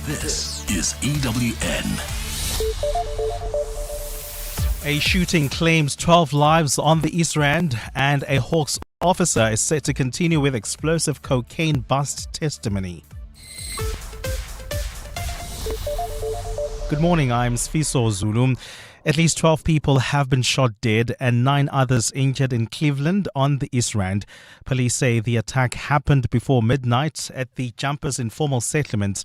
is EWN. A shooting claims 12 lives on the East Rand, and a Hawks officer is set to continue with explosive cocaine bust testimony. Good morning, I'm Sfiso Zulu. At least 12 people have been shot dead and 9 others injured in Cleveland on the East Rand. Police say the attack happened before midnight at the Jumpers Informal Settlement.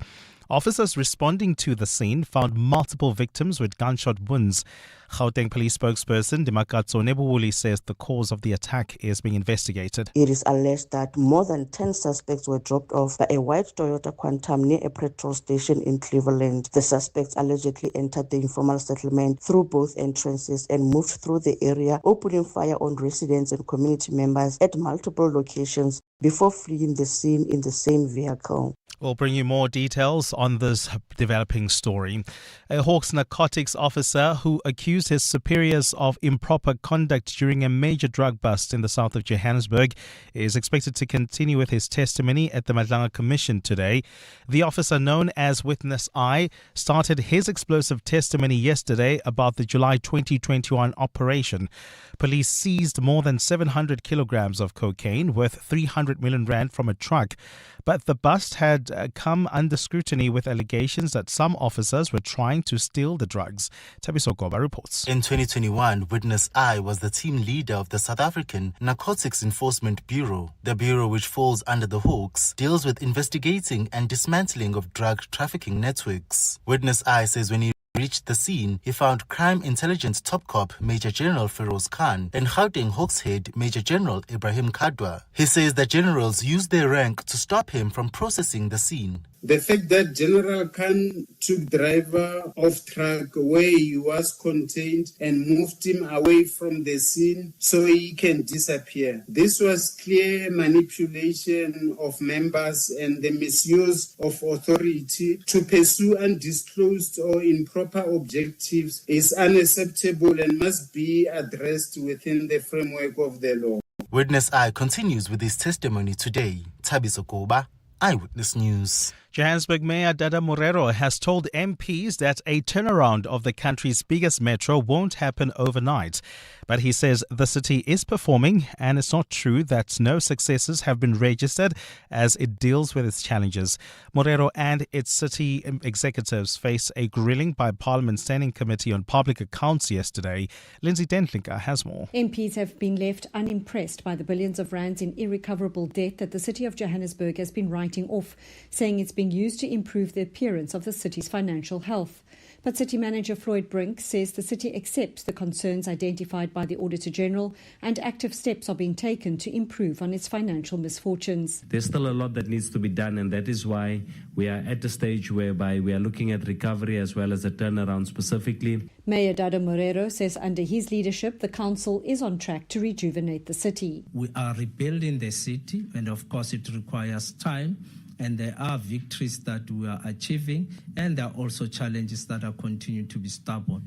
Officers responding to the scene found multiple victims with gunshot wounds. Gauteng Police spokesperson Dimakatso Nebuwuli says the cause of the attack is being investigated. It is alleged that more than 10 suspects were dropped off by a white Toyota Quantum near a petrol station in Cleveland. The suspects allegedly entered the informal settlement through both entrances and moved through the area, opening fire on residents and community members at multiple locations before fleeing the scene in the same vehicle. We'll bring you more details on this developing story. A Hawks narcotics officer who accused his superiors of improper conduct during a major drug bust in the south of Johannesburg is expected to continue with his testimony at the Madlanga Commission today. The officer, known as Witness I, started his explosive testimony yesterday about the July 2021 operation. Police seized more than 700 kilograms of cocaine worth 300 million rand from a truck. But the bust had come under scrutiny with allegations that some officers were trying to steal the drugs. Tabiso Goba reports. In 2021, Witness I was the team leader of the South African Narcotics Enforcement Bureau. The bureau, which falls under the Hawks, deals with investigating and dismantling of drug trafficking networks. Witness I says when he reached the scene, he found Crime Intelligence Top Cop Major General Feroz Khan and Gauteng Hawks Head Major General Ibrahim Kadwa. He says that generals used their rank to stop him from processing the scene. The fact that General Khan took driver of truck where he was contained and moved him away from the scene so he can disappear. This was clear manipulation of members and the misuse of authority to pursue undisclosed or improper objectives is unacceptable and must be addressed within the framework of the law. Witness I continues with his testimony today. Tabiso Koba, Eyewitness News. Johannesburg Mayor Dada Morero has told MPs that a turnaround of the country's biggest metro won't happen overnight. But he says the city is performing, and it's not true that no successes have been registered as it deals with its challenges. Morero and its city executives face a grilling by Parliament's Standing Committee on Public Accounts yesterday. Lindsay Dentlinker has more. MPs have been left unimpressed by the billions of rands in irrecoverable debt that the city of Johannesburg has been writing off, saying it's being used to improve the appearance of the city's financial health. But City Manager Floyd Brink says the city accepts the concerns identified by the Auditor General and active steps are being taken to improve on its financial misfortunes. There's still a lot that needs to be done, and that is why we are at the stage whereby we are looking at recovery as well as a turnaround specifically. Mayor Dada Morero says under his leadership, the council is on track to rejuvenate the city. We are rebuilding the city, and of course it requires time. And there are victories that we are achieving, and there are also challenges that are continuing to be stubborn.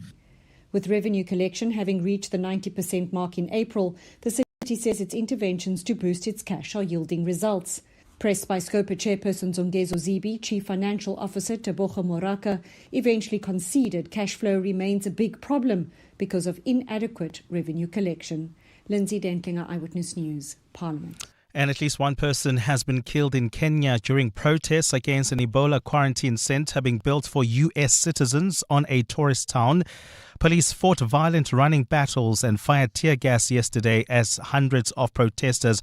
With revenue collection having reached the 90% mark in April, the city says its interventions to boost its cash are yielding results. Pressed by Scopa chairperson Zongezo Zibi, Chief Financial Officer Tebogo Moraka eventually conceded cash flow remains a big problem because of inadequate revenue collection. Lindsay Dentlinger, Eyewitness News, Parliament. And at least one person has been killed in Kenya during protests against an Ebola quarantine center being built for U.S. citizens on a tourist town. Police fought violent running battles and fired tear gas yesterday as hundreds of protesters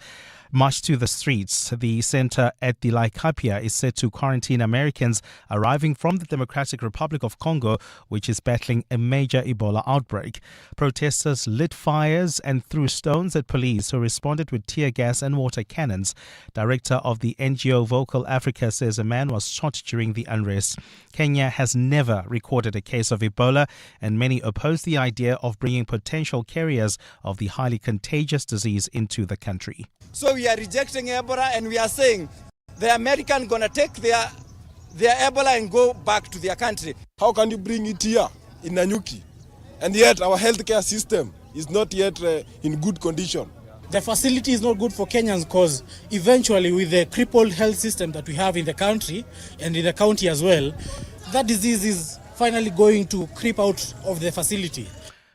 marched to the streets. The center at the Laikipia is set to quarantine Americans arriving from the Democratic Republic of Congo, which is battling a major Ebola outbreak. Protesters lit fires and threw stones at police, who responded with tear gas and water cannons. Director of the NGO Vocal Africa says a man was shot during the unrest. Kenya has never recorded a case of Ebola, and many oppose the idea of bringing potential carriers of the highly contagious disease into the country. So we are rejecting Ebola, and we are saying the American going to take their Ebola and go back to their country. How can you bring it here in Nanyuki? And yet our healthcare system is not yet in good condition. The facility is not good for Kenyans because eventually with the crippled health system that we have in the country and in the county as well, that disease is finally going to creep out of the facility.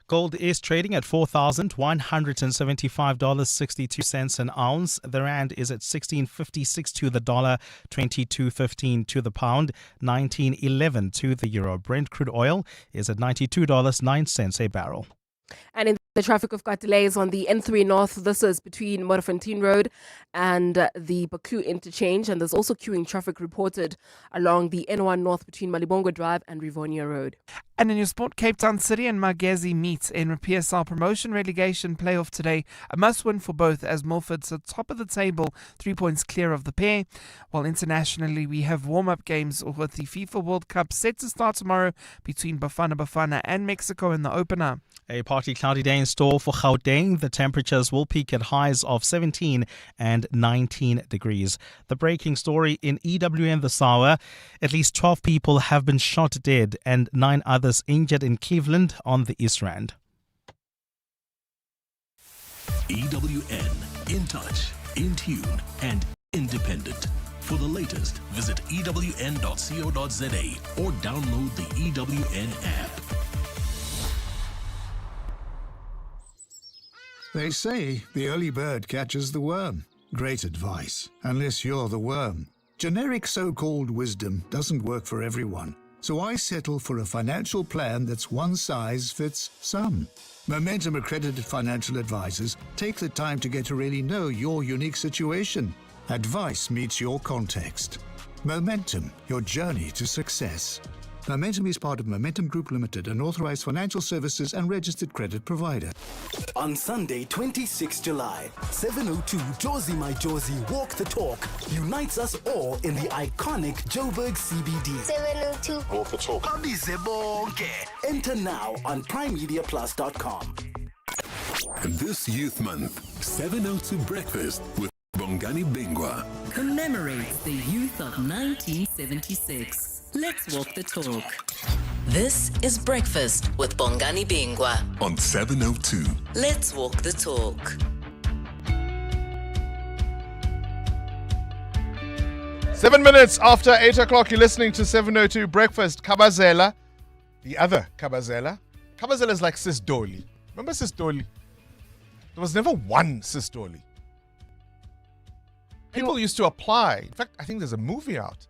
Gold is trading at $4,175.62 an ounce. The rand is at 16.56 to the dollar, 22.15 to the pound, 19.11 to the euro. Brent crude oil is at $92.09 a barrel. And in the traffic, we've got delays on the N3 North. This is between Modderfontein Road and the Baklu interchange. And there's also queuing traffic reported along the N1 North between Malibongwe Drive and Rivonia Road. And in your sport, Cape Town City and Magezi meet in a PSL promotion relegation playoff today. A must-win for both as Milford's at top of the table, 3 points clear of the pair. While internationally, we have warm-up games with the FIFA World Cup set to start tomorrow between Bafana and Mexico in the opener. A partly cloudy day in store for Gauteng. The temperatures will peak at highs of 17 and 19 degrees. The breaking story in EWN this hour. At least 12 people have been shot dead and 9 others injured in Cleveland on the East Rand. EWN, in touch, in tune, and independent. For the latest, visit ewn.co.za or download the EWN app. They say the early bird catches the worm. Great advice, unless you're the worm. Generic so-called wisdom doesn't work for everyone, so I settle for a financial plan that's one size fits some. Momentum accredited financial advisors take the time to get to really know your unique situation. Advice meets your context. Momentum, your journey to success. Momentum is part of Momentum Group Limited, an authorized financial services and registered credit provider. On Sunday, 26 July, 7:02 Josie My Josie Walk the Talk unites us all in the iconic Joburg CBD. 7:02 Walk the Talk. Enter now on primemediaplus.com. This Youth Month, 702 Breakfast with Bongani Bingwa commemorates the youth of 1976. Let's walk the talk. This is Breakfast with Bongani Bingwa on 702. Let's walk the talk. 7 minutes after 8 o'clock, you're listening to 702 Breakfast. Kabazela, the other Kabazela. Kabazela is like Sis Dolly. Remember Sis Dolly? There was never one Sis Dolly. People used to apply. In fact, I think there's a movie out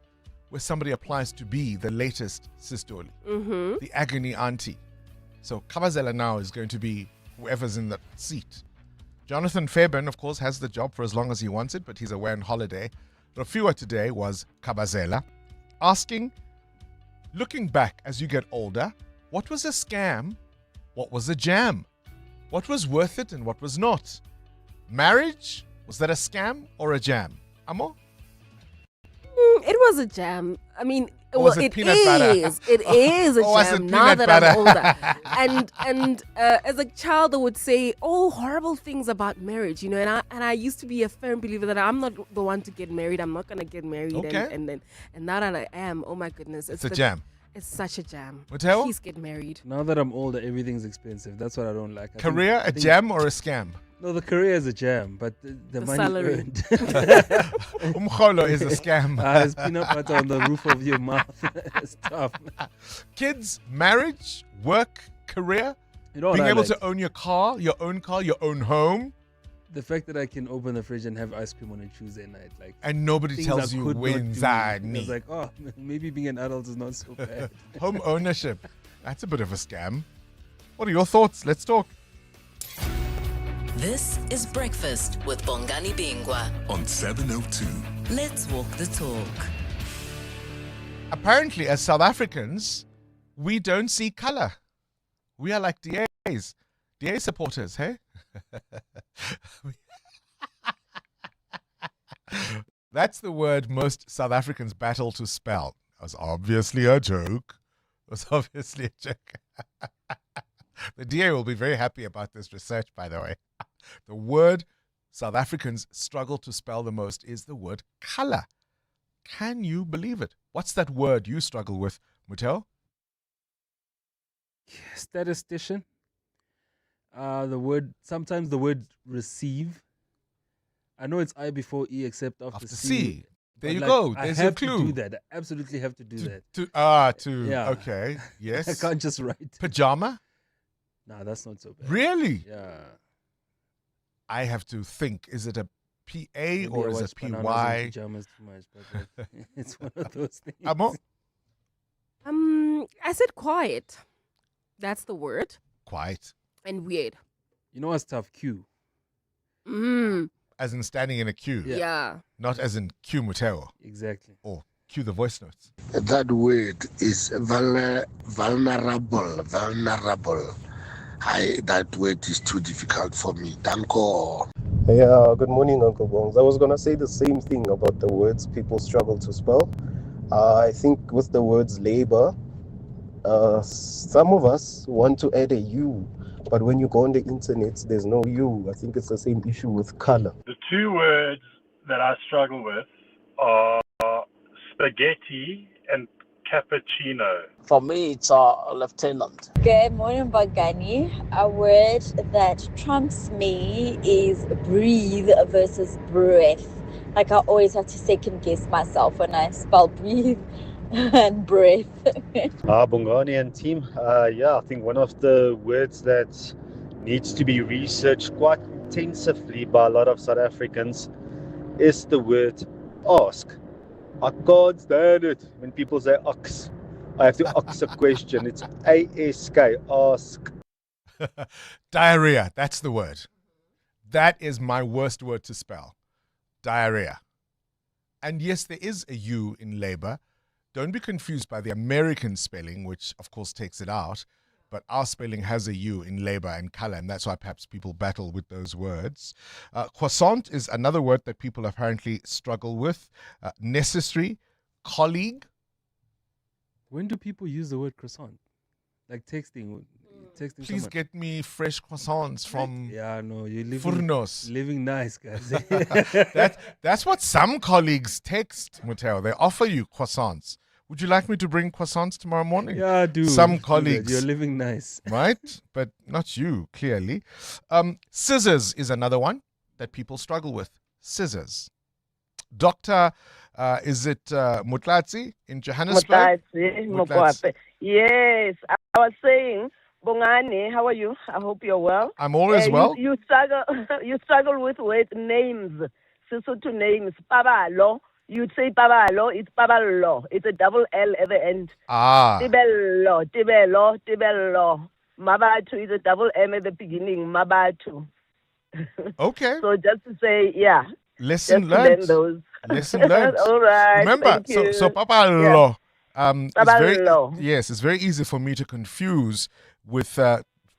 where somebody applies to be the latest Sis Dolly, the agony auntie. So Kabazela now is going to be whoever's in the seat. Jonathan Fairbairn, of course, has the job for as long as he wants it, but he's away on holiday. Rafua today was Kabazela, asking, looking back as you get older, what was a scam? What was a jam? What was worth it and what was not? Marriage? Was that a scam or a jam? Amo? It was a jam. I mean, it peanut butter? It is a jam now that I'm older. And as a child, I would say, horrible things about marriage, you know. And I used to be a firm believer that I'm not the one to get married. I'm not gonna get married. Okay. And now that I am, oh my goodness, it's a jam. It's such a jam. Mateo? Please get married. Now that I'm older, everything's expensive. That's what I don't like. Career, a jam or a scam? No, the career is a jam, but the money salary. earned. Umkholo is a scam. It's peanut butter on the roof of your mouth. It's tough. Kids, marriage, work, career, being able to own your own home. The fact that I can open the fridge and have ice cream on a Tuesday night, and nobody tells you wins. I was like, maybe being an adult is not so bad. Home ownership, that's a bit of a scam. What are your thoughts? Let's talk. This is Breakfast with Bongani Bingwa on 702. Let's walk the talk. Apparently, as South Africans, we don't see color. We are like DAs. DA supporters, hey? That's the word most South Africans battle to spell. It was obviously a joke. The DA will be very happy about this research, by the way. The word South Africans struggle to spell the most is the word color. Can you believe it? What's that word you struggle with, Mutel? Statistician. Sometimes the word receive. I know it's I before E except after C. There you go. I There's have your clue. to do that. I absolutely have to do that. Yeah. Okay. Yes. I can't just write. Pajama? Nah, that's not so bad. Really? Yeah. I have to think. Is it a PA Maybe or I is watch it Bananas PY? in Pajamas too much, but it's one of those things. Amo? I said quiet. That's the word. Quiet. And weird. You know what's tough? Q. As in standing in a queue. Yeah. Not as in Q Muteo. Exactly. Or cue the voice notes. That word is vulnerable. That word is too difficult for me. Danko. Yeah, good morning, Uncle Bongs. I was going to say the same thing about the words people struggle to spell. I think with the words labor, some of us want to add a U, but when you go on the internet, there's no U. I think it's the same issue with color. The two words that I struggle with are spaghetti and cappuccino. For me, it's lieutenant. Good morning, Bongani. A word that trumps me is breathe versus breath. Like I always have to second guess myself when I spell breathe and breath. Bongani and team. I think one of the words that needs to be researched quite intensively by a lot of South Africans is the word ask. I can't stand it when people say ox. I have to ask a question. It's A-S-K, ask. Diarrhea, that's the word. That is my worst word to spell. Diarrhea. And yes, there is a U in labor. Don't be confused by the American spelling, which of course takes it out. But our spelling has a U in labor and color, and that's why perhaps people battle with those words. Croissant is another word that people apparently struggle with. Necessary, colleague. When do people use the word croissant? Like texting Please someone. get me fresh croissants from you're Furnos. Living nice, guys. That's what some colleagues text, Muteo. They offer you croissants. Would you like me to bring croissants tomorrow morning? Yeah, do. Some colleagues. You're living nice. Right? But not you, clearly. Scissors is another one that people struggle with. Scissors. Doctor, is it Mutlatsi in Johannesburg? Mutlatsi. Yes, I was saying, Bongani, how are you? I hope you're well. I'm always well. You struggle with names. Sesotho names. Babalo. You'd say Babalo, it's Babalo. It's a double L at the end. Tibello. Mabatu is a double M at the beginning. Mabatu. Okay. So just to say, yeah. Lesson learned. Lesson learned. All right. Remember, so Babalo. Babalo. It's very easy for me to confuse with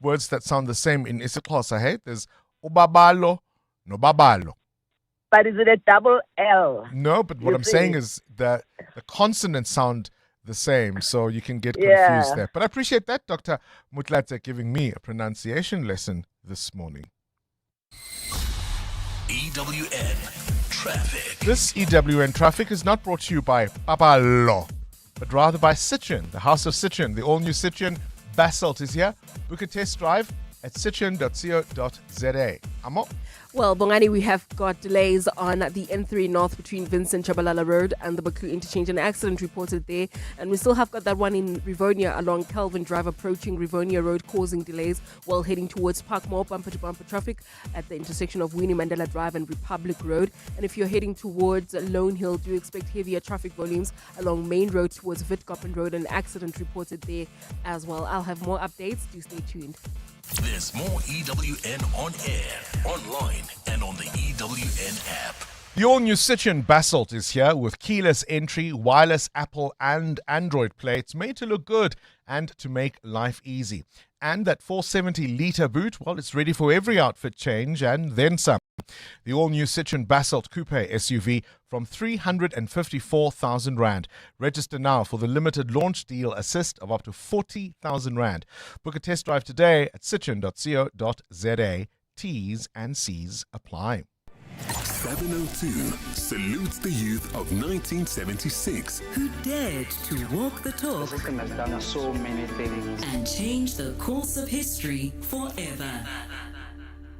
words that sound the same in isiXhosa. Hey, there's ubabalo, no babalo. But is it a double L? No, but what I'm saying is that the consonants sound the same, so you can get confused there. But I appreciate that, Dr. Mutlatse, giving me a pronunciation lesson this morning. EWN Traffic. This EWN Traffic is not brought to you by Babalo, but rather by Citroen, the House of Citroen. The all-new Citroen Basalt is here. Book a test drive at citroen.co.za. Amo? Well, Bongani, we have got delays on the N3 North between Vincent Chabalala Road and the Baku interchange. An accident reported there. And we still have got that one in Rivonia along Calvin Drive approaching Rivonia Road, causing delays while heading towards Parkmore. Bumper-to-bumper traffic at the intersection of Winnie Mandela Drive and Republic Road. And if you're heading towards Lone Hill, do expect heavier traffic volumes along Main Road towards Witkoppen Road. An accident reported there as well. I'll have more updates. Do stay tuned. There's more EWN on air, online, and on the EWN app. The all-new Citroen Basalt is here with keyless entry, wireless Apple and Android plates made to look good and to make life easy. And that 470-litre boot, well, it's ready for every outfit change and then some. The all-new Citroen Basalt Coupe SUV from 354,000 Rand. Register now for the limited launch deal assist of up to 40,000 Rand. Book a test drive today at citroen.co.za. T's and C's apply. 702 salutes the youth of 1976 who dared to walk the talk has done so many things and change the course of history forever.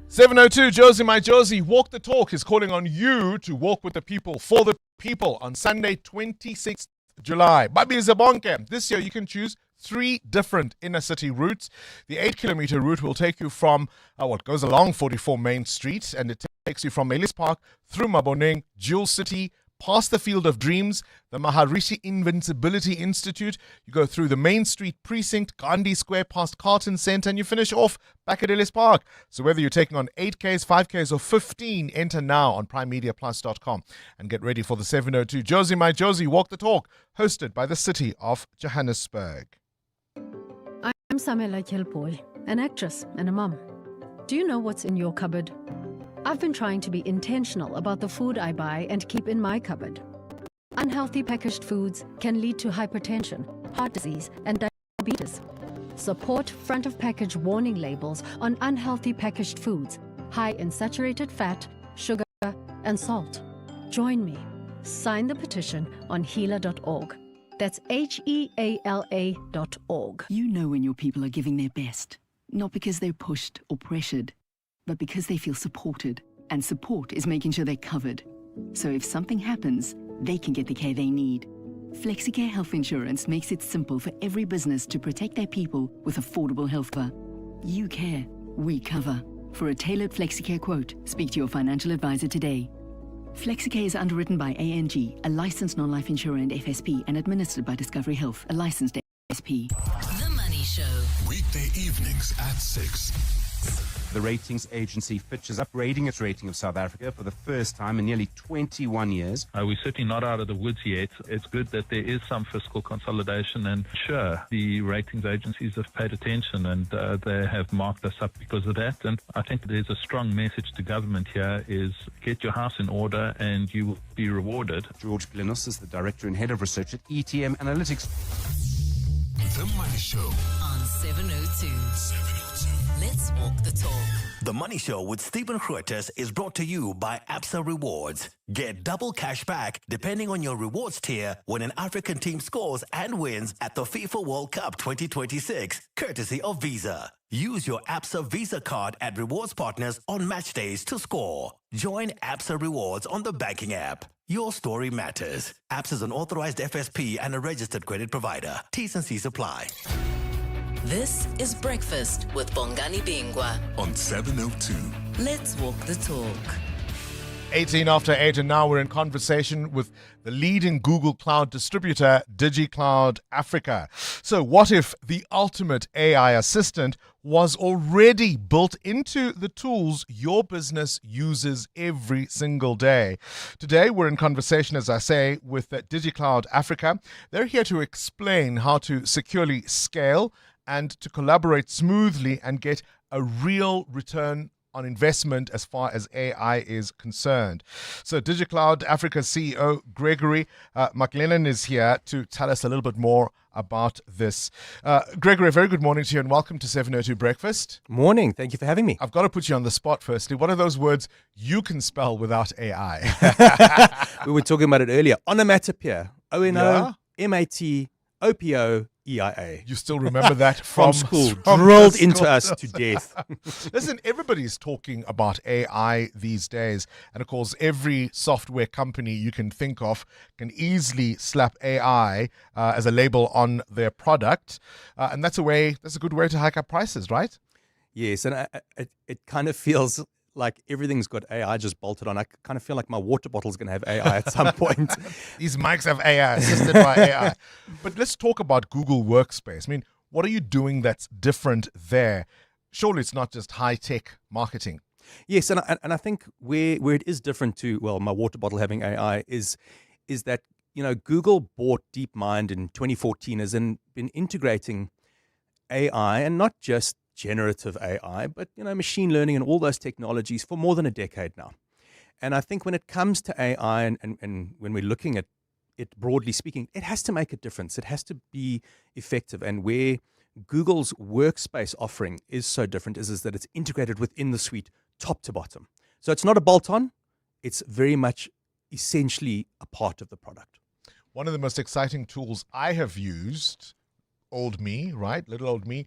702 Josie, my Josie, Walk the Talk is calling on you to walk with the people, for the people, on Sunday, 26th July. Babi Zabonke. This year you can choose 3 different inner city routes. The 8-kilometer route will take you from what goes along 44 Main Street, and it takes you from Ellis Park through Maboneng, Jewel City, past the Field of Dreams, the Maharishi Invincibility Institute. You go through the Main Street Precinct, Gandhi Square, past Carlton Centre, and you finish off back at Ellis Park. So whether you're taking on 8Ks, 5Ks, or 15, enter now on primemediaplus.com and get ready for the 702 Josie, my Josie, Walk the Talk, hosted by the city of Johannesburg. I'm Samela Kilpoy, an actress and a mum. Do you know what's in your cupboard? I've been trying to be intentional about the food I buy and keep in my cupboard. Unhealthy packaged foods can lead to hypertension, heart disease, and diabetes. Support front-of-package warning labels on unhealthy packaged foods, high in saturated fat, sugar, and salt. Join me. Sign the petition on healer.org. That's HEALA.org. You know when your people are giving their best, not because they're pushed or pressured, but because they feel supported. And support is making sure they're covered. So if something happens, they can get the care they need. FlexiCare Health Insurance makes it simple for every business to protect their people with affordable health cover. You care, we cover. For a tailored FlexiCare quote, speak to your financial advisor today. FlexiCare is underwritten by ANG, a licensed non-life insurer and FSP, and administered by Discovery Health, a licensed FSP. The Money Show. Weekday evenings at 6. The ratings agency Fitch is upgrading its rating of South Africa for the first time in nearly 21 years. We're certainly not out of the woods yet. It's good that there is some fiscal consolidation, and sure, the ratings agencies have paid attention and they have marked us up because of that. And I think there's a strong message to government here is get your house in order and you will be rewarded. George Glenos is the director and head of research at ETM Analytics. The Money Show on 702. Let's walk the talk. The Money Show with Stephen Grootes is brought to you by ABSA Rewards. Get double cash back depending on your rewards tier when an African team scores and wins at the FIFA World Cup 2026, courtesy of Visa. Use your ABSA Visa card at rewards partners on match days to score. Join ABSA Rewards on the banking app. Your story matters. ABSA is an authorized FSP and a registered credit provider. T's and C's apply. This is Breakfast with Bongani Bingwa on 702. Let's walk the talk. 18 after 8, and now we're in conversation with the leading Google Cloud distributor, DigiCloud Africa. So what if the ultimate AI assistant was already built into the tools your business uses every single day? Today, we're in conversation, as I say, with DigiCloud Africa. They're here to explain how to securely scale and to collaborate smoothly and get a real return on investment as far as AI is concerned. So DigiCloud Africa CEO Gregory McLennan is here to tell us a little bit more about this. Gregory, a very good morning to you and welcome to 702 Breakfast. Morning. Thank you for having me. I've got to put you on the spot firstly. What are those words you can spell without AI? We were talking about it earlier. Onomatopoeia. O-N-O-M-A-T-O-P-O EIA. You still remember that from school, drilled into us to death. Listen, everybody's talking about AI these days, and of course, every software company you can think of can easily slap AI as a label on their product, and that's a good way to hike up prices, right? Yes, and it kind of feels like everything's got AI just bolted on. I kind of feel like my water bottle's going to have AI at some point. These mics have AI, assisted by AI. But let's talk about Google Workspace. I mean, what are you doing that's different there? Surely it's not just high-tech marketing. Yes, and I think where it is different to, well, my water bottle having AI is that, Google bought DeepMind in 2014 has been integrating AI, and not just generative AI, but machine learning and all those technologies for more than a decade now. And I think when it comes to AI and when we're looking at it broadly speaking, it has to make a difference. It has to be effective. And where Google's workspace offering is so different is that it's integrated within the suite top to bottom. So it's not a bolt-on. It's very much essentially a part of the product. One of the most exciting tools I have used, old me, right, little old me,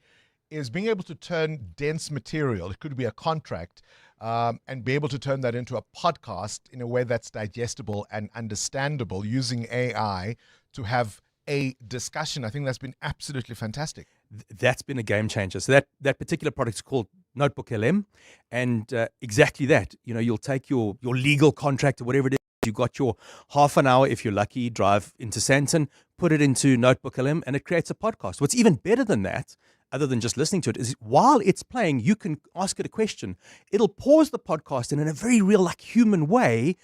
is being able to turn dense material, it could be a contract, and be able to turn that into a podcast in a way that's digestible and understandable using AI to have a discussion. I think that's been absolutely fantastic. That's been a game changer. So that particular product is called Notebook LM, and exactly that. You'll take your legal contract or whatever it is. You got your half an hour, if you're lucky, drive into Sandton, put it into Notebook LM, and it creates a podcast. What's even better than that, other than just listening to it, is while it's playing, you can ask it a question. It'll pause the podcast and in a very real, like human way,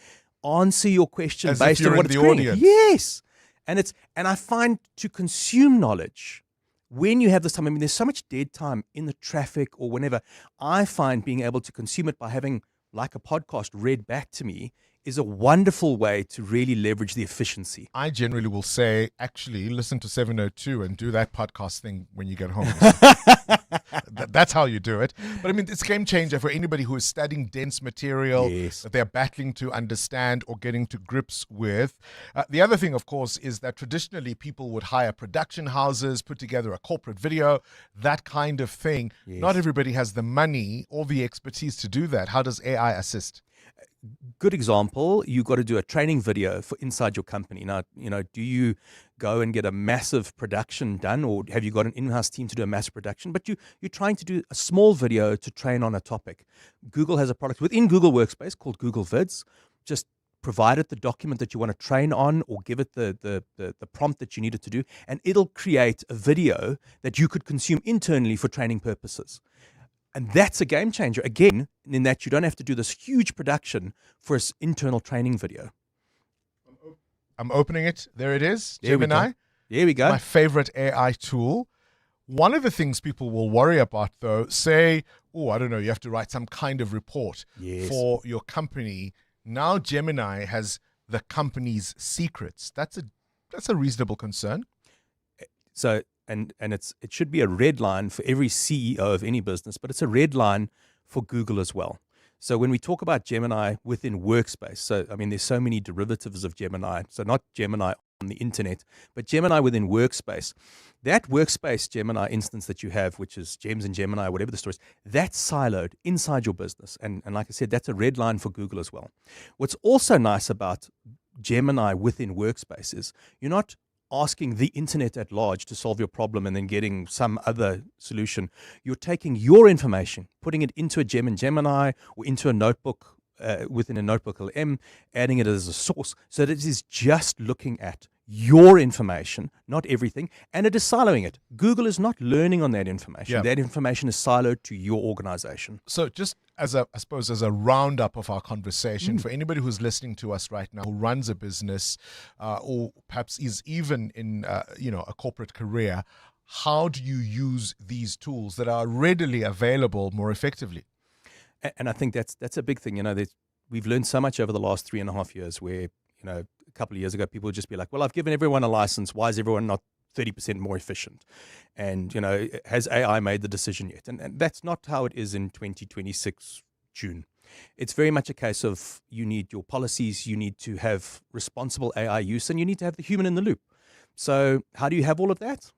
answer your question As based if you're on what in it's the creating. audience. Yes. And I find to consume knowledge, when you have this time, there's so much dead time in the traffic or whenever, I find being able to consume it by having like a podcast read back to me is a wonderful way to really leverage the efficiency. I generally will say, actually, listen to 702 and do that podcast thing when you get home. That's how you do it. But it's a game changer for anybody who is studying dense material that they're battling to understand or getting to grips with. The other thing, of course, is that traditionally people would hire production houses, put together a corporate video, that kind of thing. Yes. Not everybody has the money or the expertise to do that. How does AI assist? Good example, you've got to do a training video for inside your company. Now, do you go and get a massive production done, or have you got an in-house team to do a massive production? But you're trying to do a small video to train on a topic. Google has a product within Google Workspace called Google Vids. Just provide it the document that you want to train on, or give it the prompt that you need it to do, and it'll create a video that you could consume internally for training purposes. And that's a game changer, again, in that you don't have to do this huge production for an internal training video. I'm opening it. There it is. There we Gemini. go. There we go. My favorite AI tool. One of the things people will worry about, though, say, I don't know, you have to write some kind of report for your company. Now Gemini has the company's secrets. That's a reasonable concern. So and it should be a red line for every CEO of any business, but it's a red line for Google as well. So when we talk about Gemini within Workspace, so there's so many derivatives of Gemini. So not Gemini on the internet, but Gemini within Workspace. That Workspace Gemini instance that you have, which is Gems and Gemini, whatever the story is, that's siloed inside your business. And like I said, that's a red line for Google as well. What's also nice about Gemini within Workspace is you're not asking the internet at large to solve your problem and then getting some other solution. You're taking your information, putting it into a Gem and Gemini or into a notebook within a Notebook LM, adding it as a source so that it is just looking at your information, not everything, and it is siloing it. Google is not learning on that information. Yeah. That information is siloed to your organization. So just as a roundup of our conversation, for anybody who's listening to us right now, who runs a business or perhaps is even in a corporate career, how do you use these tools that are readily available more effectively? And I think that's a big thing. We've learned so much over the last 3.5 years where, a couple of years ago, people would just be like, well, I've given everyone a license. Why is everyone not 30% more efficient? And, has AI made the decision yet? And that's not how it is in 2026 June. It's very much a case of you need your policies, you need to have responsible AI use, and you need to have the human in the loop. So how do you have all of that?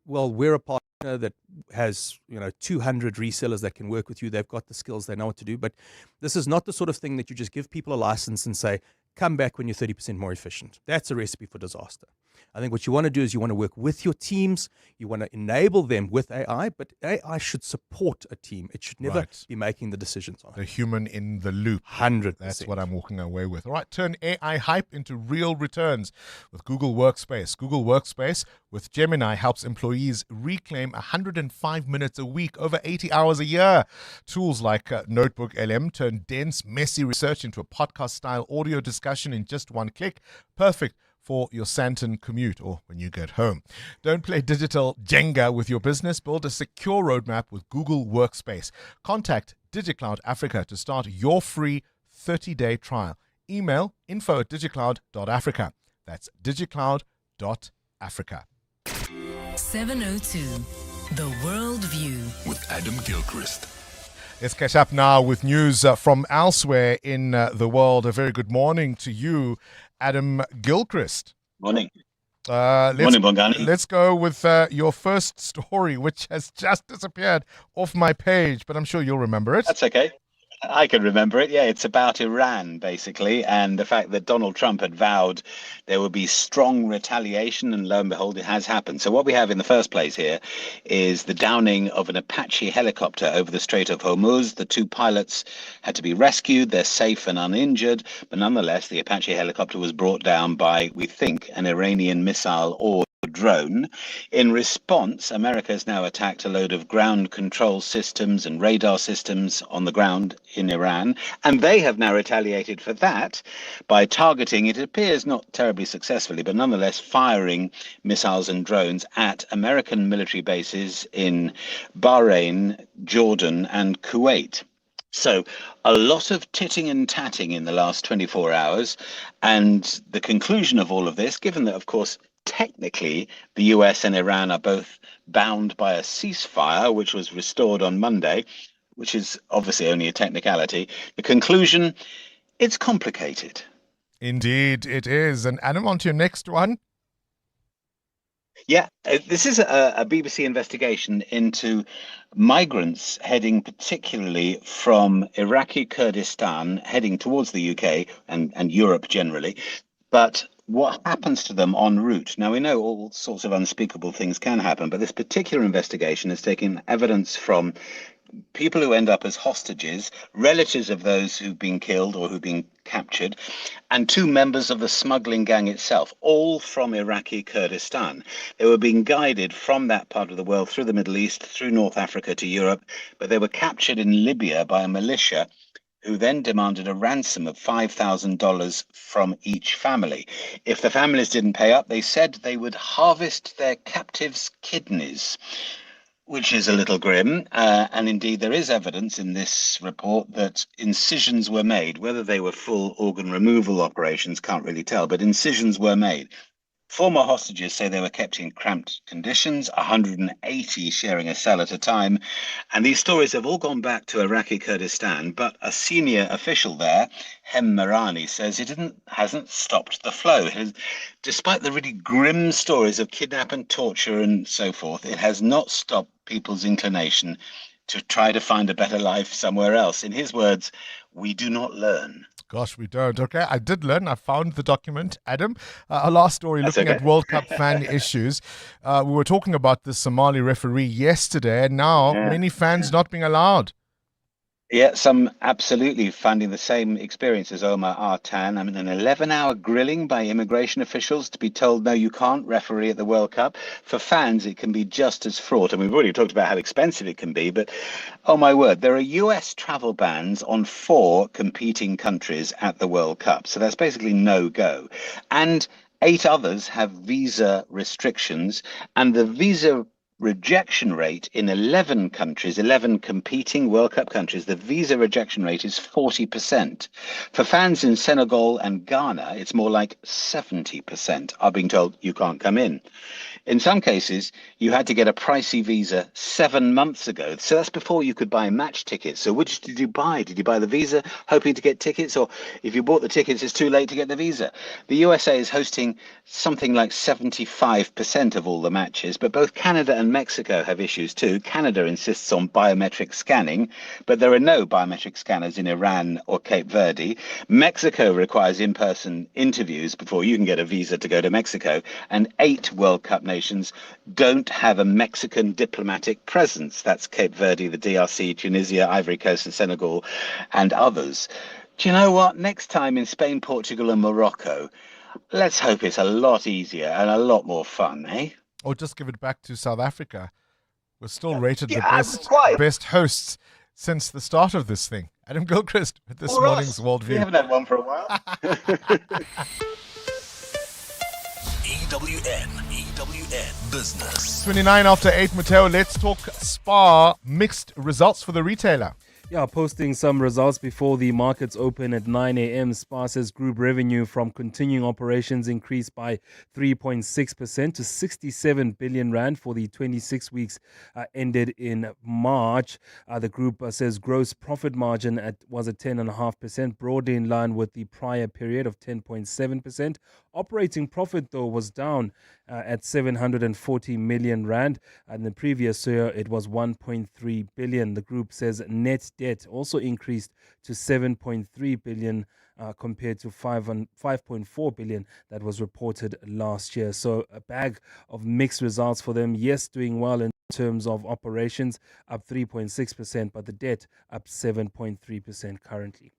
Well, we're a partner that has 200 resellers that can work with you. They've got the skills, they know what to do. But this is not the sort of thing that you just give people a license and say, come back when you're 30% more efficient. That's a recipe for disaster. I think what you want to do is you want to work with your teams. You want to enable them with AI, but AI should support a team. It should never be making the decisions on it. The human in the loop. 100%. That's what I'm walking away with. All right, turn AI hype into real returns with Google Workspace. Google Workspace with Gemini helps employees reclaim 105 minutes a week, over 80 hours a year. Tools like Notebook LM turn dense, messy research into a podcast-style audio discussion in just one click. Perfect for your Santon commute or when you get home. Don't play digital Jenga with your business. Build a secure roadmap with Google Workspace. Contact DigiCloud Africa to start your free 30-day trial. Email info@digicloud.africa. That's digicloud.africa. 702, The World View with Adam Gilchrist. Let's catch up now with news from elsewhere in the world. A very good morning to you, Adam Gilchrist. Morning. Morning, Bongani. Let's go with your first story, which has just disappeared off my page, but I'm sure you'll remember it. That's okay. I can remember it. Yeah, it's about Iran, basically, and the fact that Donald Trump had vowed there would be strong retaliation, and lo and behold, it has happened. So what we have in the first place here is the downing of an Apache helicopter over the Strait of Hormuz. The two pilots had to be rescued. They're safe and uninjured, but nonetheless, the Apache helicopter was brought down by, we think, an Iranian missile or drone. In response, America has now attacked a load of ground control systems and radar systems on the ground in Iran, and they have now retaliated for that by targeting, it appears not terribly successfully, but nonetheless firing missiles and drones at American military bases in Bahrain, Jordan, and Kuwait. So a lot of titting and tatting in the last 24 hours. And the conclusion of all of this, given that, of course, technically the US and Iran are both bound by a ceasefire, which was restored on Monday, which is obviously only a technicality. The conclusion, it's complicated. Indeed, it is. And Adam, on to your next one. Yeah, this is a BBC investigation into migrants heading particularly from Iraqi Kurdistan, heading towards the UK and Europe generally. But what happens to them en route? Now, we know all sorts of unspeakable things can happen, but this particular investigation has taken evidence from people who end up as hostages, relatives of those who've been killed or who've been captured, and two members of the smuggling gang itself, all from Iraqi Kurdistan. They were being guided from that part of the world through the Middle East, through North Africa to Europe, but they were captured in Libya by a militia who then demanded a ransom of $5,000 from each family. If the families didn't pay up, they said they would harvest their captives' kidneys, which is a little grim. And indeed, there is evidence in this report that incisions were made. Whether they were full organ removal operations, can't really tell, but incisions were made. Former hostages say they were kept in cramped conditions, 180 sharing a cell at a time. And these stories have all gone back to Iraqi Kurdistan, but a senior official there, Hem Marani, says it hasn't stopped the flow. Despite the really grim stories of kidnap and torture and so forth, it has not stopped people's inclination to try to find a better life somewhere else. In his words, we do not learn. Gosh, we don't. Okay, I did learn. I found the document, Adam. Our last story, looking at World Cup fan issues. We were talking about the Somali referee yesterday, and now many fans not being allowed. Yeah, some absolutely finding the same experience as Omar Artan. I mean, an 11-hour grilling by immigration officials to be told, no, you can't referee at the World Cup. For fans, it can be just as fraught. And we've already talked about how expensive it can be. But, oh my word, there are US travel bans on 4 competing countries at the World Cup. So that's basically no go. And 8 others have visa restrictions. And the visa rejection rate in 11 countries, 11 competing World Cup countries, the visa rejection rate is 40%. For fans in Senegal and Ghana, it's more like 70% are being told you can't come in. In some cases, you had to get a pricey visa 7 months ago. So that's before you could buy match tickets. So which did you buy? Did you buy the visa hoping to get tickets? Or if you bought the tickets, it's too late to get the visa. The USA is hosting something like 75% of all the matches, but both Canada and Mexico have issues too. Canada insists on biometric scanning, but there are no biometric scanners in Iran or Cape Verde. Mexico requires in-person interviews before you can get a visa to go to Mexico, and 8 World Cup nations don't have a Mexican diplomatic presence. That's Cape Verde, the DRC, Tunisia, Ivory Coast, and Senegal, and others. Do you know what? Next time in Spain, Portugal, and Morocco, let's hope it's a lot easier and a lot more fun, eh? Or just give it back to South Africa. We're still rated the best hosts since the start of this thing. Adam Gilchrist with this morning's Worldview. We haven't had one for a while. EWN Business. 29 after 8, Mateo. Let's talk SPAR. Mixed results for the retailer. Yeah, posting some results before the markets open at 9 a.m. SPAR says group revenue from continuing operations increased by 3.6% to 67 billion rand for the 26 weeks ended in March. The group says gross profit margin was at 10.5%, broadly in line with the prior period of 10.7%. Operating profit, though, was down at 740 million rand. And the previous year, it was 1.3 billion. The group says net debt also increased to 7.3 billion compared to 5.4 billion that was reported last year. So a bag of mixed results for them. Yes, doing well in terms of operations, up 3.6%, but the debt up 7.3% currently.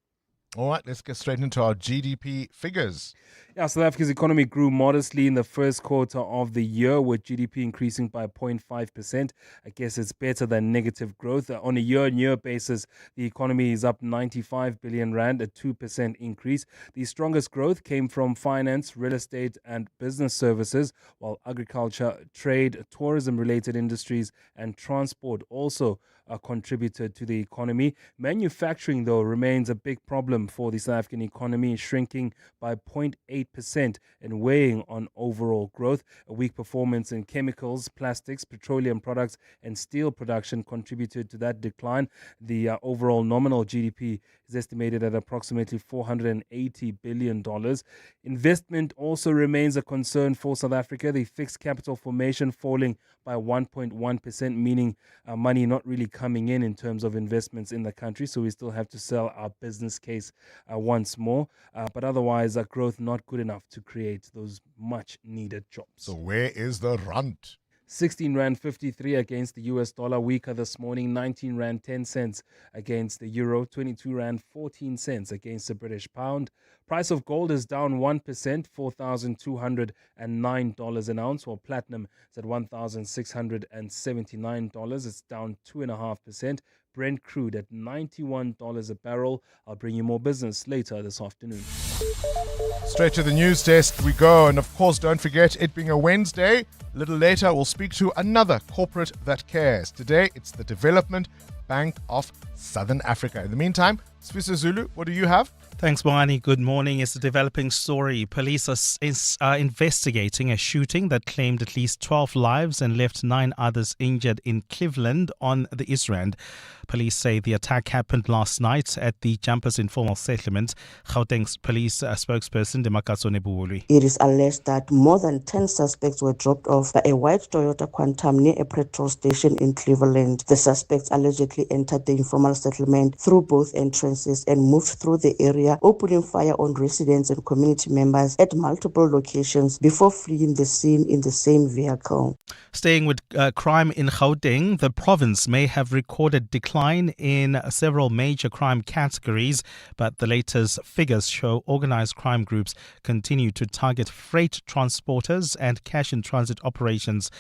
All right, let's get straight into our GDP figures. Yeah, South Africa's economy grew modestly in the first quarter of the year, with GDP increasing by 0.5%. I guess it's better than negative growth. On a year-on-year basis, the economy is up 95 billion rand, a 2% increase. The strongest growth came from finance, real estate, and business services, while agriculture, trade, tourism-related industries, and transport also contributed to the economy. Manufacturing, though, remains a big problem for the South African economy, shrinking by 0.8% and weighing on overall growth. A weak performance in chemicals, plastics, petroleum products, and steel production contributed to that decline. The overall nominal GDP is estimated at approximately $480 billion. Investment also remains a concern for South Africa. The fixed capital formation falling by 1.1%, meaning money not really coming in terms of investments in the country. So we still have to sell our business case once more. But otherwise, growth not good enough to create those much needed jobs. So where is the rand? 16 Rand 53 against the US dollar, weaker this morning. 19 Rand 10 cents against the euro. 22 Rand 14 cents against the British pound. Price of gold is down 1%, $4,209 an ounce, while platinum is at $1,679. It's down 2.5%. Brent crude at $91 a barrel. I'll bring you more business later this afternoon. Straight to the news desk we go. And of course, don't forget, it being a Wednesday, a little later we'll speak to another corporate that cares. Today, it's the Development Bank of Southern Africa. In the meantime, Sfisa Zulu, what do you have? Thanks, Bongani. Good morning. It's a developing story. Police are investigating a shooting that claimed at least 12 lives and left 9 others injured in Cleveland on the East Rand. Police say the attack happened last night at the Jumpers Informal Settlement. Gauteng's police spokesperson, Demakatso Nebuli. It is alleged that more than 10 suspects were dropped off by a white Toyota Quantum near a petrol station in Cleveland. The suspects allegedly entered the informal settlement through both entrances and moved through the area, opening fire on residents and community members at multiple locations before fleeing the scene in the same vehicle. Staying with crime in Gauteng, the province may have recorded decline in several major crime categories, but the latest figures show organized crime groups continue to target freight transporters and cash-in-transit operations.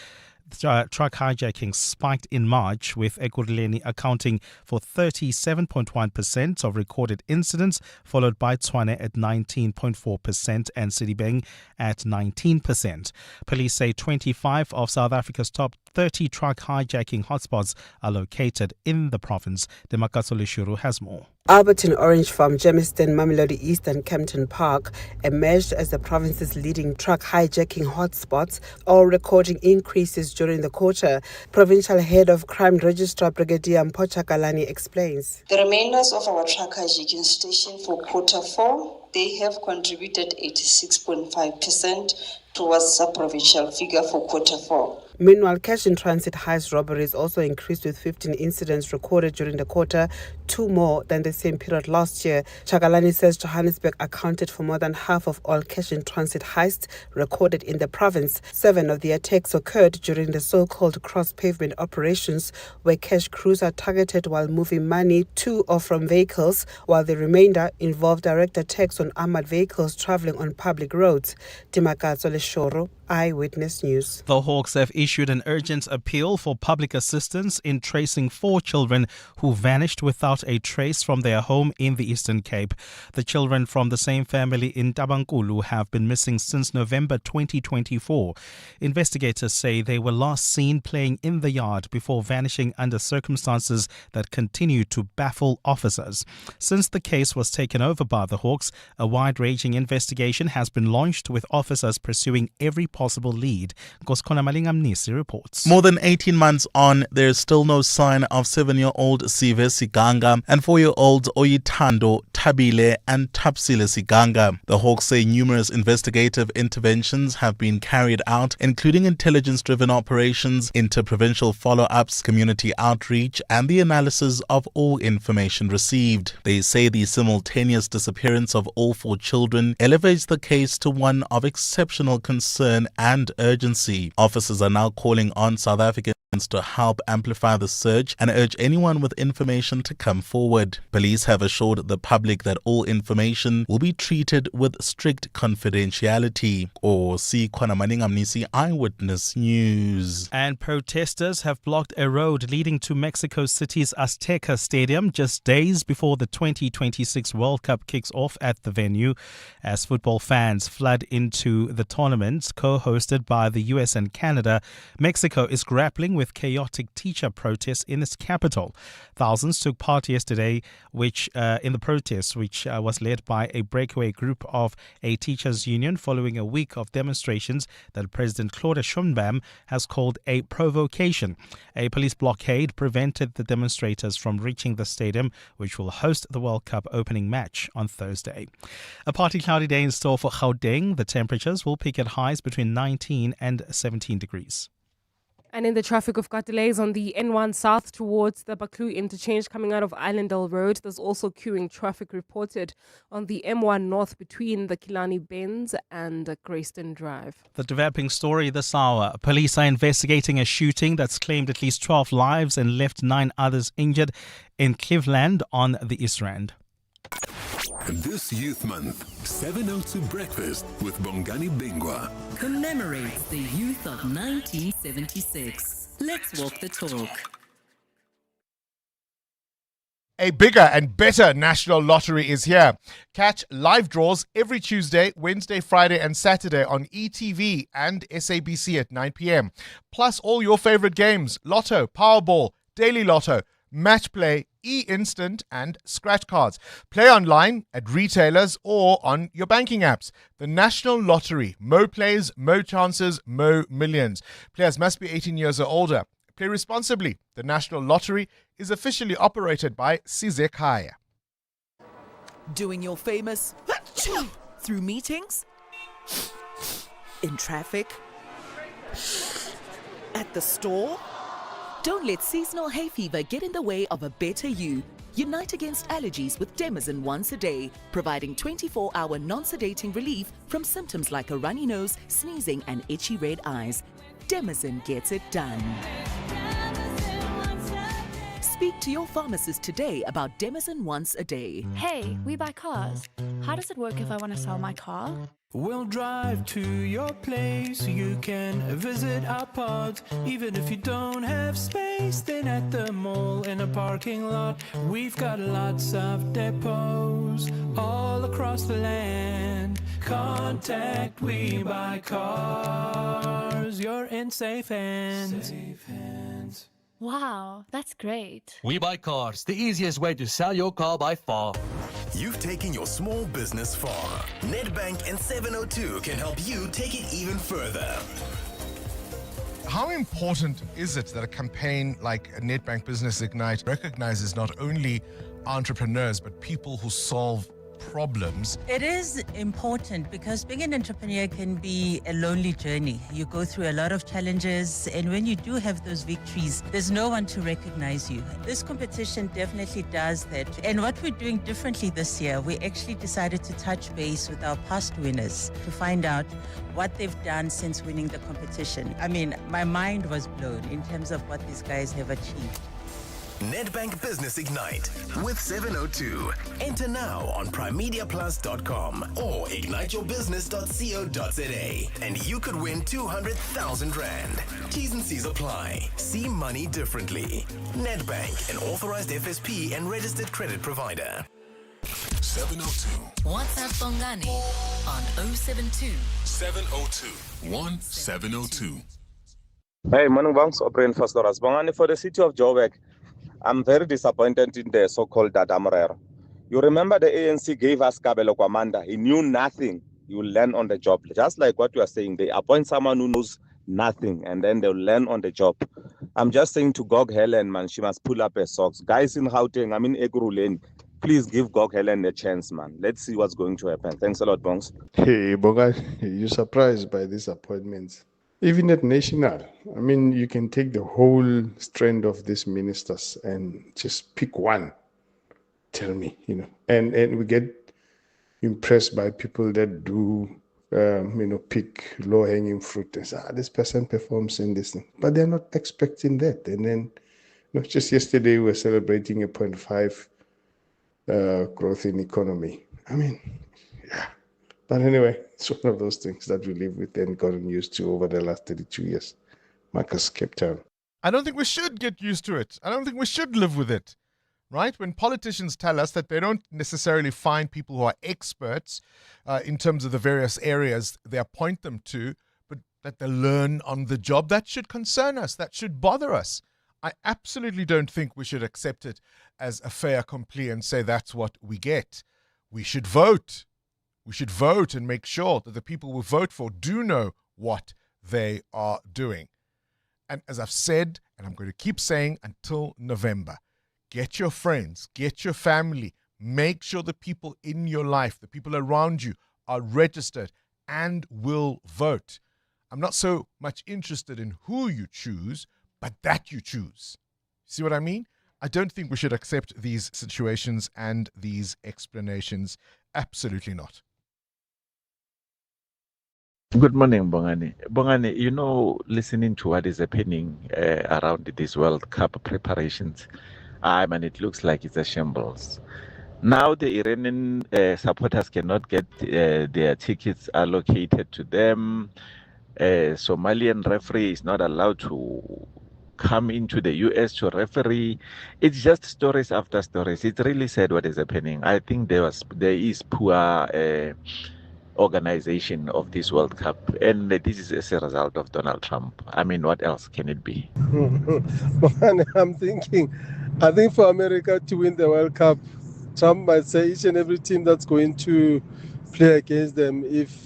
Truck hijacking spiked in March, with Ekurhuleni accounting for 37.1% of recorded incidents, followed by Tshwane at 19.4% and Sedibeng at 19%. Police say 25 of South Africa's top 30 truck hijacking hotspots are located in the province. Demakatso Leshuru has more. Alberton Orange Farm, Germiston, Mamelodi East and Kempton Park emerged as the province's leading truck hijacking hotspots, all recording increases during the quarter. Provincial Head of Crime Registrar Brigadier Mpocha Kalani explains. The remainders of our truck hijacking station for quarter 4, they have contributed 86.5% towards the provincial figure for quarter 4. Meanwhile, cash-in-transit heist robberies also increased, with 15 incidents recorded during the quarter, 2 more than the same period last year. Chakalani says Johannesburg accounted for more than half of all cash-in-transit heists recorded in the province. 7 of the attacks occurred during the so-called cross-pavement operations, where cash crews are targeted while moving money to or from vehicles, while the remainder involved direct attacks on armored vehicles traveling on public roads. Timakatso Leshoro, Eyewitness News. The Hawks have issued an urgent appeal for public assistance in tracing 4 children who vanished without without a trace from their home in the Eastern Cape. The children from the same family in Tabankulu have been missing since November 2024. Investigators say they were last seen playing in the yard before vanishing under circumstances that continue to baffle officers. Since the case was taken over by the Hawks, a wide-ranging investigation has been launched with officers pursuing every possible lead. Koskona Malingamnisi reports. More than 18 months on, there is still no sign of 7-year-old Sive Siganga and 4-year-olds Oyitando, Tabile and Tapsile Siganga. The Hawks say numerous investigative interventions have been carried out, including intelligence-driven operations, interprovincial follow-ups, community outreach and the analysis of all information received. They say the simultaneous disappearance of all 4 children elevates the case to one of exceptional concern and urgency. Officers are now calling on South Africans to help amplify the search and urge anyone with information to come forward. Police have assured the public that all information will be treated with strict confidentiality. Or see Kwanamaningam Eyewitness News. And protesters have blocked a road leading to Mexico City's Azteca Stadium just days before the 2026 World Cup kicks off at the venue, as football fans flood into the tournament co-hosted by the US and Canada. Mexico is grappling with chaotic teacher protests in its capital. Thousands took part yesterday in the protest, which was led by a breakaway group of a teachers' union following a week of demonstrations that President Claude Sheinbaum has called a provocation. A police blockade prevented the demonstrators from reaching the stadium, which will host the World Cup opening match on Thursday. A partly cloudy day in store for Gauteng. The temperatures will peak at highs between 19 and 17 degrees. And in the traffic, we've got delays on the N1 South towards the Baklou interchange coming out of Islandale Road. There's also queuing traffic reported on the M1 North between the Kilani Bends and Grayston Drive. The developing story this hour. Police are investigating a shooting that's claimed at least 12 lives and left 9 others injured in Cleveland on the East Rand. This Youth Month, 702 Breakfast with Bongani Bingwa commemorates the youth of 1976. Let's walk the talk. A bigger and better national lottery is here. Catch live draws every Tuesday, Wednesday, Friday and Saturday on ETV and SABC at 9 p.m. Plus all your favorite games, Lotto, Powerball, Daily Lotto, Match Play, e-instant and scratch cards. Play online at retailers or on your banking apps. The National Lottery. Mo plays, mo chances, mo millions. Players must be 18 years or older. Play responsibly. The National Lottery is officially operated by Sizekaya. Doing your famous through meetings, in traffic, at the store. Don't let seasonal hay fever get in the way of a better you. Unite against allergies with Demazin once a day, providing 24-hour non-sedating relief from symptoms like a runny nose, sneezing and itchy red eyes. Demazin gets it done. Speak to your pharmacist today about Demazin once a day. Hey, we buy cars. How does it work if I want to sell my car? We'll drive to your place. You can visit our pods. Even if you don't have space, then at the mall in a parking lot, we've got lots of depots all across the land. Contact We Buy Cars. You're in safe hands. Safe hands. Wow, that's great. We Buy Cars, the easiest way to sell your car by far. You've taken your small business far. Nedbank and 702 can help you take it even further. How important is it that a campaign like Nedbank Business Ignite recognizes not only entrepreneurs but people who solve problems? It is important because being an entrepreneur can be a lonely journey. You go through a lot of challenges, and when you do have those victories, there's no one to recognize you. This competition definitely does that. And what we're doing differently this year, we actually decided to touch base with our past winners to find out what they've done since winning the competition. I mean, my mind was blown in terms of what these guys have achieved. Nedbank Business Ignite with 702. Enter now on primediaplus.com or igniteyourbusiness.co.za and you could win 200,000 Rand. T's and C's apply. See money differently. Nedbank, an authorized FSP and registered credit provider. 702. WhatsApp Bongani on 072 702 1702. Hey, morning, Banks, Operating First Doras. Bongani, for the city of Joburg, I'm very disappointed in the so-called Dadamrero. You remember the ANC gave us Kabelo Kwamanda. He knew nothing. You learn on the job. Just like what you are saying, they appoint someone who knows nothing and then they'll learn on the job. I'm just saying to Gog Helen, man, she must pull up her socks. Guys in Gauteng, Ekurhuleni, please give Gog Helen a chance, man. Let's see what's going to happen. Thanks a lot, Bongs. Hey, Bongani, you're surprised by these appointments. Even at national, you can take the whole strand of these ministers and just pick one. Tell me, and we get impressed by people that do, pick low-hanging fruit and say, this person performs in this thing. But they're not expecting that. And then, just yesterday we were celebrating a 0.5 growth in economy. Yeah. But anyway, it's one of those things that we live with and gotten used to over the last 32 years. Marcus, Cape Town. I don't think we should get used to it. I don't think we should live with it, right? When politicians tell us that they don't necessarily find people who are experts in terms of the various areas they appoint them to, but that they learn on the job, that should concern us. That should bother us. I absolutely don't think we should accept it as a fait accompli and say that's what we get. We should vote. We should vote and make sure that the people we vote for do know what they are doing. And as I've said, and I'm going to keep saying until November, get your friends, get your family, make sure the people in your life, the people around you are registered and will vote. I'm not so much interested in who you choose, but that you choose. See what I mean? I don't think we should accept these situations and these explanations. Absolutely not. Good morning, Bongani. Bongani, listening to what is happening around these World Cup preparations, it looks like it's a shambles. Now the Iranian supporters cannot get their tickets allocated to them. Somalian referee is not allowed to come into the US to referee. It's just stories after stories. It's really sad what is happening. I think there is poor organization of this World Cup, and this is as a result of Donald Trump. What else can it be? I'm thinking, I think for America to win the World Cup, Trump might say each and every team that's going to play against them, if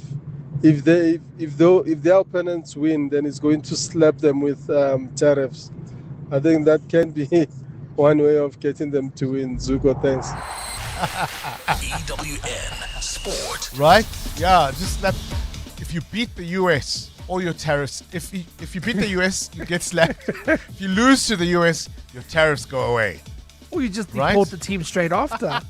their opponents win, then it's going to slap them with tariffs. I think that can be one way of getting them to win. Zuko, thanks. EWN Sport. Right? Yeah, just that. If you beat the US, all your tariffs. If you beat the US, you get slapped. If you lose to the US, your tariffs go away. Or you just deport the team straight after.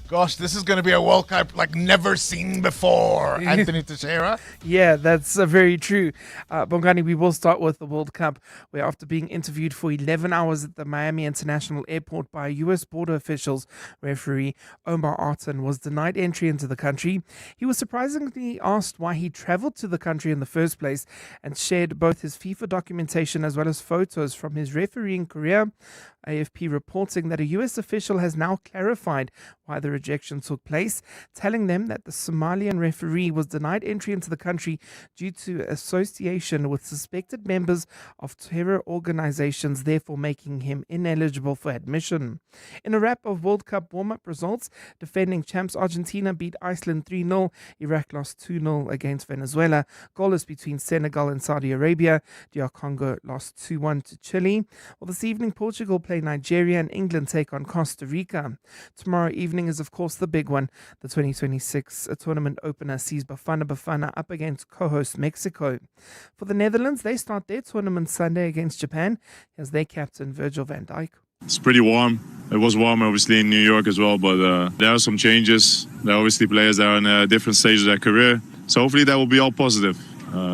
Gosh, this is going to be a World Cup like never seen before, Anthony Teixeira. Yeah, that's very true. Bongani, we will start with the World Cup, where after being interviewed for 11 hours at the Miami International Airport by U.S. border officials, referee Omar Arton was denied entry into the country. He was surprisingly asked why he traveled to the country in the first place and shared both his FIFA documentation as well as photos from his refereeing career. AFP reporting that a U.S. official has now clarified why the rejection took place, telling them that the Somalian referee was denied entry into the country due to association with suspected members of terror organizations, therefore making him ineligible for admission. In a wrap of World Cup warm-up results, defending champs Argentina beat Iceland 3-0, Iraq lost 2-0 against Venezuela, goalless between Senegal and Saudi Arabia, DR Congo lost 2-1 to Chile. Well, this evening Portugal play Nigeria and England take on Costa Rica. Tomorrow evening is of course the big one. The 2026 tournament opener sees Bafana up against co-host Mexico. For the Netherlands, they start their tournament Sunday against Japan as their captain Virgil van Dijk. It's pretty warm. It was warm obviously in New York as well, but there are some changes. There are obviously players that are in a different stage of their career. So hopefully that will be all positive.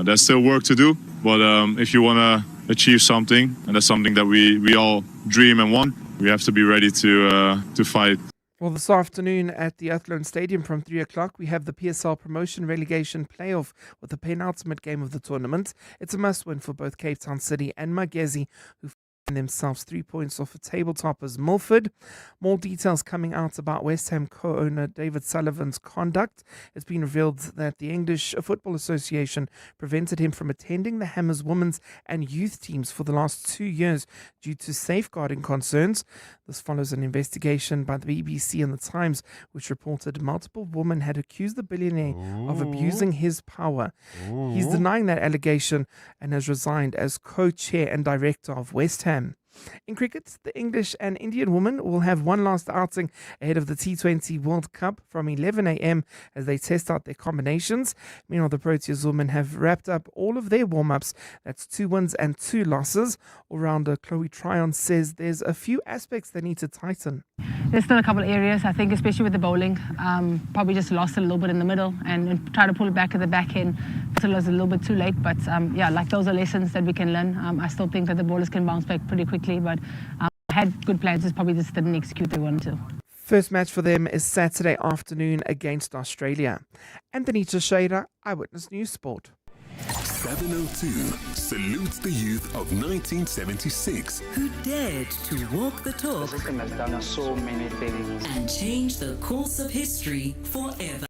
There's still work to do, but if you want to achieve something, and that's something that we all dream and want. We have to be ready to fight. Well, this afternoon at the Athlone Stadium from 3 o'clock, we have the PSL Promotion Relegation Playoff with the penultimate game of the tournament. It's a must-win for both Cape Town City and Magezi, who find themselves 3 points off of tabletoppers Milford. More details coming out about West Ham co-owner David Sullivan's conduct. It's been revealed that the English Football Association prevented him from attending the Hammers women's and youth teams for the last 2 years due to safeguarding concerns. This follows an investigation by the BBC and the Times, which reported multiple women had accused the billionaire of abusing his power. He's denying that allegation and has resigned as co-chair and director of West Ham. In cricket, the English and Indian women will have one last outing ahead of the T20 World Cup from 11 a.m. as they test out their combinations. Meanwhile, the Proteas women have wrapped up all of their warm-ups. That's 2 wins and 2 losses. All-rounder Chloe Tryon says there's a few aspects they need to tighten. There's still a couple of areas, I think, especially with the bowling. Probably just lost it a little bit in the middle and try to pull it back at the back end. It was a little bit too late, but those are lessons that we can learn. I still think that the bowlers can bounce back pretty quickly, but had good plans, just probably just didn't execute they wanted to. First match for them is Saturday afternoon against Australia. Anthony Teixeira, Eyewitness News Sport. 702 salutes the youth of 1976 who dared to walk the talk has done so many things and change the course of history forever.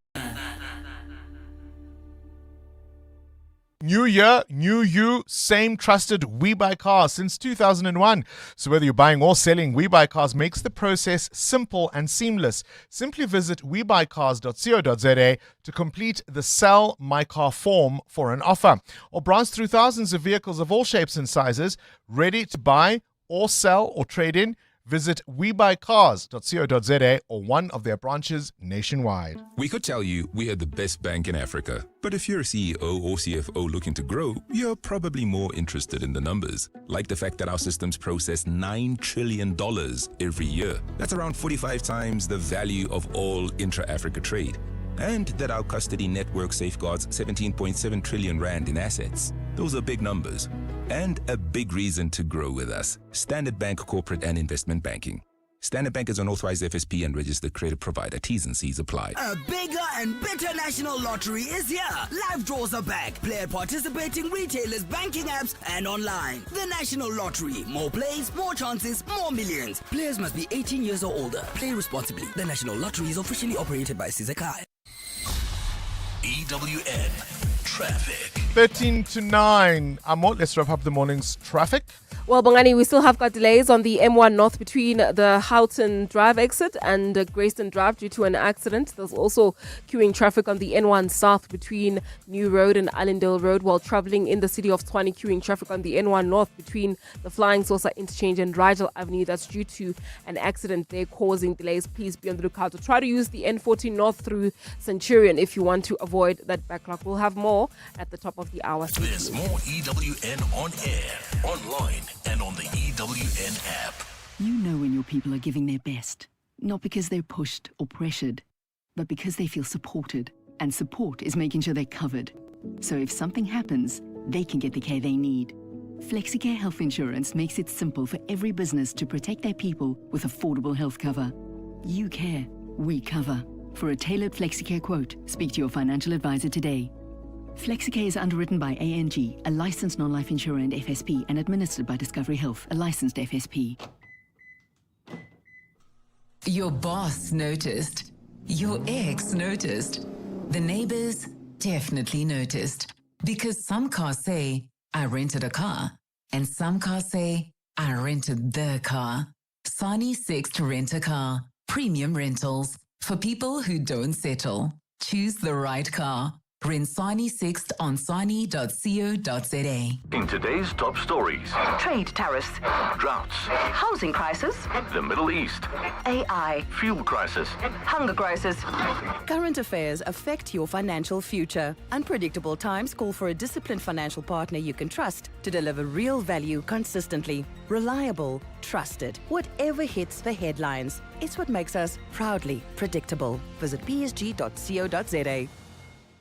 New year, new you, same trusted We Buy Cars since 2001. So whether you're buying or selling, We Buy Cars makes the process simple and seamless. Simply visit webuycars.co.za to complete the Sell My Car form for an offer, or browse through thousands of vehicles of all shapes and sizes, ready to buy or sell or trade in. Visit webuycars.co.za or one of their branches nationwide. We could tell you we are the best bank in Africa, but if you're a CEO or CFO looking to grow, you're probably more interested in the numbers, like the fact that our systems process $9 trillion every year. That's around 45 times the value of all intra-Africa trade. And that our custody network safeguards 17.7 trillion rand in assets. Those are big numbers. And a big reason to grow with us. Standard Bank Corporate and Investment Banking. Standard Bank is an authorized FSP and registered credit provider. T's and C's apply. A bigger and better national lottery is here. Live draws are back. Play at participating retailers, banking apps, and online. The National Lottery. More plays, more chances, more millions. Players must be 18 years or older. Play responsibly. The National Lottery is officially operated by Sizakai. EWN Traffic. 13 to 9. Amo, let's wrap up the morning's traffic. Well, Bongani, we still have got delays on the M1 North between the Houghton Drive exit and Grayston Drive due to an accident. There's also queuing traffic on the N1 South between New Road and Allendale Road, while traveling in the city of Tshwane, queuing traffic on the N1 North between the Flying Saucer Interchange and Rigel Avenue. That's due to an accident there causing delays. Please be on the lookout. So try to use the N14 North through Centurion if you want to avoid that backlog. We'll have more at the top of the hour. There's more EWN on air, online, and on the EWN app. You know when your people are giving their best, not because they're pushed or pressured, but because they feel supported. And support is making sure they're covered. So if something happens, they can get the care they need. FlexiCare Health Insurance makes it simple for every business to protect their people with affordable health cover. You care, we cover. For a tailored FlexiCare quote, speak to your financial advisor today. FlexiCare is underwritten by ANG, a licensed non-life insurer and FSP, and administered by Discovery Health, a licensed FSP. Your boss noticed. Your ex noticed. The neighbors definitely noticed. Because some cars say, I rented a car. And some cars say, I rented the car. Sani Sixt Rent a Car. Premium rentals. For people who don't settle. Choose the right car. Rent Sani Sixt on sani.co.za. In today's top stories: trade tariffs, droughts, housing crisis, the Middle East, AI, fuel crisis, hunger crisis. Current affairs affect your financial future. Unpredictable times call for a disciplined financial partner you can trust to deliver real value consistently. Reliable, trusted. Whatever hits the headlines, it's what makes us proudly predictable. Visit psg.co.za.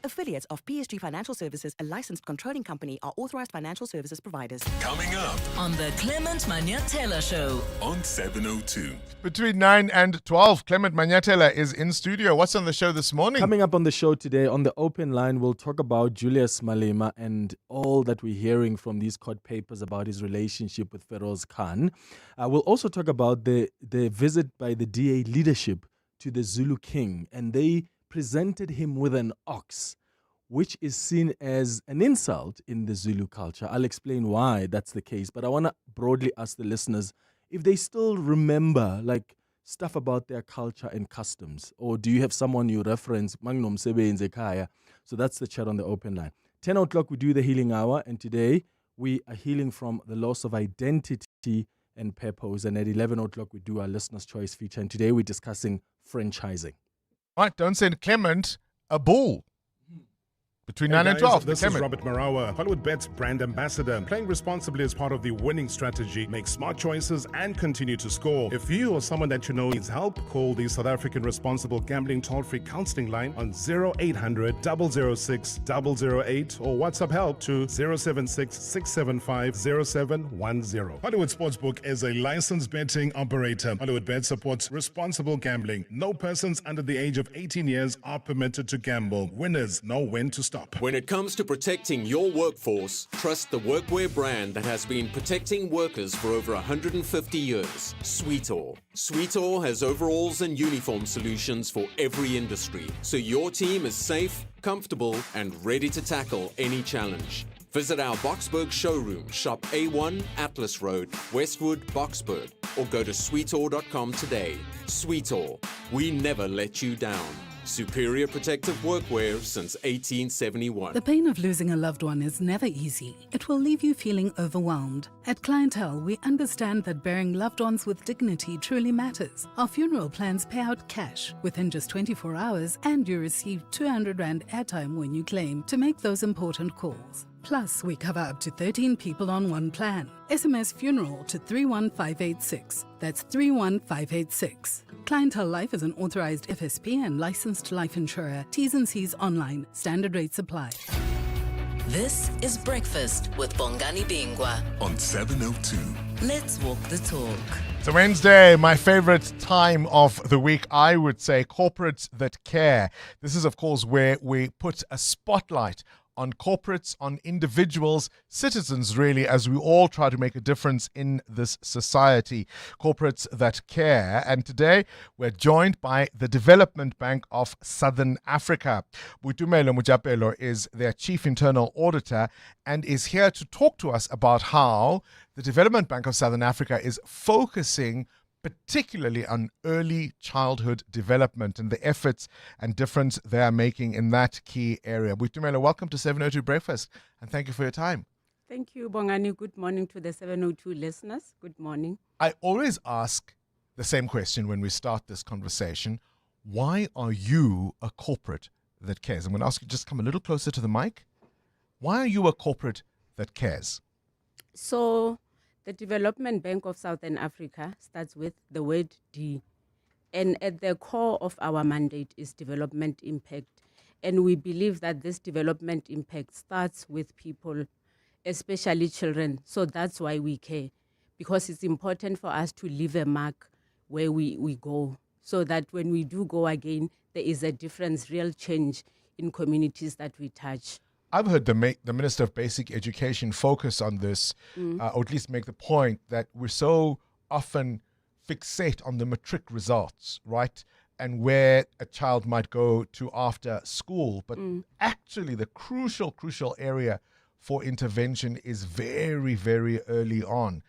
Affiliates of PSG Financial Services, a licensed controlling company, are authorized financial services providers. Coming up On the Clement Manyatela Show. on 702. Between 9 and 12, Clement Manyatela is in studio. What's on the show this morning? Coming up on the show today, on the open line, we'll talk about Julius Malema and all that we're hearing from these court papers about his relationship with Feroz Khan. We'll also talk about the visit by the DA leadership to the Zulu king, and they presented him with an ox, which is seen as an insult in the Zulu culture. I'll explain why that's the case, but I want to broadly ask the listeners if they still remember like stuff about their culture and customs, or do you have someone you reference? Magnum Sebe Nzekaya. So that's the chat on the open line. 10 o'clock we do the healing hour, and today we are healing from the loss of identity and purpose, and at 11 o'clock we do our listener's choice feature, and today we're discussing franchising. Right, don't send Clement a bull. Between Hey 9 and guys, 12. this Clement. is Robert Marawa, Hollywood Bet's brand ambassador. Playing responsibly is part of the winning strategy. Make smart choices and continue to score. If you or someone that you know needs help, call the South African Responsible Gambling Toll-Free Counseling Line on 0800 006 008 or WhatsApp help to 076 675 0710. Hollywood Sportsbook is a licensed betting operator. Hollywood Bet supports responsible gambling. No persons under the age of 18 years are permitted to gamble. Winners know when to stop. When it comes to protecting your workforce, trust the workwear brand that has been protecting workers for over 150 years, Sweetall. Sweetall has overalls and uniform solutions for every industry, so your team is safe, comfortable, and ready to tackle any challenge. Visit our Boksburg showroom, shop A1 Atlas Road, Westwood, Boksburg, or go to sweetall.com today. Sweetall, we never let you down. Superior protective workwear since 1871. The pain of losing a loved one is never easy. It will leave you feeling overwhelmed. At Clientele, we understand that burying loved ones with dignity truly matters. Our funeral plans pay out cash within just 24 hours, and you receive 200 Rand airtime when you claim to make those important calls. Plus, we cover up to 13 people on one plan. SMS funeral to 31586. That's 31586. Clientele Life is an authorized FSP and licensed life insurer. T's and C's online. Standard rates apply. This is Breakfast with Bongani Bingwa. On 702. Let's walk the talk. It's a Wednesday, my favorite time of the week, I would say, corporates that care. This is, of course, where we put a spotlight on corporates, on individuals, citizens really, as we all try to make a difference in this society. Corporates that care. And today we're joined by the Development Bank of Southern Africa. Butumelo Mujapelo is their Chief Internal Auditor and is here to talk to us about how the Development Bank of Southern Africa is focusing particularly on early childhood development and the efforts and difference they are making in that key area. Butumelo, welcome to 702 Breakfast, and thank you for your time. Thank you, Bongani. Good morning to the 702 listeners. Good morning. I always ask the same question when we start this conversation. Why are you a corporate that cares? I'm going to ask you just come a little closer to the mic. Why are you a corporate that cares? So, the Development Bank of Southern Africa starts with the word D. And at the core of our mandate is development impact. And we believe that this development impact starts with people, especially children. So that's why we care, because it's important for us to leave a mark where we go, so that when we do go again, there is a difference, real change in communities that we touch. I've heard the Minister of Basic Education focus on this, or at least make the point that we're so often fixate on the matric results, right? And where a child might go to after school. But actually the crucial area for intervention is very, very early on.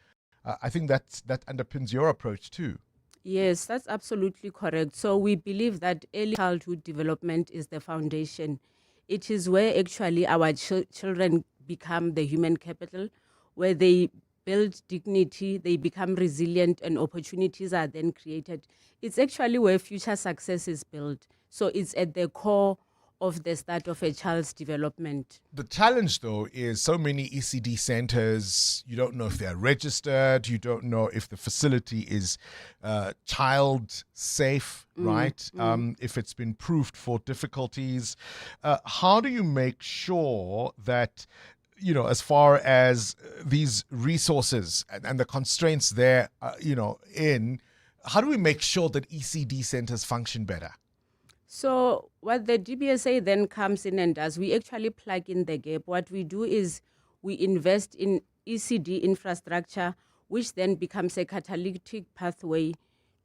I think that underpins your approach too. Yes, that's absolutely correct. So we believe that early childhood development is the foundation. It is where actually our children become the human capital, where they build dignity, they become resilient, and opportunities are then created. It's actually where future success is built. So it's at the core of the start of a child's development. The challenge, though, is so many ECD centers, you don't know if they're registered, you don't know if the facility is child safe, right? If it's been proved for difficulties. How do you make sure that, you know, as far as these resources and the constraints there, how do we make sure that ECD centers function better? So what the DBSA then comes in and does, we actually plug in the gap. What we do is we invest in ECD infrastructure, which then becomes a catalytic pathway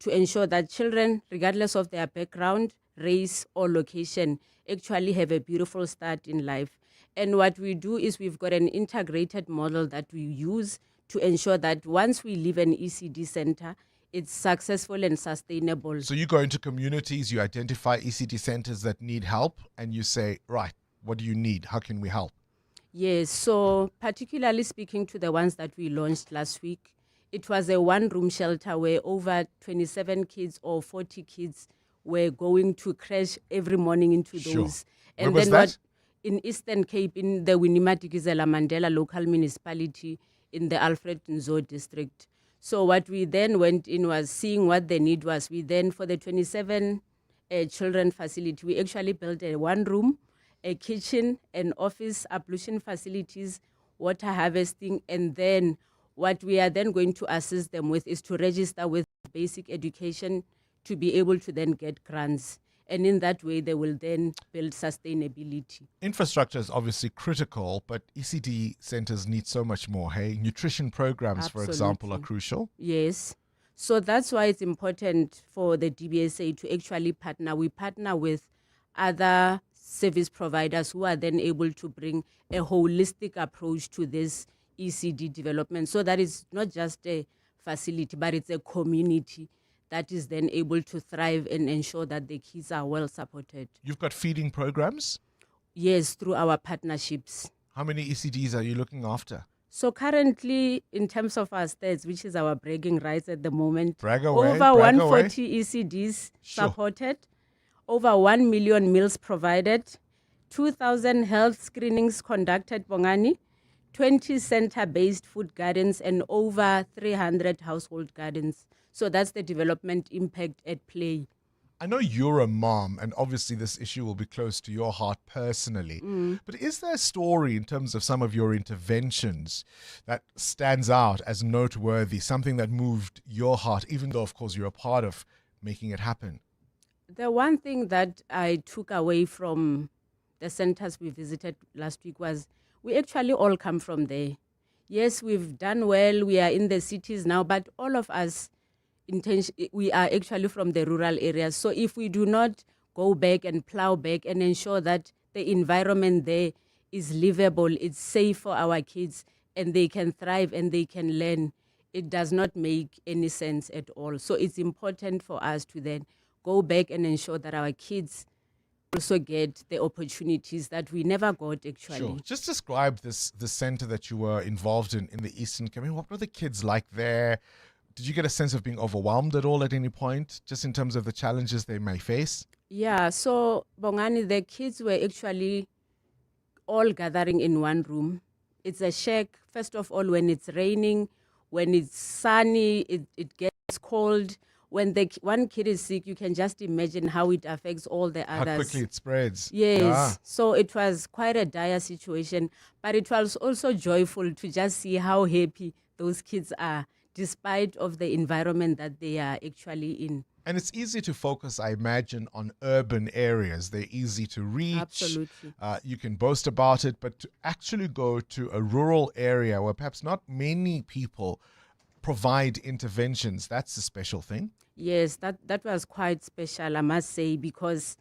to ensure that children, regardless of their background, race, or location, actually have a beautiful start in life. And what we do is we've got an integrated model that we use to ensure that once we leave an ECD center, it's successful and sustainable. So you go into communities, you identify ECD centers that need help, and you say, right, what do you need? How can we help? Yes, so particularly speaking to the ones that we launched last week, it was a one-room shelter where over 27 kids or 40 kids were going to crash every morning into Sure. those. Where And was then that? in Eastern Cape, in the Winnie-Madikizela Mandela local municipality in the Alfred Nzo district. So what we then went in was seeing what the need was. We then, for the 27 children facility, we actually built a one room, a kitchen, an office, ablution facilities, water harvesting, and then what we are then going to assist them with is to register with basic education to be able to then get grants. And in that way, they will then build sustainability. Infrastructure is obviously critical, but ECD centers need so much more. Hey, nutrition programs, for example, are crucial. Yes. So that's why it's important for the DBSA to actually partner. We partner with other service providers who are then able to bring a holistic approach to this ECD development. So that is not just a facility, but it's a community that is then able to thrive and ensure that the kids are well supported. You've got feeding programs? Yes, through our partnerships. How many ECDs are you looking after? So currently, in terms of our stats, which is our bragging rights at the moment, Brag away, over brag 140 away. ECDs Sure. supported, over 1 million meals provided, 2,000 health screenings conducted, Bongani, 20 center-based food gardens, and over 300 household gardens. So that's the development impact at play. I know you're a mom, and obviously this issue will be close to your heart personally. But is there a story in terms of some of your interventions that stands out as noteworthy, something that moved your heart, even though, of course, you're a part of making it happen? The one thing that I took away from the centers we visited last week was we actually all come from there. Yes, we've done well, we are in the cities now, but all of us, we are actually from the rural areas. So if we do not go back and plow back and ensure that the environment there is livable, it's safe for our kids, and they can thrive and they can learn, it does not make any sense at all. So it's important for us to then go back and ensure that our kids also get the opportunities that we never got actually. Sure. Just describe the center that you were involved in the Eastern Cape. I mean, what were the kids like there? Did you get a sense of being overwhelmed at all at any point, just in terms of the challenges they may face? Yeah, so Bongani, the kids were actually all gathering in one room. It's a shack. First of all, when it's raining, when it's sunny, it gets cold. When one kid is sick, you can just imagine how it affects all the others. How quickly it spreads. Yes. Yeah. So it was quite a dire situation, but it was also joyful to just see how happy those kids are, despite of the environment that they are actually in. And it's easy to focus, I imagine, on urban areas. They're easy to reach. Absolutely. You can boast about it, but to actually go to a rural area where perhaps not many people provide interventions, that's a special thing. Yes, that was quite special, I must say, because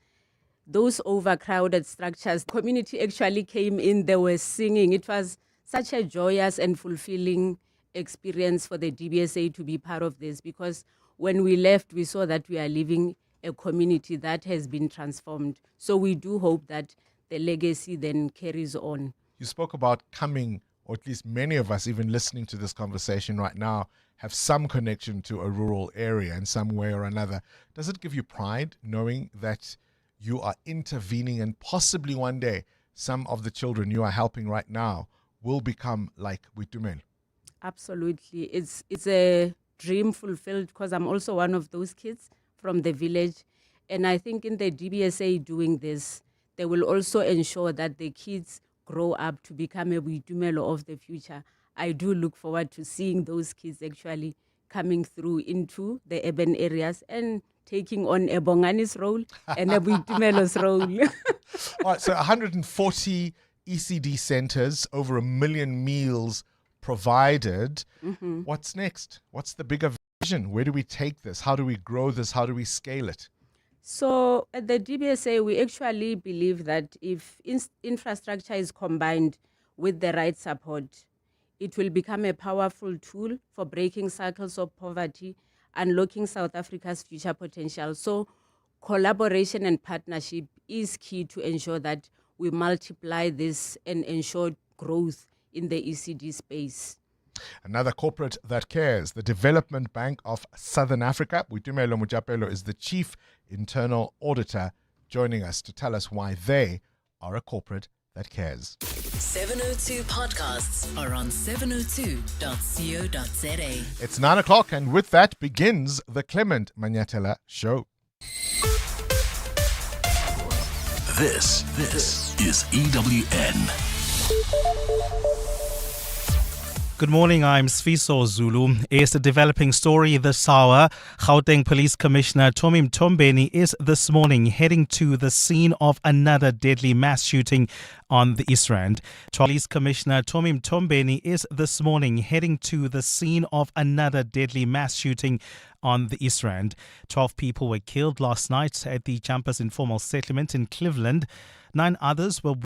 those overcrowded structures, community actually came in, they were singing. It was such a joyous and fulfilling experience for the DBSA to be part of this, because when we left, we saw that we are living a community that has been transformed. So we do hope that the legacy then carries on. You spoke about coming, or at least many of us even listening to this conversation right now, have some connection to a rural area in some way or another. Does it give you pride knowing that you are intervening, and possibly one day some of the children you are helping right now will become like Boitumelo? Absolutely. It's a dream fulfilled because I'm also one of those kids from the village. And I think in the DBSA doing this, they will also ensure that the kids grow up to become a Boitumelo of the future. I do look forward to seeing those kids actually coming through into the urban areas and taking on a Bongani's role and a Boitumelo's role. All right, so 140 ECD centers, over 1 million meals provided. Mm-hmm. What's next? What's the bigger vision? Where do we take this? How do we grow this? How do we scale it? So at the DBSA, we actually believe that if infrastructure is combined with the right support, it will become a powerful tool for breaking cycles of poverty, unlocking South Africa's future potential. So collaboration and partnership is key to ensure that we multiply this and ensure growth in the ECD space. Another corporate that cares, the Development Bank of Southern Africa. Boitumelo Mojapelo is the Chief Internal Auditor, joining us to tell us why they are a corporate that cares. 702 podcasts are on 702.co.za. It's 9 o'clock, and with that begins the Clement Manyatela Show. This is EWN. Good morning, I'm Sfiso Zulu. It's a developing story this hour. Gauteng Police Commissioner Tommy Mtombeni is this morning heading to the scene of another deadly mass shooting on the East Rand. Police Commissioner Tommy Mtombeni is this morning heading to the scene of another deadly mass shooting on the East Rand. 12 people were killed last night at the Jumpers Informal Settlement in Cleveland. 9 others were